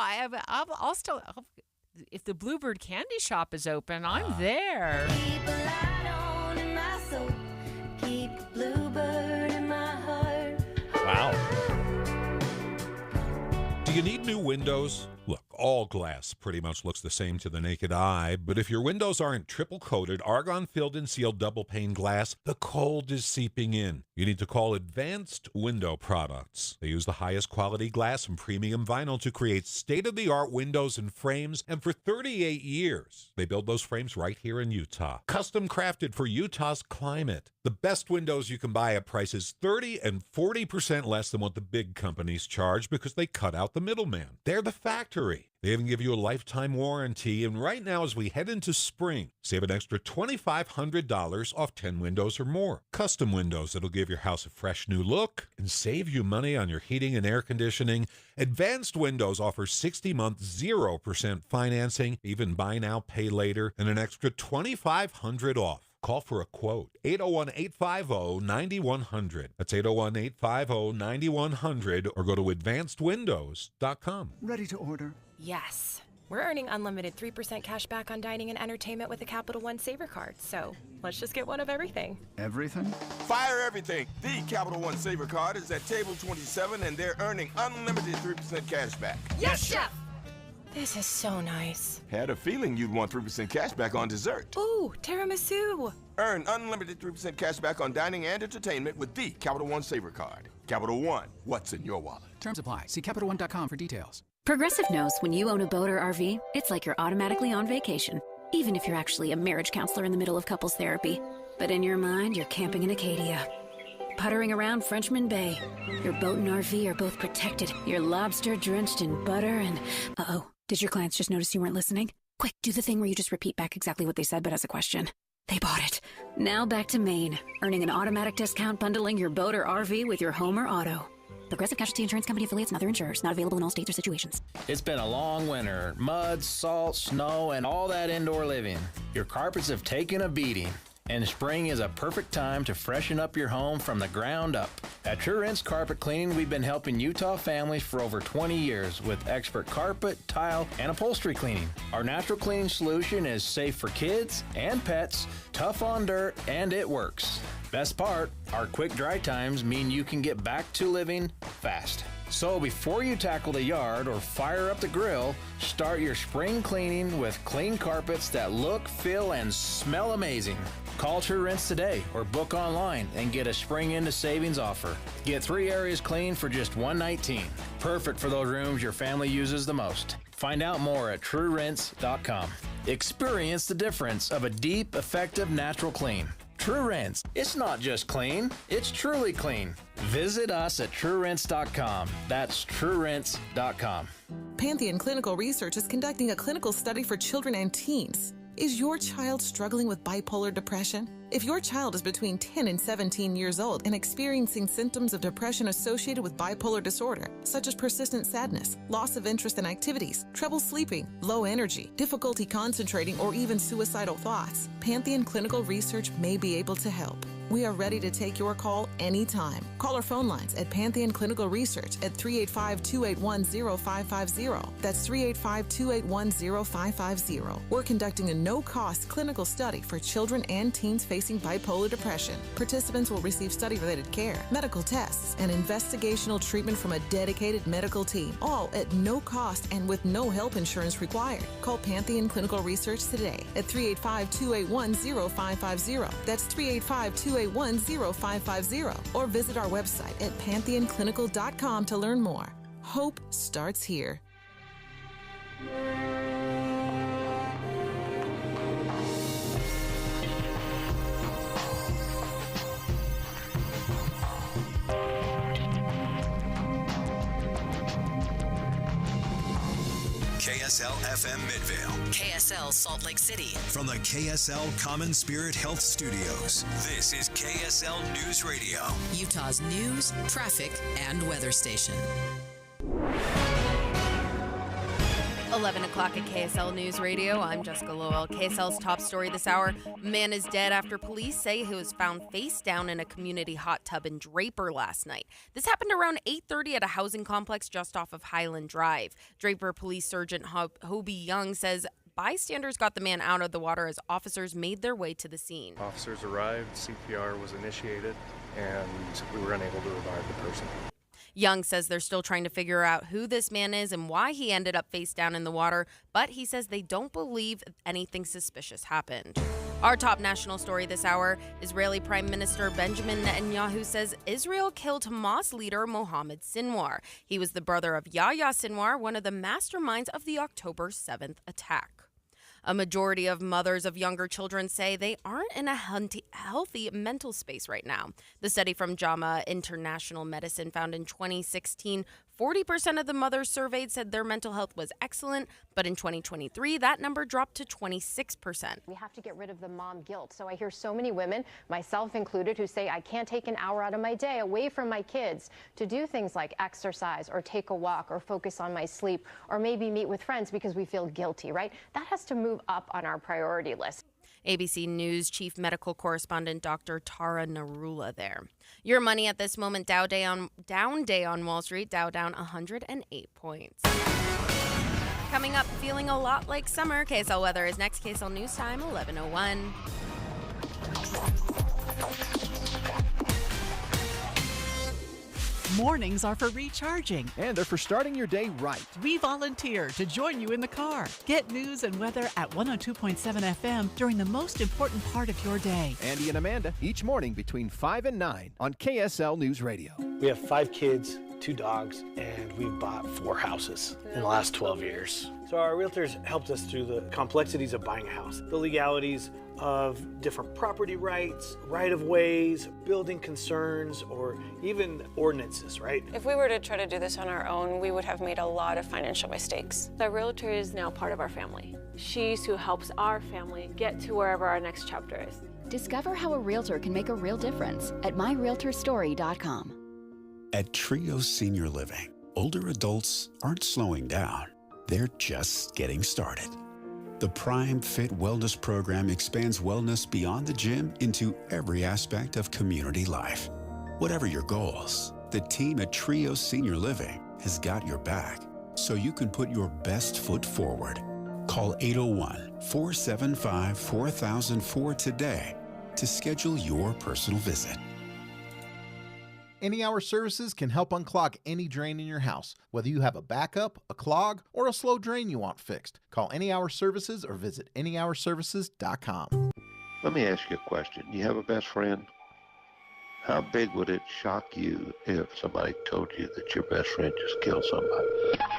I'll still. If the Bluebird Candy Shop is open, I'm there. Keep a light on in my soul. Keep Bluebird in my heart. Wow. Do you need new windows? Look, all glass pretty much looks the same to the naked eye, but if your windows aren't triple-coated, argon-filled and sealed double-pane glass, the cold is seeping in. You need to call Advanced Window Products. They use the highest quality glass and premium vinyl to create state-of-the-art windows and frames, and for 38 years, they build those frames right here in Utah. Custom crafted for Utah's climate. The best windows you can buy at prices 30 and 40% less than what the big companies charge because they cut out the middleman. They're the factory. They even give you a lifetime warranty, and right now as we head into spring, save an extra $2,500 off 10 windows or more. Custom windows that'll give your house a fresh new look and save you money on your heating and air conditioning. Advanced Windows offers 60-month 0% financing, even buy now, pay later, and an extra $2,500 off. Call for a quote, 801-850-9100. That's 801-850-9100, or go to advancedwindows.com. Ready to order? Yes. We're earning unlimited 3% cash back on dining and entertainment with the Capital One Saver Card, so let's just get one of everything. Everything? Fire everything. The Capital One Saver Card is at table 27, and they're earning unlimited 3% cash back. Yes, Chef! This is so nice. Had a feeling you'd want 3% cash back on dessert. Ooh, tiramisu. Earn unlimited 3% cash back on dining and entertainment with the Capital One Saver Card. Capital One, what's in your wallet? Terms apply. See CapitalOne.com for details. Progressive knows when you own a boat or RV, it's like you're automatically on vacation, even if you're actually a marriage counselor in the middle of couples therapy. But in your mind, you're camping in Acadia, puttering around Frenchman Bay. Your boat and RV are both protected. You're lobster drenched in butter and... Uh-oh. Did your clients just notice you weren't listening? Quick, do the thing where you just repeat back exactly what they said, but as a question. They bought it. Now back to Maine, earning an automatic discount bundling your boat or RV with your home or auto. Progressive Casualty Insurance Company affiliates and other insurers. Not available in all states or situations. It's been a long winter. Mud, salt, snow, and all that indoor living. Your carpets have taken a beating. And spring is a perfect time to freshen up your home from the ground up. At True Rinse Carpet Cleaning, we've been helping Utah families for over 20 years with expert carpet, tile, and upholstery cleaning. Our natural cleaning solution is safe for kids and pets, tough on dirt, and it works. Best part, our quick dry times mean you can get back to living fast. So before you tackle the yard or fire up the grill, start your spring cleaning with clean carpets that look, feel, and smell amazing. Call True Rents today or book online and get a spring into savings offer. Get 3 areas clean for just $119. Perfect for those rooms your family uses the most. Find out more at TrueRents.com. Experience the difference of a deep, effective, natural clean. True Rents. It's not just clean, it's truly clean. Visit us at TrueRents.com. That's TrueRents.com. Pantheon Clinical Research is conducting a clinical study for children and teens. Is your child struggling with bipolar depression? If your child is between 10 and 17 years old and experiencing symptoms of depression associated with bipolar disorder, such as persistent sadness, loss of interest in activities, trouble sleeping, low energy, difficulty concentrating, or even suicidal thoughts, Pantheon Clinical Research may be able to help. We are ready to take your call anytime. Call our phone lines at Pantheon Clinical Research at 385-281-0550. That's 385-281-0550. We're conducting a no-cost clinical study for children and teens facing bipolar depression. Participants will receive study-related care, medical tests, and investigational treatment from a dedicated medical team, all at no cost and with no health insurance required. Call Pantheon Clinical Research today at 385-281-0550. That's 385-281-0550, or visit our website at pantheonclinical.com to learn more. Hope starts here. KSL FM Midvale. KSL Salt Lake City. From the KSL Common Spirit Health Studios, this is KSL News Radio. Utah's news, traffic, and weather station. 11 o'clock at KSL News Radio. I'm Jessica Lowell. KSL's top story this hour. Man is dead after police say he was found face down in a community hot tub in Draper last night. This happened around 8:30 at a housing complex just off of Highland Drive. Draper Police Sergeant Hobie Young says bystanders got the man out of the water as officers made their way to the scene. Officers arrived, CPR was initiated, and we were unable to revive the person. Young says they're still trying to figure out who this man is and why he ended up face down in the water, but he says they don't believe anything suspicious happened. Our top national story this hour, Israeli Prime Minister Benjamin Netanyahu says Israel killed Hamas leader Mohammed Sinwar. He was the brother of Yahya Sinwar, one of the masterminds of the October 7th attack. A majority of mothers of younger children say they aren't in a healthy mental space right now. The study from JAMA International Medicine found in 2016, 40% of the mothers surveyed said their mental health was excellent, but in 2023, that number dropped to 26%. We have to get rid of the mom guilt. So I hear so many women, myself included, who say I can't take an hour out of my day away from my kids to do things like exercise or take a walk or focus on my sleep or maybe meet with friends because we feel guilty, right? That has to move up on our priority list. ABC News Chief Medical Correspondent Dr. Tara Narula there. Your money at this moment, down day on Wall Street, Dow down 108 points. Coming up, feeling a lot like summer. KSL weather is next. KSL News Time, 11:01. Mornings are for recharging. And they're for starting your day right. We volunteer to join you in the car. Get news and weather at 102.7 FM during the most important part of your day. Andy and Amanda, each morning between 5 and 9 on KSL News Radio. We have 5 kids, 2 dogs, and we've bought 4 houses in the last 12 years. So our realtors helped us through the complexities of buying a house, the legalities of different property rights, right-of-ways, building concerns, or even ordinances, right? If we were to try to do this on our own, we would have made a lot of financial mistakes. The realtor is now part of our family. She's who helps our family get to wherever our next chapter is. Discover how a realtor can make a real difference at myrealtorstory.com. At Trio Senior Living, older adults aren't slowing down. They're just getting started. The Prime Fit Wellness Program expands wellness beyond the gym into every aspect of community life. Whatever your goals, the team at Trio Senior Living has got your back, so you can put your best foot forward. Call 801-475-4004 today to schedule your personal visit. Any Hour Services can help unclog any drain in your house, whether you have a backup, a clog, or a slow drain you want fixed. Call Any Hour Services or visit anyhourservices.com. Let me ask you a question. You have a best friend? How big would it shock you if somebody told you that your best friend just killed somebody?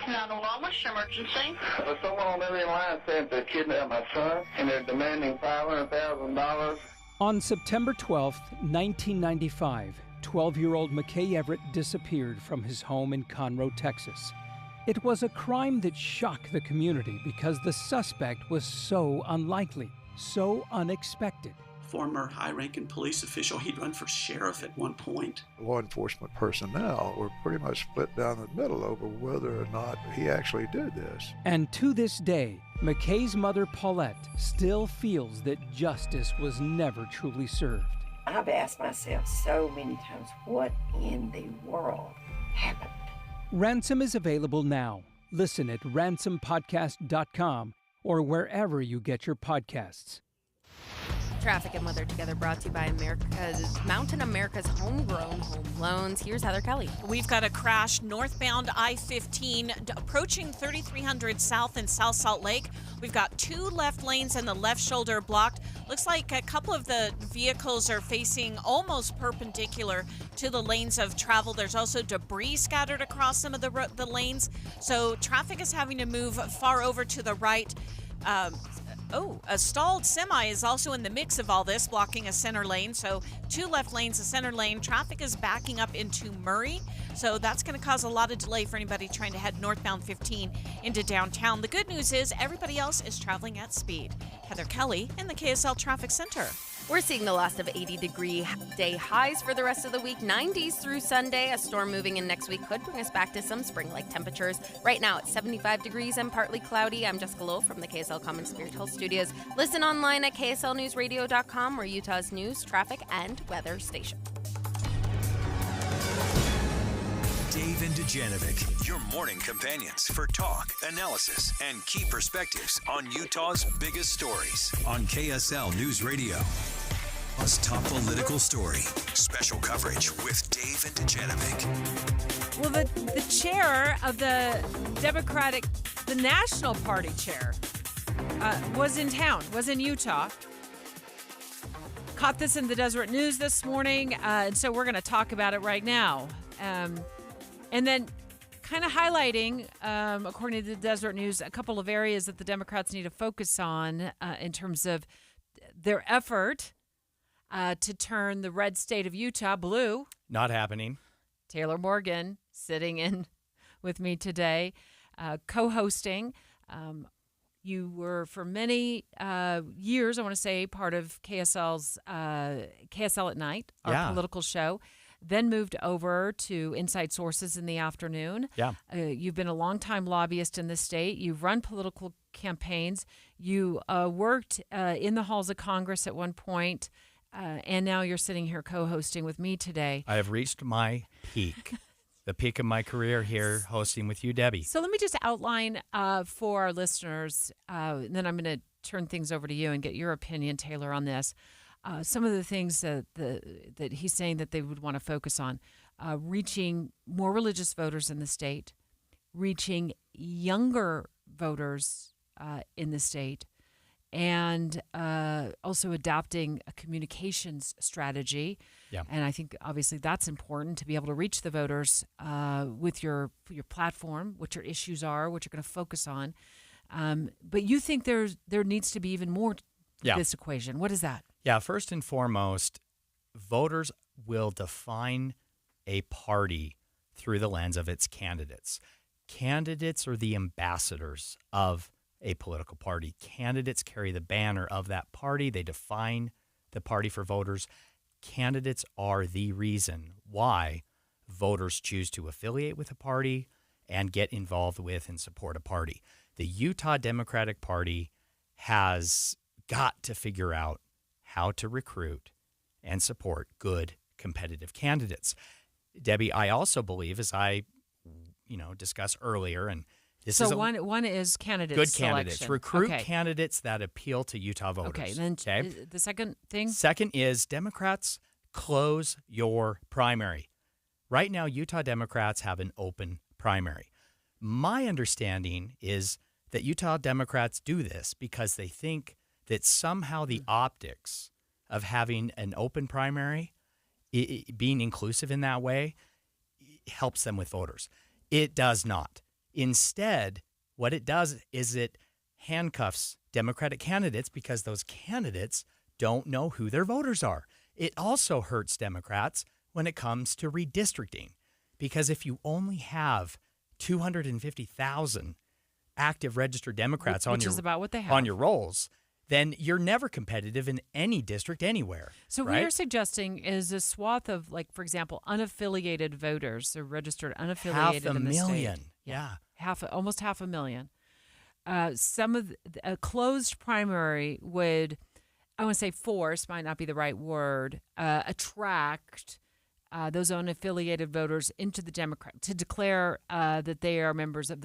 911, what's your emergency? Someone on the other line said they kidnapped my son, and they're demanding $500,000. On September 12th, 1995, 12-year-old McKay Everett disappeared from his home in Conroe, Texas. It was a crime that shocked the community because the suspect was so unlikely, so unexpected. Former high-ranking police official, he'd run for sheriff at one point. Law enforcement personnel were pretty much split down the middle over whether or not he actually did this. And to this day, McKay's mother, Paulette, still feels that justice was never truly served. I've asked myself so many times, what in the world happened? Ransom is available now. Listen at ransompodcast.com or wherever you get your podcasts. Traffic and weather together brought to you by Mountain America's homegrown home loans. Here's Heather Kelly. We've got a crash northbound I-15 approaching 3300 South in South Salt Lake. We've got 2 left lanes and the left shoulder blocked. Looks like a couple of the vehicles are facing almost perpendicular to the lanes of travel. There's also debris scattered across some of the lanes. So traffic is having to move far over to the right. A stalled semi is also in the mix of all this, blocking a center lane. So 2 left lanes, a center lane. Traffic is backing up into Murray. So that's going to cause a lot of delay for anybody trying to head northbound 15 into downtown. The good news is everybody else is traveling at speed. Heather Kelly in the KSL Traffic Center. We're seeing the last of 80-degree day highs for the rest of the week. 90s through Sunday. A storm moving in next week could bring us back to some spring-like temperatures. Right now it's 75 degrees and partly cloudy. I'm Jessica Lowe from the KSL Common Spirit Hill Studios. Listen online at kslnewsradio.com. We're Utah's news, traffic, and weather station. Dave and Dujanovic, your morning companions for talk, analysis, and key perspectives on Utah's biggest stories on KSL News Radio. Plus top political story. Special coverage with Dave and Dujanovic. Well, the chair of the the National Party chair, was in town, was in Utah. Caught this in the Deseret News this morning, and so we're going to talk about it right now. And then kind of highlighting, according to the Deseret News, a couple of areas that the Democrats need to focus on in terms of their effort to turn the red state of Utah blue. Not happening. Taylor Morgan sitting in with me today, co-hosting. You were for many years, I want to say, part of KSL's KSL at Night, our political show. Then moved over to Inside Sources in the afternoon. Yeah. You've been a longtime lobbyist in the state. You've run political campaigns. You worked in the halls of Congress at one point, and now you're sitting here co-hosting with me today. I have reached my peak, the peak of my career here hosting with you, Debbie. So let me just outline for our listeners, and then I'm going to turn things over to you and get your opinion, Taylor, on this. Some of the things that he's saying that they would want to focus on, reaching more religious voters in the state, reaching younger voters in the state, and also adopting a communications strategy. Yeah. And I think obviously that's important to be able to reach the voters with your platform, what your issues are, what you're going to focus on. But you think there needs to be even more to this equation. What is that? Yeah, first and foremost, voters will define a party through the lens of its candidates. Candidates are the ambassadors of a political party. Candidates carry the banner of that party. They define the party for voters. Candidates are the reason why voters choose to affiliate with a party and get involved with and support a party. The Utah Democratic Party has got to figure out how to recruit and support good competitive candidates. Debbie, I also believe, as I, discussed earlier, and this is one is candidates. Good selection. candidates. Recruit candidates that appeal to Utah voters. Okay, then the second thing? Second is Democrats close your primary. Right now, Utah Democrats have an open primary. My understanding is that Utah Democrats do this because they think that somehow the optics of having an open primary, being inclusive in that way, helps them with voters. It does not. Instead, what it does is it handcuffs Democratic candidates because those candidates don't know who their voters are. It also hurts Democrats when it comes to redistricting, because if you only have 250,000 active registered Democrats which is about what they have on your rolls, then you're never competitive in any district anywhere. So right? what you're suggesting is a swath of, like, for example, unaffiliated voters, so registered unaffiliated in the state. 500,000. Yeah. Almost 500,000. Some of a closed primary would, I want to say force, might not be the right word, attract those unaffiliated voters into the Democrat, to declare that they are members of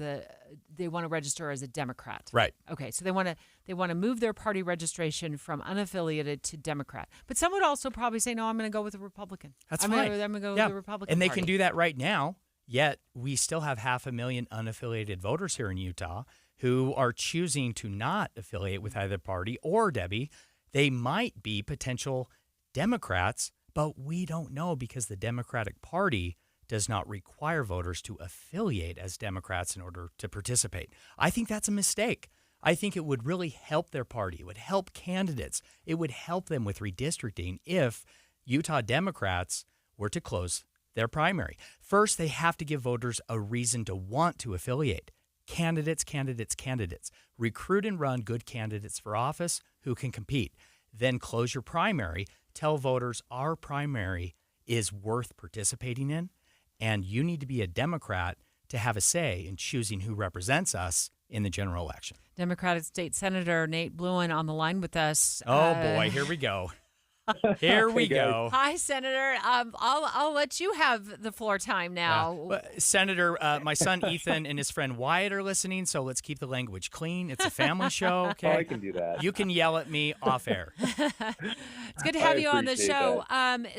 they want to register as a Democrat. Right. Okay, so they want to move their party registration from unaffiliated to Democrat. But some would also probably say, no, I'm going to go with a Republican. That's I'm fine. I'm going to go yeah. with the Republican And they Party. can do that right now, yet we still have 500,000 unaffiliated voters here in Utah who are choosing to not affiliate with either party or, Debbie, they might be potential Democrats, but we don't know because the Democratic Party does not require voters to affiliate as Democrats in order to participate. I think that's a mistake. I think it would really help their party. It would help candidates. It would help them with redistricting if Utah Democrats were to close their primary. First, they have to give voters a reason to want to affiliate. Candidates. Recruit and run good candidates for office who can compete. Then close your primary. Tell voters our primary is worth participating in, and you need to be a Democrat to have a say in choosing who represents us in the general election. Democratic State Senator Nate Bluen on the line with us. Oh, boy, here we go. Here we go. Hi, Senator. I'll let you have the floor time now. Well, Senator, my son Ethan and his friend Wyatt are listening, so let's keep the language clean. It's a family show, okay? Oh, I can do that. You can yell at me off air. It's good to have you on the show.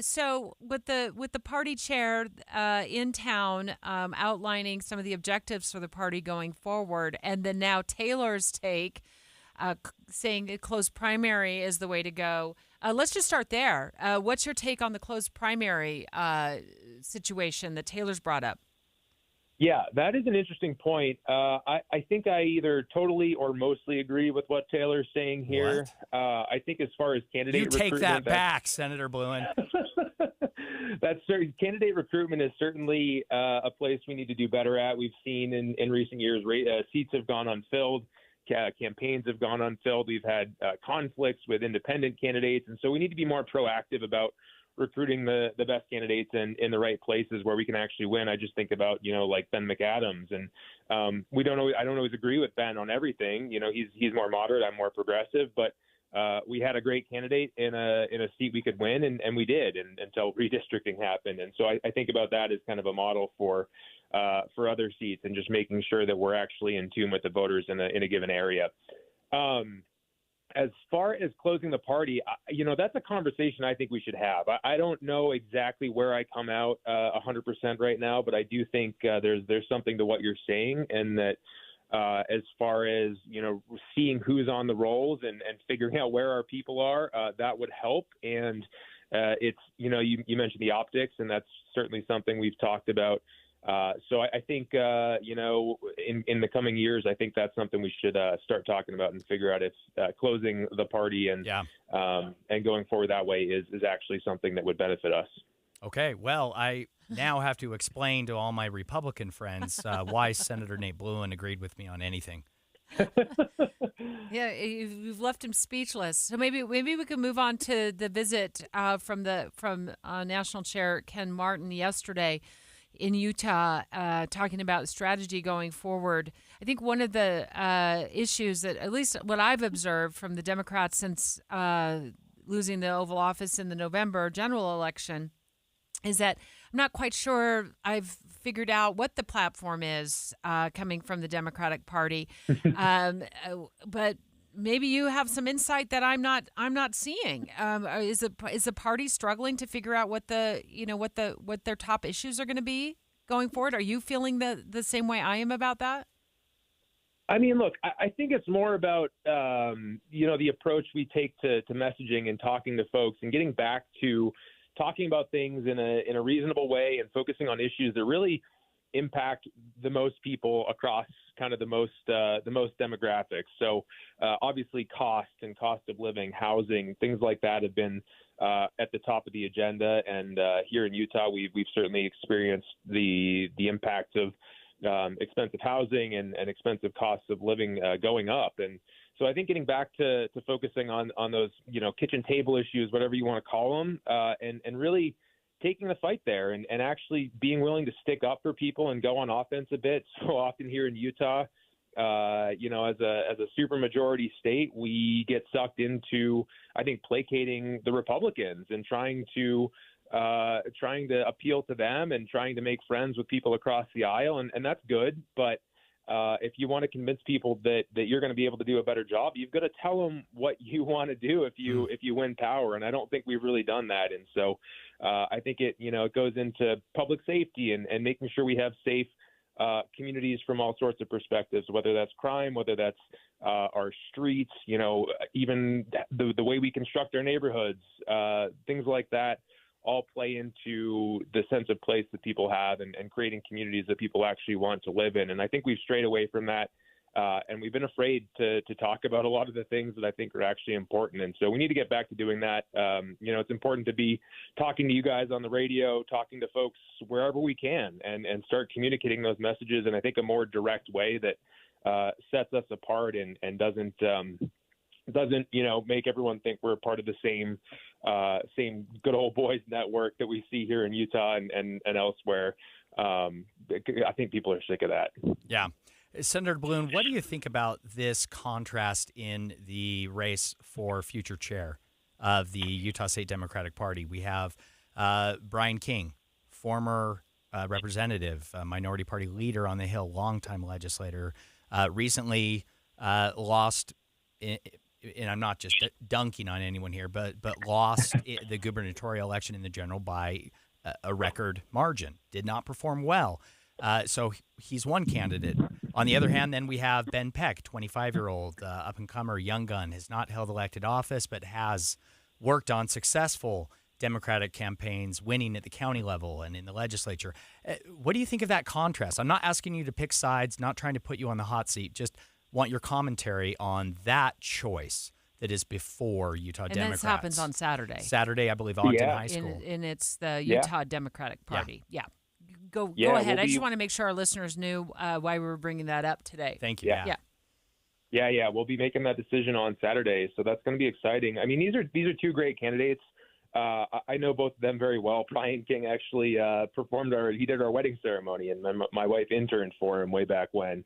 So with the party chair in town outlining some of the objectives for the party going forward, and then now Taylor's take saying a closed primary is the way to go. Let's just start there. What's your take on the closed primary situation that Taylor's brought up? Yeah, that is an interesting point. I think I either totally or mostly agree with what Taylor's saying here. I think as far as candidate recruitment... You take that back, Senator Bluen. Candidate recruitment is certainly a place we need to do better at. We've seen in recent years seats have gone unfilled. Campaigns have gone unfilled. We've had conflicts with independent candidates. And so we need to be more proactive about recruiting the best candidates in the right places where we can actually win. I just think about, like Ben McAdams. And I don't always agree with Ben on everything. He's more moderate. I'm more progressive. But we had a great candidate in a seat we could win, and we did until redistricting happened. And so I think about that as kind of a model for other seats and just making sure that we're actually in tune with the voters in a given area. As far as closing the party, that's a conversation I think we should have. I don't know exactly where I come out 100% right now, but I do think there's something to what you're saying, and that as far as, seeing who's on the rolls and figuring out where our people are, that would help. And it's, you mentioned the optics, and that's certainly something we've talked about. So I think, in the coming years, I think that's something we should start talking about and figure out if closing the party and going forward that way is actually something that would benefit us. Okay, well, I now have to explain to all my Republican friends why Senator Nate Bluen agreed with me on anything. Yeah, you've left him speechless. So maybe we can move on to the visit from National Chair Ken Martin yesterday in Utah, talking about strategy going forward. I think one of the issues that, at least what I've observed from the Democrats since losing the Oval Office in the November general election, is that I'm not quite sure I've figured out what the platform is coming from the Democratic Party, but maybe you have some insight that I'm not seeing. Is the party struggling to figure out what their top issues are going to be going forward? Are you feeling the same way I am about that? I mean, look, I think it's more about, the approach we take to messaging and talking to folks and getting back to talking about things in a reasonable way and focusing on issues that really impact the most people across kind of the most demographics. So obviously cost and cost of living, housing, things like that have been at the top of the agenda. And here in Utah, we've certainly experienced the impact of expensive housing and expensive costs of living going up. And so I think getting back to focusing on those, kitchen table issues, whatever you want to call them, and really taking the fight there and actually being willing to stick up for people and go on offense a bit. So often here in Utah, as a super majority state, we get sucked into, I think, placating the Republicans and trying to appeal to them and trying to make friends with people across the aisle. And that's good. But if you want to convince people that you're going to be able to do a better job, you've got to tell them what you want to do if you win power. And I don't think we've really done that. And so I think it goes into public safety and making sure we have safe communities from all sorts of perspectives, whether that's crime, whether that's our streets, even the way we construct our neighborhoods, things like that all play into the sense of place that people have and creating communities that people actually want to live in. And I think we've strayed away from that. And we've been afraid to talk about a lot of the things that I think are actually important. And so we need to get back to doing that. It's important to be talking to you guys on the radio, talking to folks wherever we can and start communicating those messages in, I think, a more direct way that sets us apart and doesn't make everyone think we're part of the same good old boys network that we see here in Utah and elsewhere. I think people are sick of that. Yeah. Senator Bloom, what do you think about this contrast in the race for future chair of the Utah State Democratic Party? We have Brian King, former representative, minority party leader on the Hill, longtime legislator, recently lost and I'm not just dunking on anyone here, but lost the gubernatorial election in the general by a record margin, did not perform well. So he's one candidate. On the other hand, then we have Ben Peck, 25-year-old, up-and-comer, young gun, has not held elected office, but has worked on successful Democratic campaigns, winning at the county level and in the legislature. What do you think of that contrast? I'm not asking you to pick sides, not trying to put you on the hot seat, just want your commentary on that choice that is before Utah Democrats. And this happens on Saturday. Saturday, I believe, Ogden High School. And it's the Utah Democratic Party. Yeah. Go ahead. I just want to make sure our listeners knew why we were bringing that up today. Thank you. Yeah. We'll be making that decision on Saturday, so that's going to be exciting. I mean, these are two great candidates. I know both of them very well. Brian King actually he did our wedding ceremony, and my wife interned for him way back when.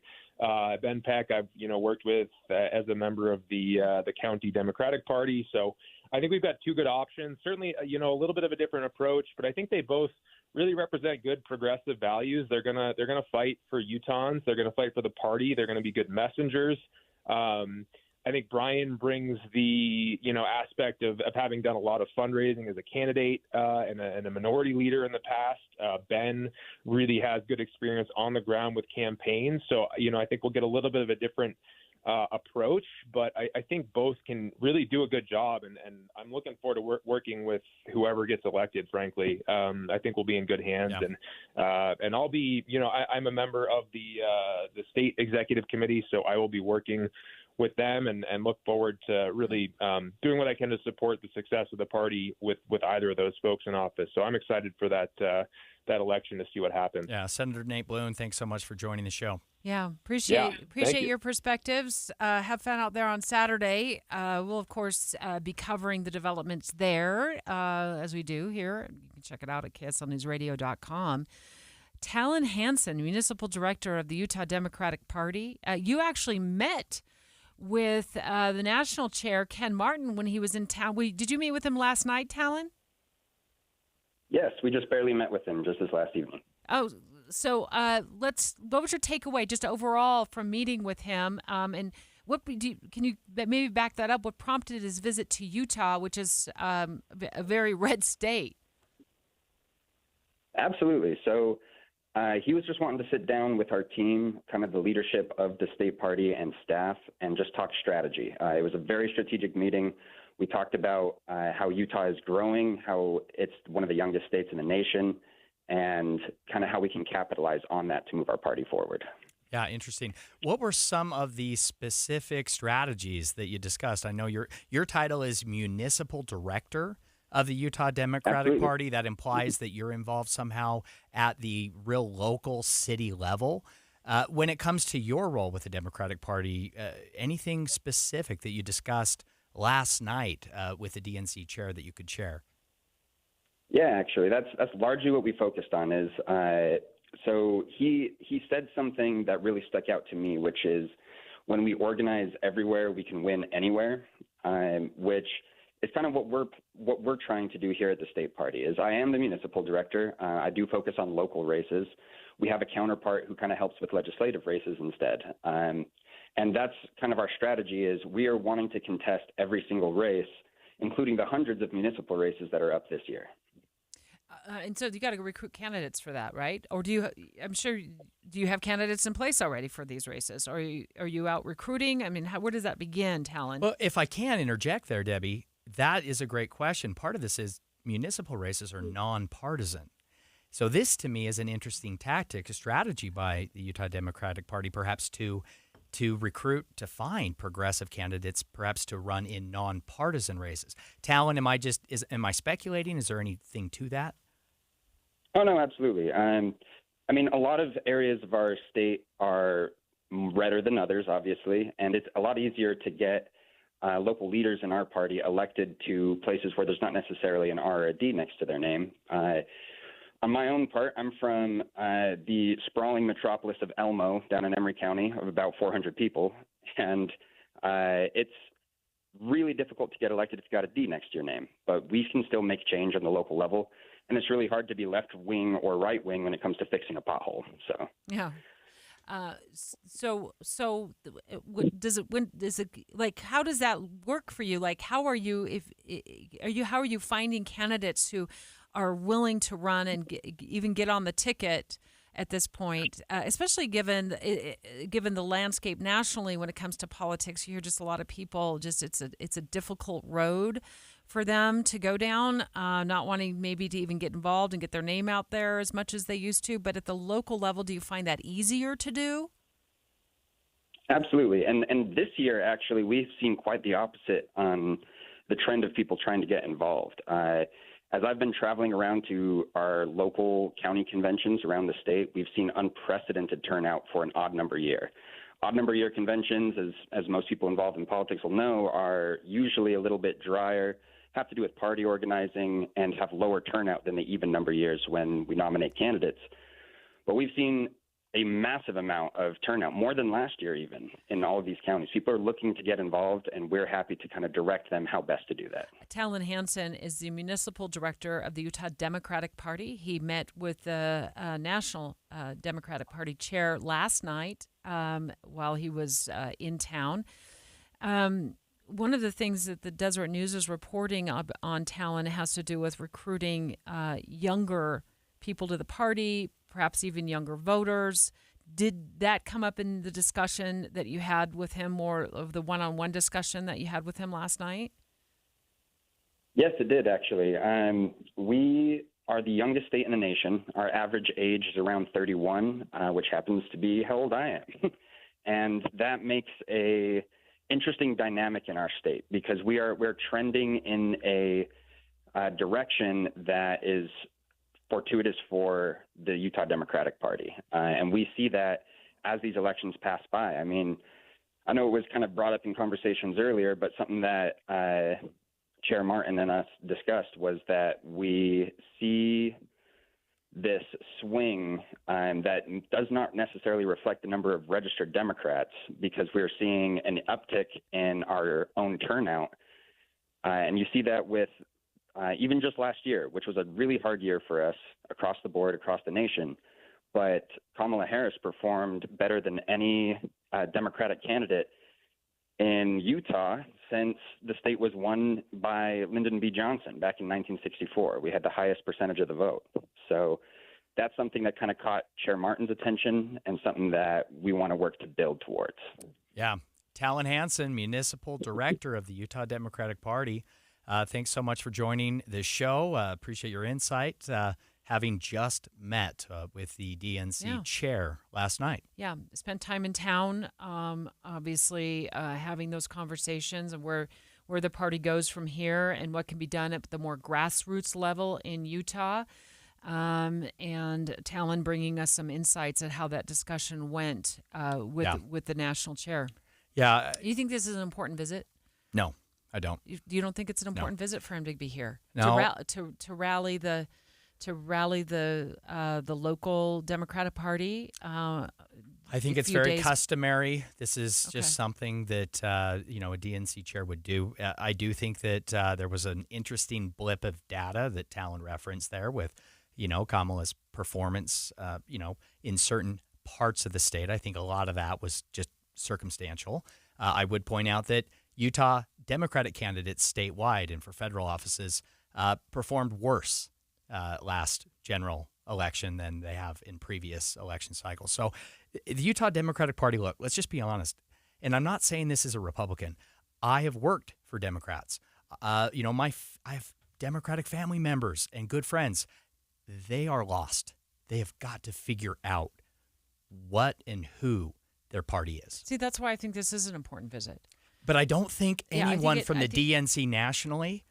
Ben Peck, I've worked with as a member of the county Democratic Party. So I think we've got two good options. Certainly, a little bit of a different approach, but I think they both really represent good progressive values. They're gonna fight for Utahns. They're gonna fight for the party. They're gonna be good messengers. I think Brian brings the aspect of having done a lot of fundraising as a candidate and a minority leader in the past. Ben really has good experience on the ground with campaigns. So, I think we'll get a little bit of a different approach, but I think both can really do a good job. And I'm looking forward to working with whoever gets elected, frankly. I think we'll be in good hands. Yeah. And I'll be, I'm a member of the state executive committee, so I will be working with them and look forward to really doing what I can to support the success of the party with either of those folks in office. So I'm excited for that election to see what happens. Yeah, Senator Nate Bloom, thanks so much for joining the show. Yeah, appreciate your perspectives. Have fun out there on Saturday. We'll, of course, be covering the developments there as we do here. You can check it out at KSLNewsRadio.com. Talon Hansen, Municipal Director of the Utah Democratic Party. You actually met with the national chair, Ken Martin, when he was in town. Did you meet with him last night, Talon? Yes, we just barely met with him just this last evening. Oh, so what was your takeaway just overall from meeting with him? And can you maybe back that up? What prompted his visit to Utah, which is a very red state? Absolutely. So He was just wanting to sit down with our team, kind of the leadership of the state party and staff, and just talk strategy. It was a very strategic meeting. We talked about how Utah is growing, how it's one of the youngest states in the nation, and kind of how we can capitalize on that to move our party forward. Yeah, interesting. What were some of the specific strategies that you discussed? I know your title is Municipal Director of the Utah Democratic Absolutely. Party. That implies that you're involved somehow at the real local city level. When it comes to your role with the Democratic Party, anything specific that you discussed last night with the DNC chair that you could share? Yeah, actually, that's largely what we focused on. Is so he said something that really stuck out to me, which is when we organize everywhere, we can win anywhere, which is kind of what we're trying to do here at the state party. Is I am the municipal director. I do focus on local races. We have a counterpart who kind of helps with legislative races instead. And that's kind of our strategy. Is we are wanting to contest every single race, including the hundreds of municipal races that are up this year. And so you got to recruit candidates for that, right? Or do you? I'm sure. Do you have candidates in place already for these races? Are you out recruiting? I mean, where does that begin, Talon? Well, if I can interject there, Debbie, that is a great question. Part of this is municipal races are nonpartisan. So this, to me, is an interesting tactic, a strategy by the Utah Democratic Party, perhaps to recruit, to find progressive candidates, perhaps to run in nonpartisan races. Talon, am I speculating? Is there anything to that? Oh, no, absolutely. I mean, a lot of areas of our state are redder than others, obviously, and it's a lot easier to get local leaders in our party elected to places where there's not necessarily an R or a D next to their name. On my own part, I'm from the sprawling metropolis of Elmo down in Emery County of about 400 people, and it's really difficult to get elected if you've got a D next to your name. But we can still make change on the local level, and it's really hard to be left wing or right wing when it comes to fixing a pothole. So yeah. So does it like, how does that work for you? Like, how are you finding candidates who are willing to run and even get on the ticket at this point, especially given the landscape nationally when it comes to politics? You hear just a lot of people it's a difficult road for them to go down, not wanting maybe to even get involved and get their name out there as much as they used to. But at the local level, do you find that easier to do? Absolutely. And this year, actually, we've seen quite the opposite on the trend of people trying to get involved. As I've been traveling around to our local county conventions around the state, we've seen unprecedented turnout for an odd number year. Odd number year conventions, as most people involved in politics will know, are usually a little bit drier, have to do with party organizing, and have lower turnout than the even number years when we nominate candidates. But we've seen a massive amount of turnout, more than last year even, in all of these counties. People are looking to get involved, and we're happy to kind of direct them how best to do that. Talon Hansen is the municipal director of the Utah Democratic Party. He met with the National Democratic Party chair last night while he was in town. One of the things that the Deseret News is reporting on Talon has to do with recruiting younger people to the party, perhaps even younger voters. Did that come up in the discussion that you had with him, more of the one-on-one discussion that you had with him last night? Yes, it did, actually. We are the youngest state in the nation. Our average age is around 31, which happens to be how old I am. And that makes a interesting dynamic in our state because we're trending in a direction that is fortuitous for the Utah Democratic Party. And we see that as these elections pass by. I mean, I know it was kind of brought up in conversations earlier, but something that Chair Martin and us discussed was that we see this swing that does not necessarily reflect the number of registered Democrats because we're seeing an uptick in our own turnout. And you see that with even just last year, which was a really hard year for us across the board, across the nation. But Kamala Harris performed better than any Democratic candidate in Utah since the state was won by Lyndon B. Johnson back in 1964. We had the highest percentage of the vote. So that's something that kind of caught Chair Martin's attention and something that we want to work to build towards. Yeah. Talon Hansen, Municipal Director of the Utah Democratic Party. Thanks so much for joining the show. Appreciate your insight. Having just met with the DNC chair last night. Yeah, spent time in town, obviously having those conversations and where the party goes from here and what can be done at the more grassroots level in Utah. And Talon bringing us some insights at how that discussion went with the national chair. Yeah. Do you think this is an important visit? No, I don't. You don't think it's an important visit for him to be here? No. To rally the local Democratic Party. I think it's very customary. This is just something that a DNC chair would do. I do think that there was an interesting blip of data that Talon referenced there with, Kamala's performance, in certain parts of the state. I think a lot of that was just circumstantial. I would point out that Utah Democratic candidates statewide and for federal offices performed worse last general election than they have in previous election cycles. So the Utah Democratic Party, look, let's just be honest. And I'm not saying this as a Republican. I have worked for Democrats. I have Democratic family members and good friends. They are lost. They have got to figure out what and who their party is. See, that's why I think this is an important visit. But I don't think anyone from the DNC nationally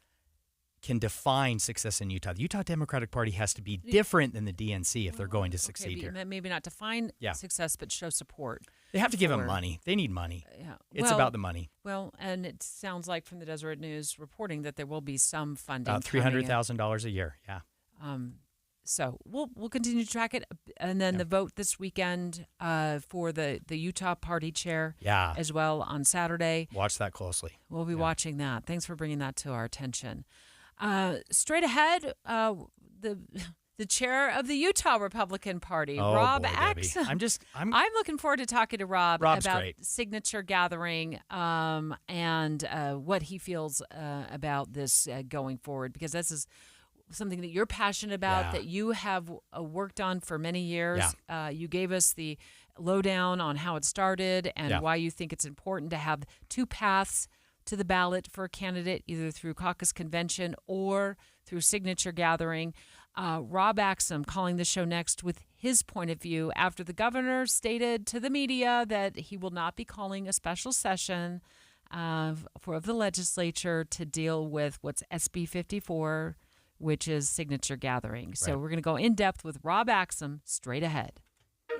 can define success in Utah. The Utah Democratic Party has to be different than the DNC if they're going to succeed here. Maybe not define success, but show support. They have to give them money. They need money. Yeah. It's about the money. Well, and it sounds like from the Deseret News reporting that there will be some funding. About $300,000 a year, yeah. So we'll continue to track it. And then the vote this weekend for the Utah Party chair as well on Saturday. Watch that closely. We'll be watching that. Thanks for bringing that to our attention. Straight ahead, the chair of the Utah Republican Party, Rob Axum. I'm looking forward to talking to Rob Rob's about great. Signature Gathering and what he feels about this going forward, because this is something that you're passionate about, that you have worked on for many years. You gave us the lowdown on how it started and why you think it's important to have two paths to the ballot for a candidate, either through caucus convention or through signature gathering. Rob Axum calling the show next with his point of view after the governor stated to the media that he will not be calling a special session for the legislature to deal with what's SB 54, which is signature gathering. So we're going to go in depth with Rob Axum straight ahead.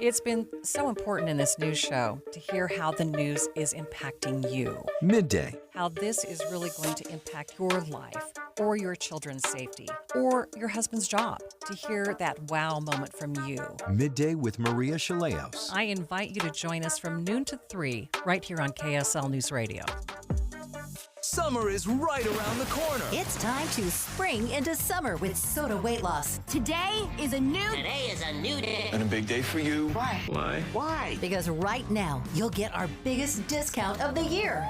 It's been so important in this news show to hear how the news is impacting you. Midday. How this is really going to impact your life or your children's safety or your husband's job. To hear that wow moment from you. Midday with Maria Chaleos. I invite you to join us from noon to 3 right here on KSL News Radio. Summer is right around the corner. It's time to spring into summer with Soda Weight Loss. Today is a new day. And a big day for you. Why? Why? Because right now, you'll get our biggest discount of the year.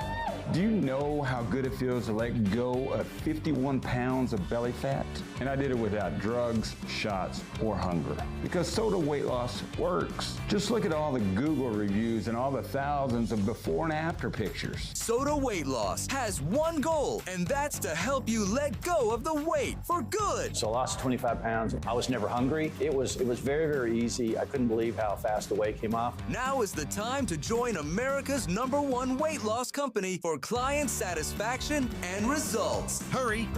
Do you know how good it feels to let go of 51 pounds of belly fat? And I did it without drugs, shots, or hunger. Because Soda Weight Loss works. Just look at all the Google reviews and all the thousands of before and after pictures. Soda Weight Loss has one goal, and that's to help you let go of the weight for good. So I lost 25 pounds. I was never hungry. It was very, very easy. I couldn't believe how fast the weight came off. Now is the time to join America's #1 weight loss company for client satisfaction and results. Hurry!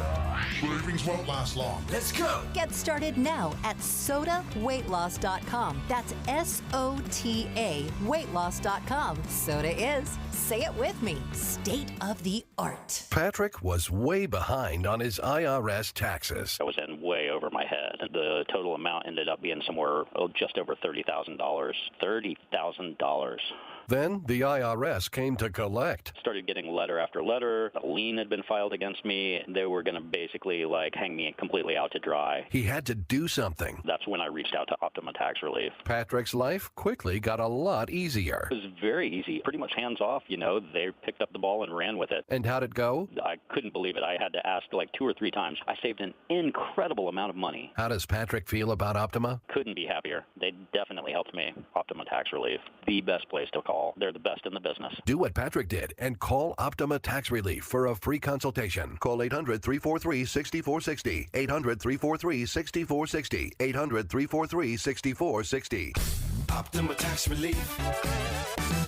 Savings won't last long. Let's go! Get started now at sodaweightloss.com. That's SOTA weightloss.com. Soda is, say it with me, state of the art. Patrick was way behind on his IRS taxes. I was in way over my head. The total amount ended up being somewhere just over $30,000. $30,000. Then the IRS came to collect. Started getting letter after letter. A lien had been filed against me. They were going to basically hang me completely out to dry. He had to do something. That's when I reached out to Optima Tax Relief. Patrick's life quickly got a lot easier. It was very easy, pretty much hands off. They picked up the ball and ran with it. And how'd it go? I couldn't believe it. I had to ask like 2 or 3 times. I saved an incredible amount of money. How does Patrick feel about Optima? Couldn't be happier. They definitely helped me. Optima Tax Relief, the best place to call. They're the best in the business. Do what Patrick did and call Optima Tax Relief for a free consultation. Call 800-343-6460. 800-343-6460. 800-343-6460. Optima Tax Relief.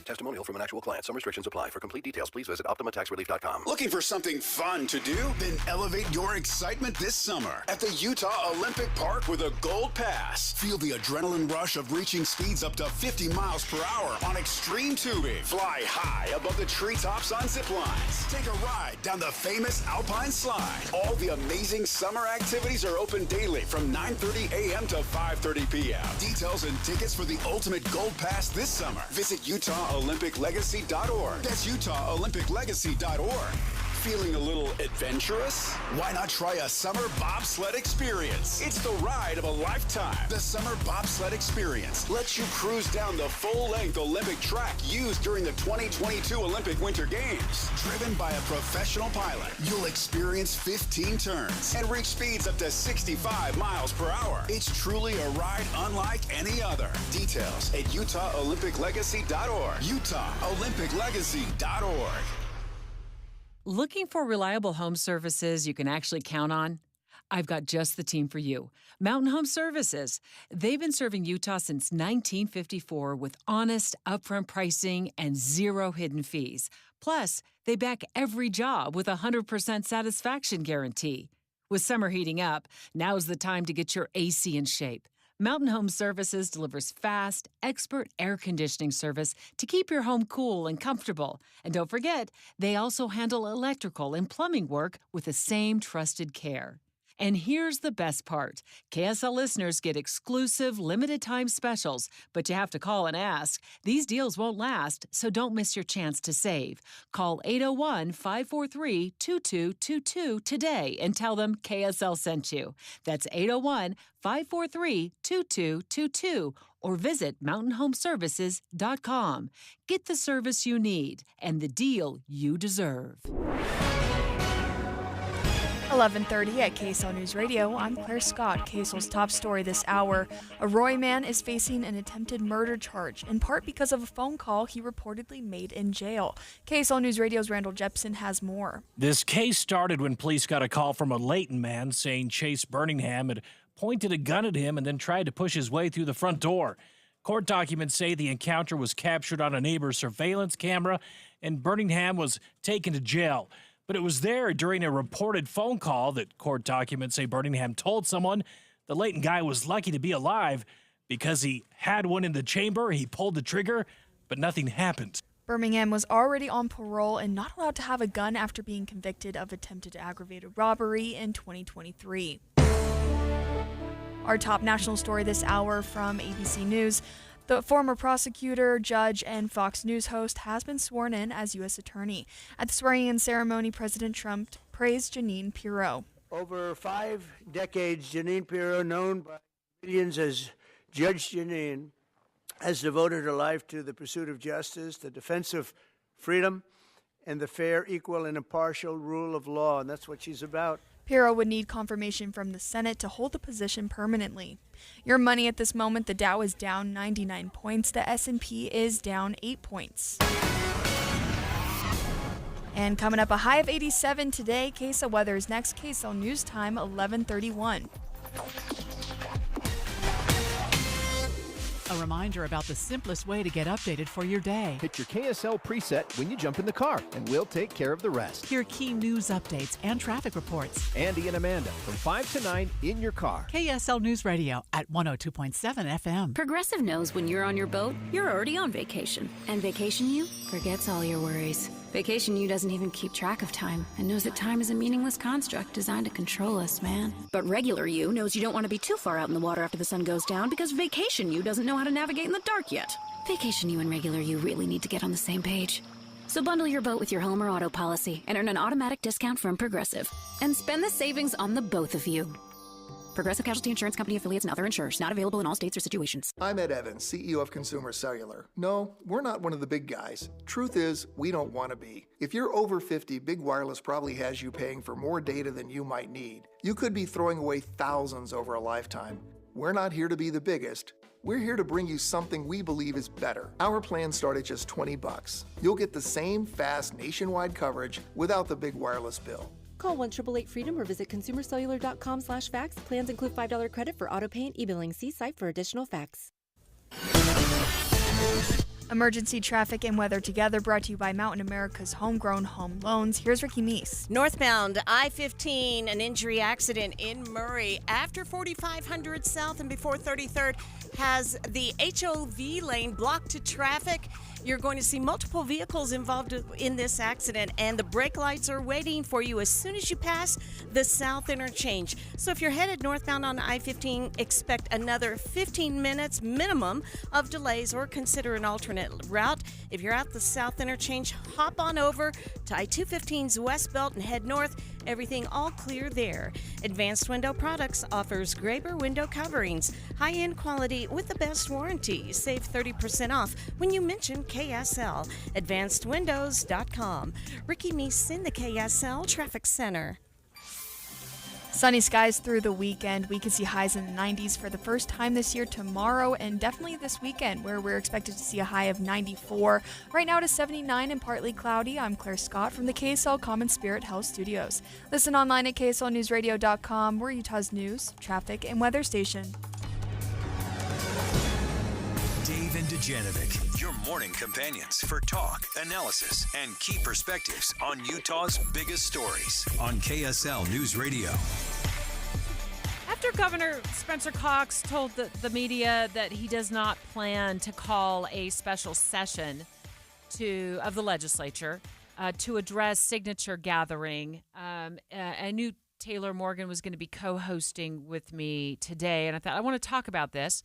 Testimonial from an actual client. Some restrictions apply. For complete details, please visit OptimaTaxRelief.com. Looking for something fun to do? Then elevate your excitement this summer at the Utah Olympic Park with a Gold Pass. Feel the adrenaline rush of reaching speeds up to 50 miles per hour on extreme tubing. Fly high above the treetops on zip lines. Take a ride down the famous Alpine Slide. All the amazing summer activities are open daily from 9:30 a.m. to 5:30 p.m. Details and tickets for the ultimate Gold Pass this summer. Visit UtahOlympicLegacy.org. That's UtahOlympicLegacy.org. Feeling a little adventurous? Why not try a summer bobsled experience? It's the ride of a lifetime. The Summer Bobsled Experience lets you cruise down the full-length Olympic track used during the 2022 Olympic Winter Games. Driven by a professional pilot, you'll experience 15 turns and reach speeds up to 65 miles per hour. It's truly a ride unlike any other. Details at UtahOlympicLegacy.org. UtahOlympicLegacy.org. Looking for reliable home services you can actually count on? I've got just the team for you. Mountain Home Services. They've been serving Utah since 1954 with honest, upfront pricing and zero hidden fees. Plus, they back every job with a 100% satisfaction guarantee. With summer heating up, now's the time to get your AC in shape. Mountain Home Services delivers fast, expert air conditioning service to keep your home cool and comfortable. And don't forget, they also handle electrical and plumbing work with the same trusted care. And here's the best part. KSL listeners get exclusive limited-time specials, but you have to call and ask. These deals won't last, so don't miss your chance to save. Call 801-543-2222 today and tell them KSL sent you. That's 801-543-2222 or visit mountainhomeservices.com. Get the service you need and the deal you deserve. 11:30 at KSL News Radio. I'm Claire Scott. KSL's top story this hour. A Roy man is facing an attempted murder charge, in part because of a phone call he reportedly made in jail. KSL News Radio's Randall Jepson has more. This case started when police got a call from a Layton man saying Chase Birmingham had pointed a gun at him and then tried to push his way through the front door. Court documents say the encounter was captured on a neighbor's surveillance camera and Birmingham was taken to jail. But it was there during a reported phone call that court documents say Birmingham told someone the Layton guy was lucky to be alive because he had one in the chamber, he pulled the trigger, but nothing happened. Birmingham was already on parole and not allowed to have a gun after being convicted of attempted aggravated robbery in 2023. Our top national story this hour from ABC News. The former prosecutor, judge, and Fox News host has been sworn in as U.S. Attorney. At the swearing-in ceremony, President Trump praised Jeanine Pirro. Over 5 decades, Jeanine Pirro, known by millions as Judge Jeanine, has devoted her life to the pursuit of justice, the defense of freedom, and the fair, equal, and impartial rule of law, and that's what she's about. Pirro would need confirmation from the Senate to hold the position permanently. Your money at this moment, the Dow is down 99 points. The S&P is down 8 points. And coming up, a high of 87 today. KSL weather is next. KSL News Time, 11:31. A reminder about the simplest way to get updated for your day. Hit your KSL preset when you jump in the car, and we'll take care of the rest. Hear key news updates and traffic reports. Andy and Amanda from 5 to 9 in your car. KSL News Radio at 102.7 FM. Progressive knows when you're on your boat, you're already on vacation. And Vacation You forgets all your worries. Vacation You doesn't even keep track of time and knows that time is a meaningless construct designed to control us, man. But Regular You knows you don't want to be too far out in the water after the sun goes down because Vacation You doesn't know how to navigate in the dark yet. Vacation You and Regular You really need to get on the same page. So bundle your boat with your home or auto policy and earn an automatic discount from Progressive. And spend the savings on the both of you. Progressive Casualty Insurance Company affiliates and other insurers. Not available in all states or situations. I'm Ed Evans, CEO of Consumer Cellular. No, we're not one of the big guys. Truth is, we don't want to be. If you're over 50, Big Wireless probably has you paying for more data than you might need. You could be throwing away thousands over a lifetime. We're not here to be the biggest. We're here to bring you something we believe is better. Our plans start at just $20. You'll get the same fast nationwide coverage without the big wireless bill. Call 1-888-FREEDOM or visit consumercellular.com/facts. Plans include $5 credit for auto pay and e-billing. See site for additional facts. Emergency traffic and weather together, brought to you by Mountain America's Homegrown Home Loans. Here's Ricky Meese. Northbound I-15, an injury accident in Murray after 4500 South and before 33rd has the HOV lane blocked to traffic. You're going to see multiple vehicles involved in this accident, and the brake lights are waiting for you as soon as you pass the South Interchange. So if you're headed northbound on I-15, expect another 15 minutes minimum of delays or consider an alternate route. If you're at the South Interchange, hop on over to I-215's West Belt and head north. Everything all clear there. Advanced Window Products offers Graber window coverings, high-end quality with the best warranty. Save 30% off when you mention KSL. AdvancedWindows.com. Ricky Meese in the KSL Traffic Center. Sunny skies through the weekend. We could see highs in the 90s for the first time this year tomorrow, and definitely this weekend, where we're expected to see a high of 94. Right now it is 79 and partly cloudy. I'm Claire Scott from the KSL Common Spirit Health Studios. Listen online at KSLNewsRadio.com. We're Utah's news, traffic, and weather station. Dave and Dujanovic, your morning companions for talk, analysis, and key perspectives on Utah's biggest stories on KSL News Radio. After Governor Spencer Cox told the media that he does not plan to call a special session of the legislature to address signature gathering, I knew Taylor Morgan was going to be co-hosting with me today, and I thought I want to talk about this.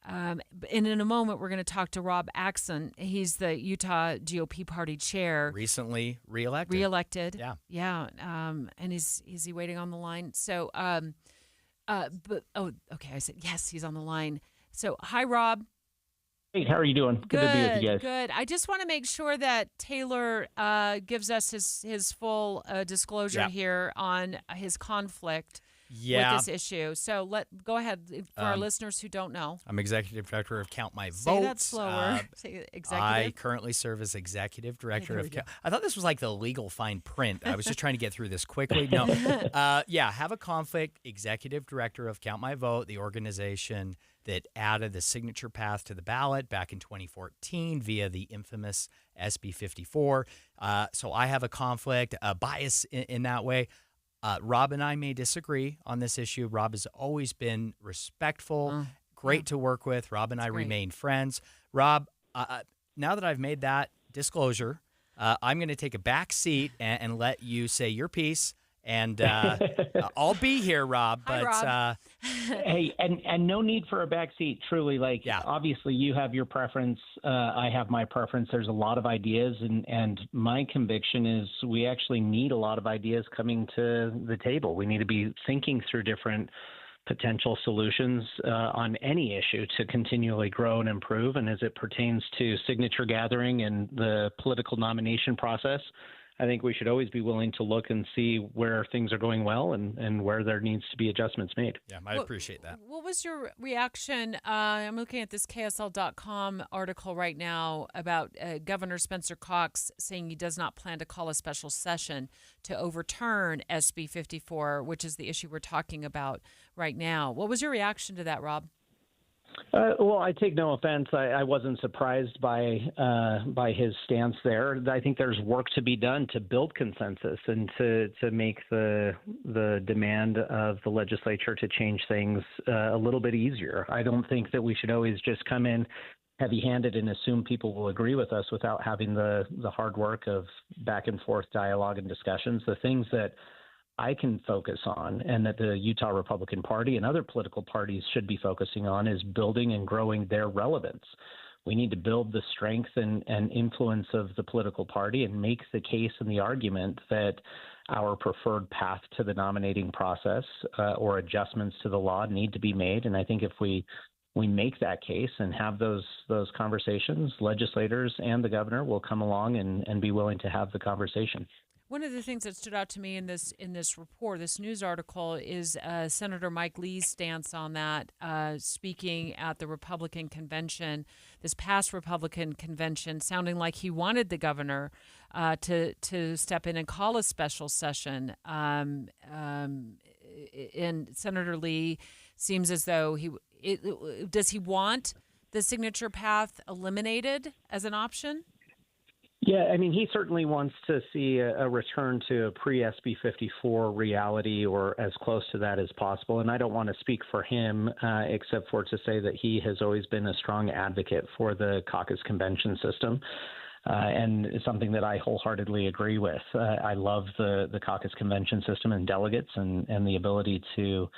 And in a moment, we're going to talk to Rob Axon. He's the Utah GOP party chair. Recently reelected. Yeah. Yeah. And is he waiting on the line? So, okay. I said, yes, he's on the line. So, hi, Rob. Hey, how are you doing? Good to be with you guys. Good. I just want to make sure that Taylor gives us his full disclosure here on his conflict with this issue. So go ahead for our listeners who don't know. I'm executive director of Count My Votes. Say that slower. Say executive. I currently serve as executive director of Count. I thought this was like the legal fine print. I was just trying to get through this quickly. No. Have a conflict. Executive director of Count My Vote, the organization that added the signature path to the ballot back in 2014 via the infamous SB 54. So I have a conflict, a bias in that way. Rob and I may disagree on this issue. Rob has always been respectful, great to work with. Rob and I remain friends. Rob, now that I've made that disclosure, I'm going to take a back seat and let you say your piece. And I'll be here, Rob. Hi, but Rob. Hey, and no need for a backseat. Truly, obviously you have your preference. I have my preference. There's a lot of ideas, and my conviction is we actually need a lot of ideas coming to the table. We need to be thinking through different potential solutions on any issue to continually grow and improve. And as it pertains to signature gathering and the political nomination process, I think we should always be willing to look and see where things are going well and where there needs to be adjustments made. Yeah, I appreciate that. What was your reaction? I'm looking at this KSL.com article right now about Governor Spencer Cox saying he does not plan to call a special session to overturn SB 54, which is the issue we're talking about right now. What was your reaction to that, Rob? Well, I take no offense. I wasn't surprised by his stance there. I think there's work to be done to build consensus and to make the demand of the legislature to change things a little bit easier. I don't think that we should always just come in heavy-handed and assume people will agree with us without having the hard work of back and forth dialogue and discussions. The things that I can focus on and that the Utah Republican Party and other political parties should be focusing on is building and growing their relevance. We need to build the strength and influence of the political party and make the case and the argument that our preferred path to the nominating process or adjustments to the law need to be made. And I think if we make that case and have those conversations, legislators and the governor will come along and be willing to have the conversation. One of the things that stood out to me in this report, this news article, is Senator Mike Lee's stance on that, speaking at the Republican convention, this past Republican convention, sounding like he wanted the governor to step in and call a special session. And Senator Lee seems as though does he want the signature path eliminated as an option? Yeah, I mean, he certainly wants to see a return to a pre-SB 54 reality or as close to that as possible. And I don't want to speak for him except for to say that he has always been a strong advocate for the caucus convention system. And it's something that I wholeheartedly agree with. I love the caucus convention system and delegates and the ability to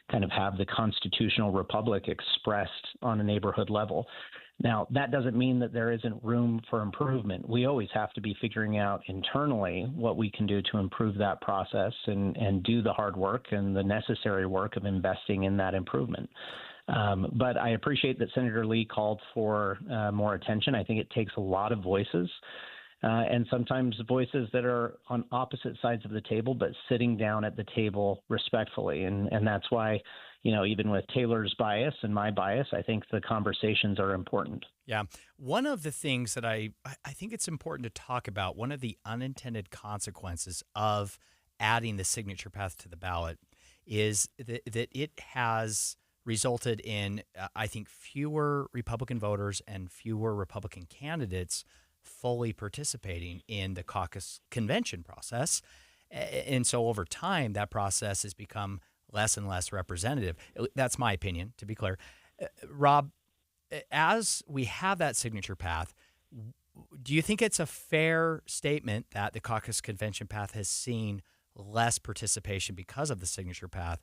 kind of have the constitutional republic expressed on a neighborhood level. Now, that doesn't mean that there isn't room for improvement. We always have to be figuring out internally what we can do to improve that process and do the hard work and the necessary work of investing in that improvement. But I appreciate that Senator Lee called for more attention. I think it takes a lot of voices and sometimes voices that are on opposite sides of the table, but sitting down at the table respectfully. And that's why, even with Taylor's bias and my bias, I think the conversations are important. Yeah. One of the things that I think it's important to talk about, one of the unintended consequences of adding the signature path to the ballot is that it has resulted in, I think, fewer Republican voters and fewer Republican candidates fully participating in the caucus convention process. And so over time, that process has become less and less representative. That's my opinion, to be clear. Rob, as we have that signature path, do you think it's a fair statement that the caucus convention path has seen less participation because of the signature path?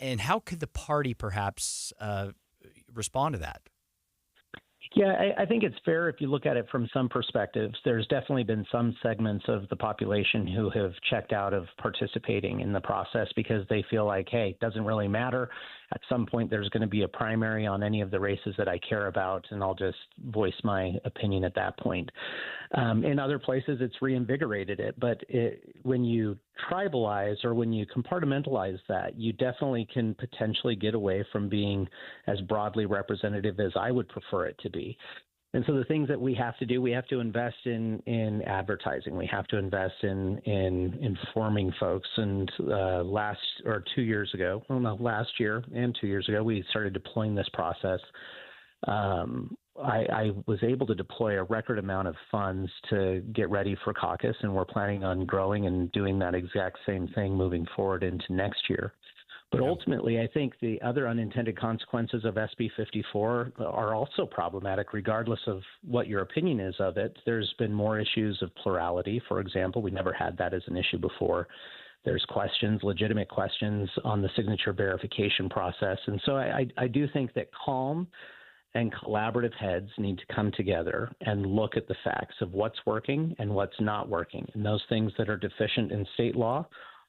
And how could the party perhaps respond to that? Yeah, I think it's fair if you look at it from some perspectives. There's definitely been some segments of the population who have checked out of participating in the process because they feel like, hey, it doesn't really matter. At some point, there's going to be a primary on any of the races that I care about, and I'll just voice my opinion at that point. In other places, it's reinvigorated it. But when you tribalize or when you compartmentalize that, you definitely can potentially get away from being as broadly representative as I would prefer it to be. And so the things that we have to do, we have to invest in advertising. We have to invest in informing folks. And last year and 2 years ago, we started deploying this process. I was able to deploy a record amount of funds to get ready for caucus, and we're planning on growing and doing that exact same thing moving forward into next year. But ultimately, I think the other unintended consequences of SB 54 are also problematic, regardless of what your opinion is of it. There's been more issues of plurality, for example. We never had that as an issue before. There's questions, legitimate questions on the signature verification process. And so I do think that calm and collaborative heads need to come together and look at the facts of what's working and what's not working. And those things that are deficient in state law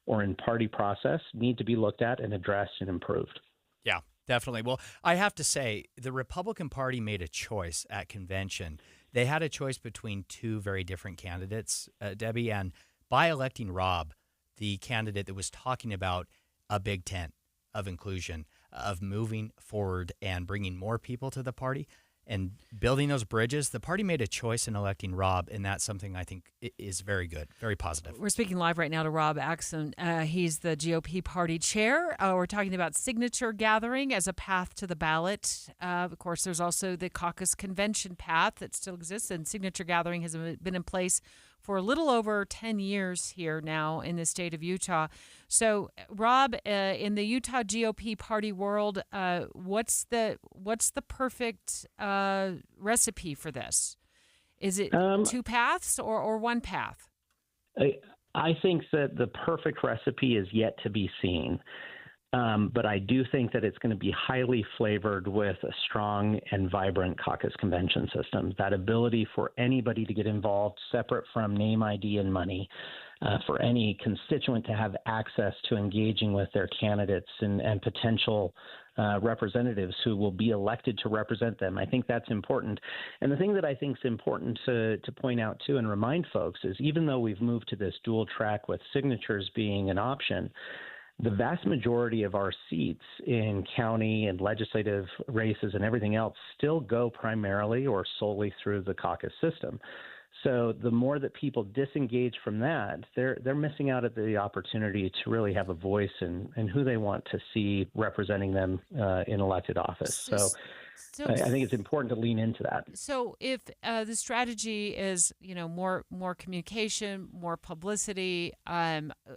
or in party process need to be looked at and addressed and improved. Yeah, definitely. Well, I have to say, the Republican Party made a choice at convention. They had a choice between two very different candidates, Debbie, and by electing Rob, the candidate that was talking about a big tent of inclusion, of moving forward and bringing more people to the party and building those bridges, the party made a choice in electing Rob, and that's something I think is very good, very positive. We're speaking live right now to Rob Axson. He's the GOP party chair. We're talking about signature gathering as a path to the ballot. Of course, there's also the caucus convention path that still exists, and signature gathering has been in place for a little over 10 years here now in the state of Utah. So, Rob, in the Utah GOP party world, what's the perfect recipe for this? Is it two paths or one path? I think that the perfect recipe is yet to be seen. But I do think that it's going to be highly flavored with a strong and vibrant caucus convention system. That ability for anybody to get involved, separate from name, ID, and money, for any constituent to have access to engaging with their candidates and potential representatives who will be elected to represent them. I think that's important. And the thing that I think is important to point out, too, and remind folks is even though we've moved to this dual track with signatures being an option, the vast majority of our seats in county and legislative races and everything else still go primarily or solely through the caucus system. So the more that people disengage from that, they're missing out at the opportunity to really have a voice in who they want to see representing them in elected office. So I think it's important to lean into that. So if the strategy is, more communication, more publicity,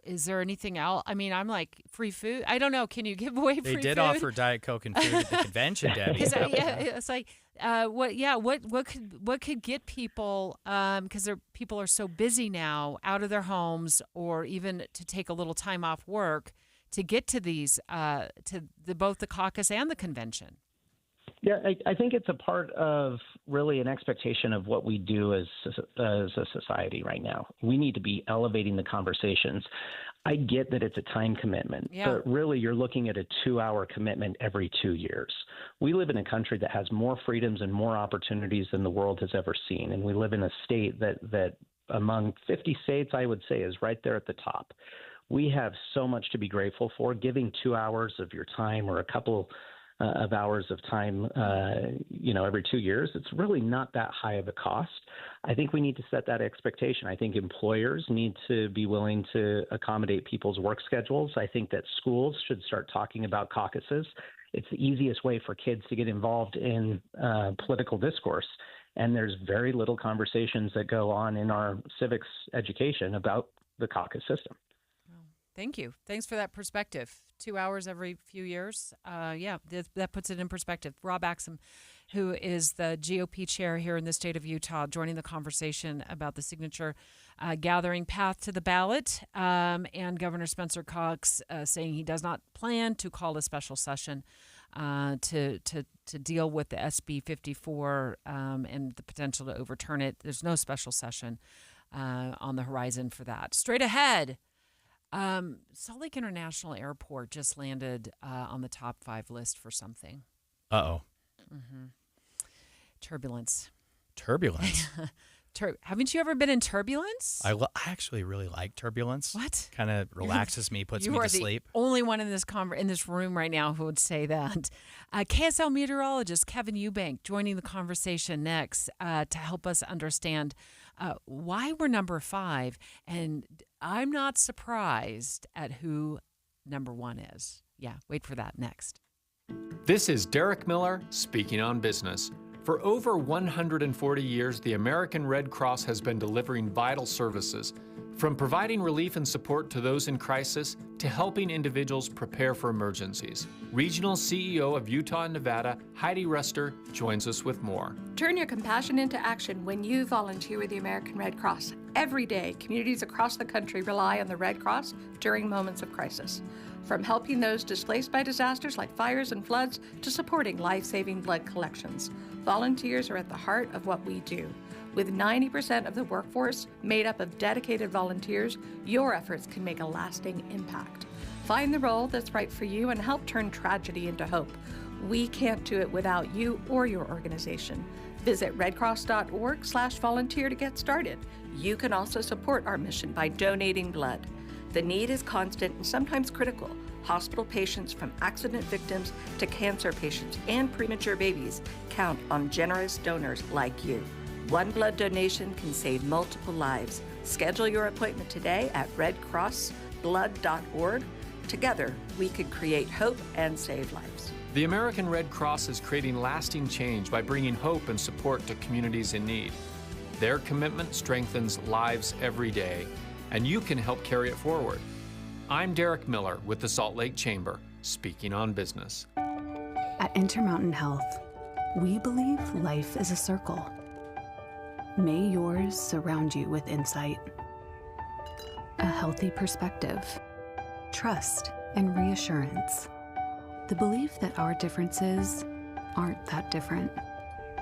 is there anything else? I mean, I'm like, free food? I don't know. Can you give away free food? They did offer Diet Coke and food at the convention, Debbie. It's like, what could get people, because people are so busy now, out of their homes, or even to take a little time off work to get to these, both the caucus and the convention? Yeah, I think it's a part of really an expectation of what we do as a society right now. We need to be elevating the conversations. I get that it's a time commitment, but really you're looking at a 2-hour commitment every 2 years. We live in a country that has more freedoms and more opportunities than the world has ever seen. And we live in a state that among 50 states, I would say, is right there at the top. We have so much to be grateful for. Giving 2 hours of your time or a couple of hours of time, every 2 years, it's really not that high of a cost. I think we need to set that expectation. I think employers need to be willing to accommodate people's work schedules. I think that schools should start talking about caucuses. It's the easiest way for kids to get involved in political discourse. And there's very little conversations that go on in our civics education about the caucus system. Thank you. Thanks for that perspective. 2 hours every few years. That puts it in perspective. Rob Axsom, who is the GOP chair here in the state of Utah, joining the conversation about the signature gathering path to the ballot, and Governor Spencer Cox saying he does not plan to call a special session to deal with the SB 54 and the potential to overturn it. There's no special session on the horizon for that. Straight ahead. Salt Lake International Airport just landed on the top 5 list for something. Uh-oh. Mm-hmm. Turbulence. Haven't you ever been in turbulence? I actually really like turbulence. What? Kind of relaxes me, puts me to sleep. You are the only one in this room right now who would say that. KSL meteorologist Kevin Eubank joining the conversation next to help us understand why we're number 5. And I'm not surprised at who number 1 is. Yeah, wait for that next. This is Derek Miller speaking on business. For over 140 years, the American Red Cross has been delivering vital services, from providing relief and support to those in crisis to helping individuals prepare for emergencies. Regional CEO of Utah and Nevada, Heidi Ruster, joins us with more. Turn your compassion into action when you volunteer with the American Red Cross. Every day, communities across the country rely on the Red Cross during moments of crisis. From helping those displaced by disasters like fires and floods to supporting life-saving blood collections, volunteers are at the heart of what we do. With 90% of the workforce made up of dedicated volunteers, your efforts can make a lasting impact. Find the role that's right for you and help turn tragedy into hope. We can't do it without you or your organization. Visit redcross.org/volunteer to get started. You can also support our mission by donating blood. The need is constant and sometimes critical. Hospital patients, from accident victims to cancer patients and premature babies, count on generous donors like you. One blood donation can save multiple lives. Schedule your appointment today at redcrossblood.org. Together, we can create hope and save lives. The American Red Cross is creating lasting change by bringing hope and support to communities in need. Their commitment strengthens lives every day, and you can help carry it forward. I'm Derek Miller with the Salt Lake Chamber, speaking on business. At Intermountain Health, we believe life is a circle. May yours surround you with insight, a healthy perspective, trust, and reassurance. The belief that our differences aren't that different,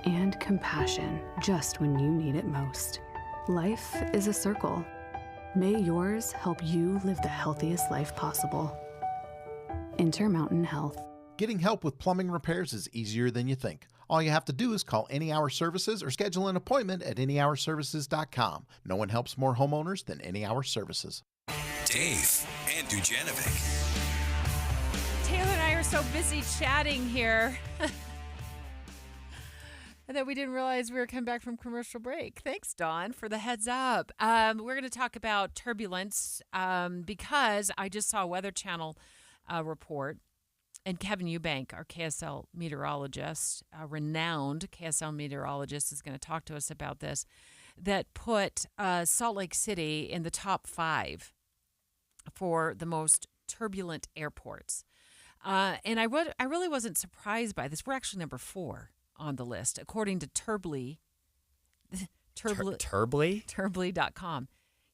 and compassion just when you need it most. Life is a circle. May yours help you live the healthiest life possible. Intermountain Health. Getting help with plumbing repairs is easier than you think. All you have to do is call Any Hour Services or schedule an appointment at anyhourservices.com. No one helps more homeowners than Any Hour Services. Dave and Dujanovic. Taylor and I are so busy chatting here that we didn't realize we were coming back from commercial break. Thanks, Dawn, for the heads up. We're going to talk about turbulence because I just saw a Weather Channel report. And Kevin Eubank, our KSL meteorologist, a renowned KSL meteorologist, is going to talk to us about this, that put Salt Lake City in the top 5 for the most turbulent airports. And I really wasn't surprised by this. We're actually number 4 on the list, according to Turbly. Turbly? Turbly.com.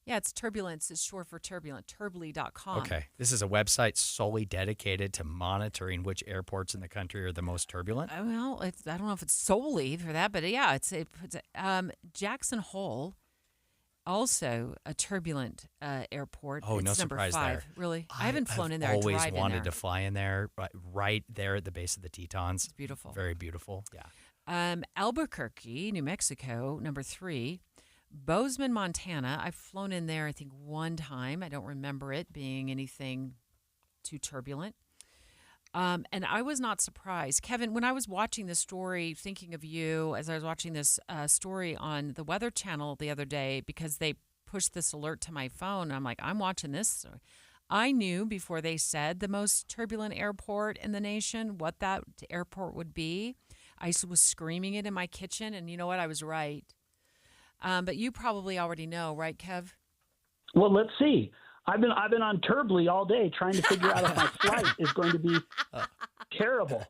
Yeah, it's turbulence. It's short for turbulent. Turbly.com. Okay. This is a website solely dedicated to monitoring which airports in the country are the most turbulent. Well, I don't know if it's solely for that, but yeah, it's Jackson Hole, also a turbulent airport. Oh, it's no number surprise 5. there. Really? I haven't flown in there. I always drive in wanted there. to fly in there, right there at the base of the Tetons. It's beautiful. Very beautiful. Yeah. Albuquerque, New Mexico, number 3. Bozeman, Montana. I've flown in there, I think, one time. I don't remember it being anything too turbulent. And I was not surprised. Kevin, when I was watching this story, thinking of you, as I was watching this story on the Weather Channel the other day, because they pushed this alert to my phone, I'm like, I'm watching this story. I knew before they said the most turbulent airport in the nation, what that airport would be. I was screaming it in my kitchen, and you know what? I was right. But you probably already know, right, Kev? Well, let's see. I've been on Turbly all day trying to figure out if my flight is going to be terrible.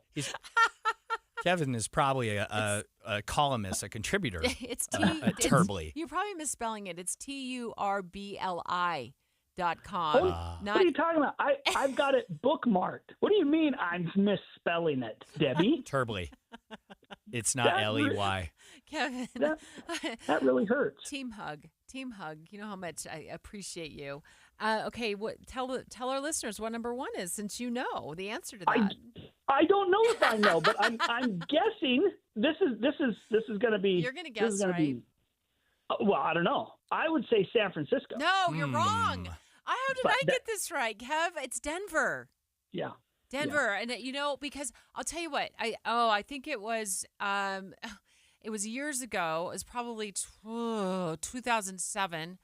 Kevin is probably a columnist, a contributor It's at Turbly. You're probably misspelling it. It's TURBLI.com. What are you talking about? I've got it bookmarked. What do you mean I'm misspelling it, Debbie? Turbly. It's not Ley. Kevin, that really hurts. Team hug. You know how much I appreciate you. Okay, tell our listeners what number 1 is, since you know the answer to that. I don't know if I know, but I'm guessing this is going to be. You're going to guess, right? Well, I don't know. I would say San Francisco. No, you're wrong. How did I get this right, Kev? It's Denver. Yeah. Denver, and because I'll tell you what, I think it was years ago. It was probably 2007.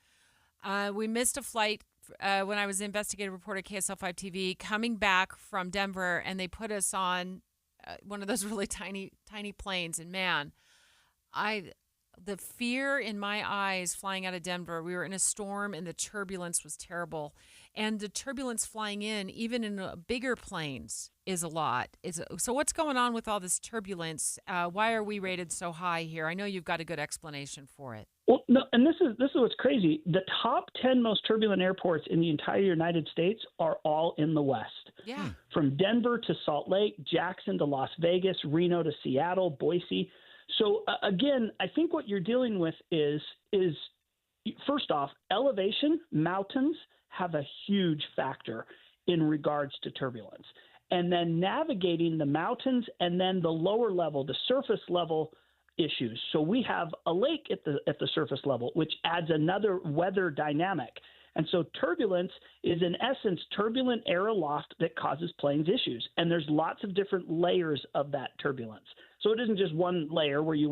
We missed a flight when I was an investigative reporter at KSL5 TV, coming back from Denver, and they put us on one of those really tiny planes. And man, the fear in my eyes flying out of Denver. We were in a storm, and the turbulence was terrible. And the turbulence flying in, even in bigger planes, is a lot. So what's going on with all this turbulence? Why are we rated so high here? I know you've got a good explanation for it. Well, no, and this is what's crazy. The top 10 most turbulent airports in the entire United States are all in the West. Yeah. From Denver to Salt Lake, Jackson to Las Vegas, Reno to Seattle, Boise. So again, I think what you're dealing with is first off, elevation, mountains have a huge factor in regards to turbulence. And then navigating the mountains and then the lower level, the surface level issues. So we have a lake at the surface level, which adds another weather dynamic. And so turbulence is, in essence, turbulent air aloft that causes planes issues. And there's lots of different layers of that turbulence. So it isn't just one layer where you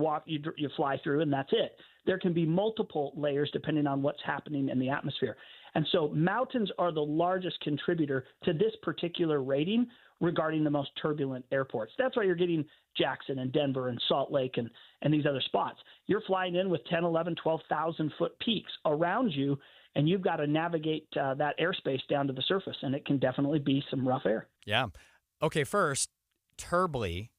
fly through and that's it. There can be multiple layers depending on what's happening in the atmosphere. And so mountains are the largest contributor to this particular rating regarding the most turbulent airports. That's why you're getting Jackson and Denver and Salt Lake and these other spots. You're flying in with 10, 11, 12,000 foot peaks around you, and you've got to navigate that airspace down to the surface, and it can definitely be some rough air. Yeah. Okay, first, Turbly,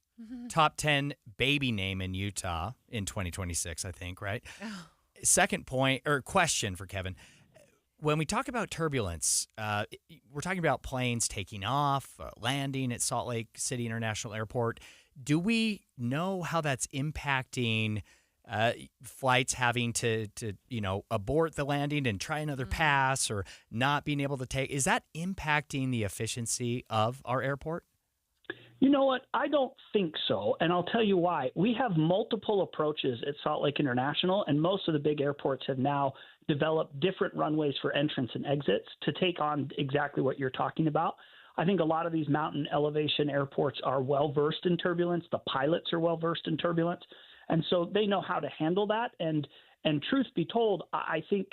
top 10 baby name in Utah in 2026, I think, right? Oh. Second point, or question for Kevin. When we talk about turbulence, we're talking about planes taking off, landing at Salt Lake City International Airport. Do we know how that's impacting flights having to abort the landing and try another pass, or not being able to take. Is that impacting the efficiency of our airport? You know what? I don't think so, and I'll tell you why. We have multiple approaches at Salt Lake International, and most of the big airports have now developed different runways for entrance and exits to take on exactly what you're talking about. I think a lot of these mountain elevation airports are well-versed in turbulence. The pilots are well-versed in turbulence, and so they know how to handle that. And truth be told, I think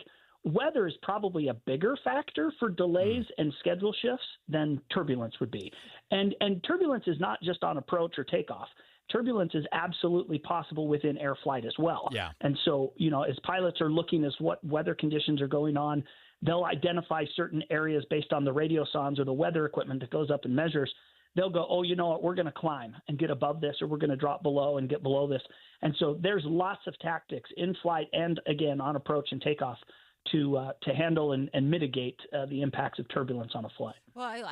weather is probably a bigger factor for delays and schedule shifts than turbulence would be. And turbulence is not just on approach or takeoff. Turbulence is absolutely possible within air flight as well. Yeah. And so, as pilots are looking as what weather conditions are going on, they'll identify certain areas based on the radio sondes or the weather equipment that goes up and measures. They'll go, oh, you know what, we're going to climb and get above this, or we're going to drop below and get below this. And so there's lots of tactics in flight and, again, on approach and takeoff to handle and mitigate the impacts of turbulence on a flight. Well,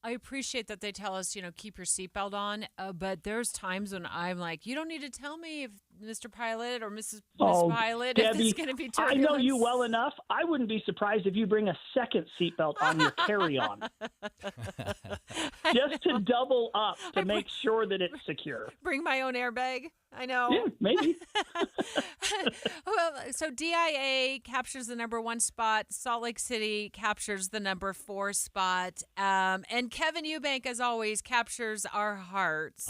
I appreciate that they tell us, keep your seatbelt on, but there's times when I'm like, you don't need to tell me if Mr. Pilot or Miss Pilot, Debbie, if there's going to be turbulence. I know you well enough. I wouldn't be surprised if you bring a second seatbelt on your carry-on, just to double up to make sure that it's secure. Bring my own airbag. I know. Yeah, maybe. Well, so DIA captures the number 1 spot. Salt Lake City captures the number 4 spot. And Kevin Eubank, as always, captures our hearts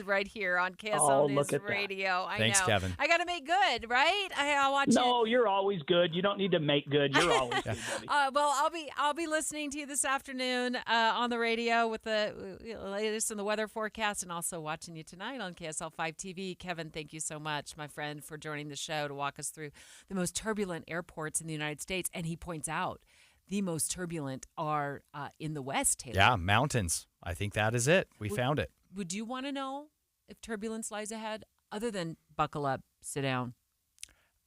right here on KSL News Radio. Thanks, know. Kevin. I got to make good, right? I'll watch it. No, you're always good. You don't need to make good. You're always good, Debbie. Well, I'll be listening to you this afternoon on the radio with the latest in the weather forecast, and also watching you tonight on KSL 5 TV. Kevin, thank you so much, my friend, for joining the show to walk us through the most turbulent airports in the United States. And he points out the most turbulent are in the West, Taylor. Yeah, mountains. I think that is it. We found it. Would you want to know if turbulence lies ahead, other than buckle up, sit down?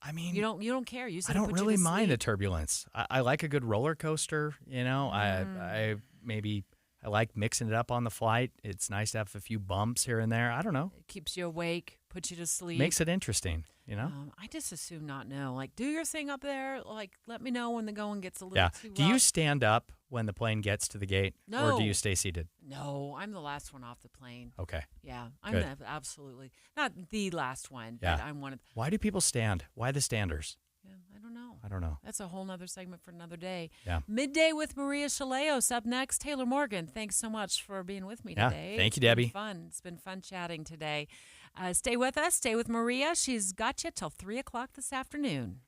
I mean, you don't care. You said I don't really mind sleep. the turbulence. I like a good roller coaster. I like mixing it up on the flight. It's nice to have a few bumps here and there. I don't know. It keeps you awake, puts you to sleep. Makes it interesting, I just assume not know. Like, do your thing up there. Like, let me know when the going gets a little too rough. Do you stand up when the plane gets to the gate? No. Or do you stay seated? No, I'm the last one off the plane. Okay. Yeah, I'm Good. Absolutely. Not the last one, Yeah. but I'm one of Why do people stand? Why the standers? I don't know. That's a whole nother segment for another day. Yeah. Midday with Maria Chaleos up next. Taylor Morgan, thanks so much for being with me today. Thank you, Debbie. It's been fun chatting today. Stay with us. Stay with Maria. She's got you till 3 o'clock this afternoon.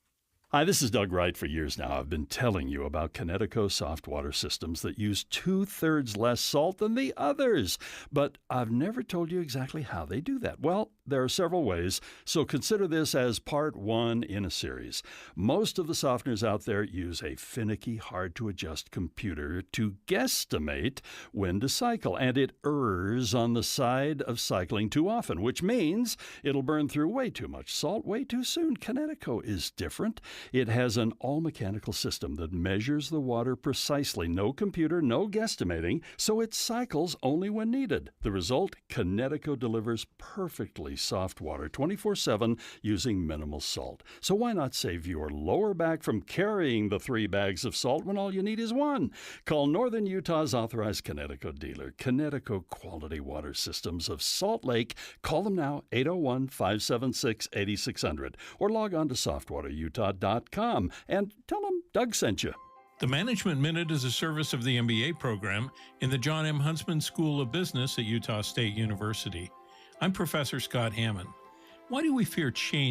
Hi, this is Doug Wright. For years now, I've been telling you about Connecticut soft water systems that use 2/3 less salt than the others. But I've never told you exactly how they do that. Well, there are several ways, so consider this as part 1 in a series. Most of the softeners out there use a finicky, hard-to-adjust computer to guesstimate when to cycle, and it errs on the side of cycling too often, which means it'll burn through way too much salt way too soon. Connecticut is different. It has an all-mechanical system that measures the water precisely. No computer, no guesstimating, so it cycles only when needed. The result? Connecticut delivers perfectly soft water 24/7 using minimal salt. So why not save your lower back from carrying the 3 bags of salt when all you need is 1? Call Northern Utah's authorized Connecticut dealer, Connecticut Quality Water Systems of Salt Lake. Call them now, 801-576-8600, or log on to softwaterutah.com and tell them Doug sent you. The Management Minute is a service of the MBA program in the John M. Huntsman School of Business at Utah State University. I'm Professor Scott Hammond. Why do we fear change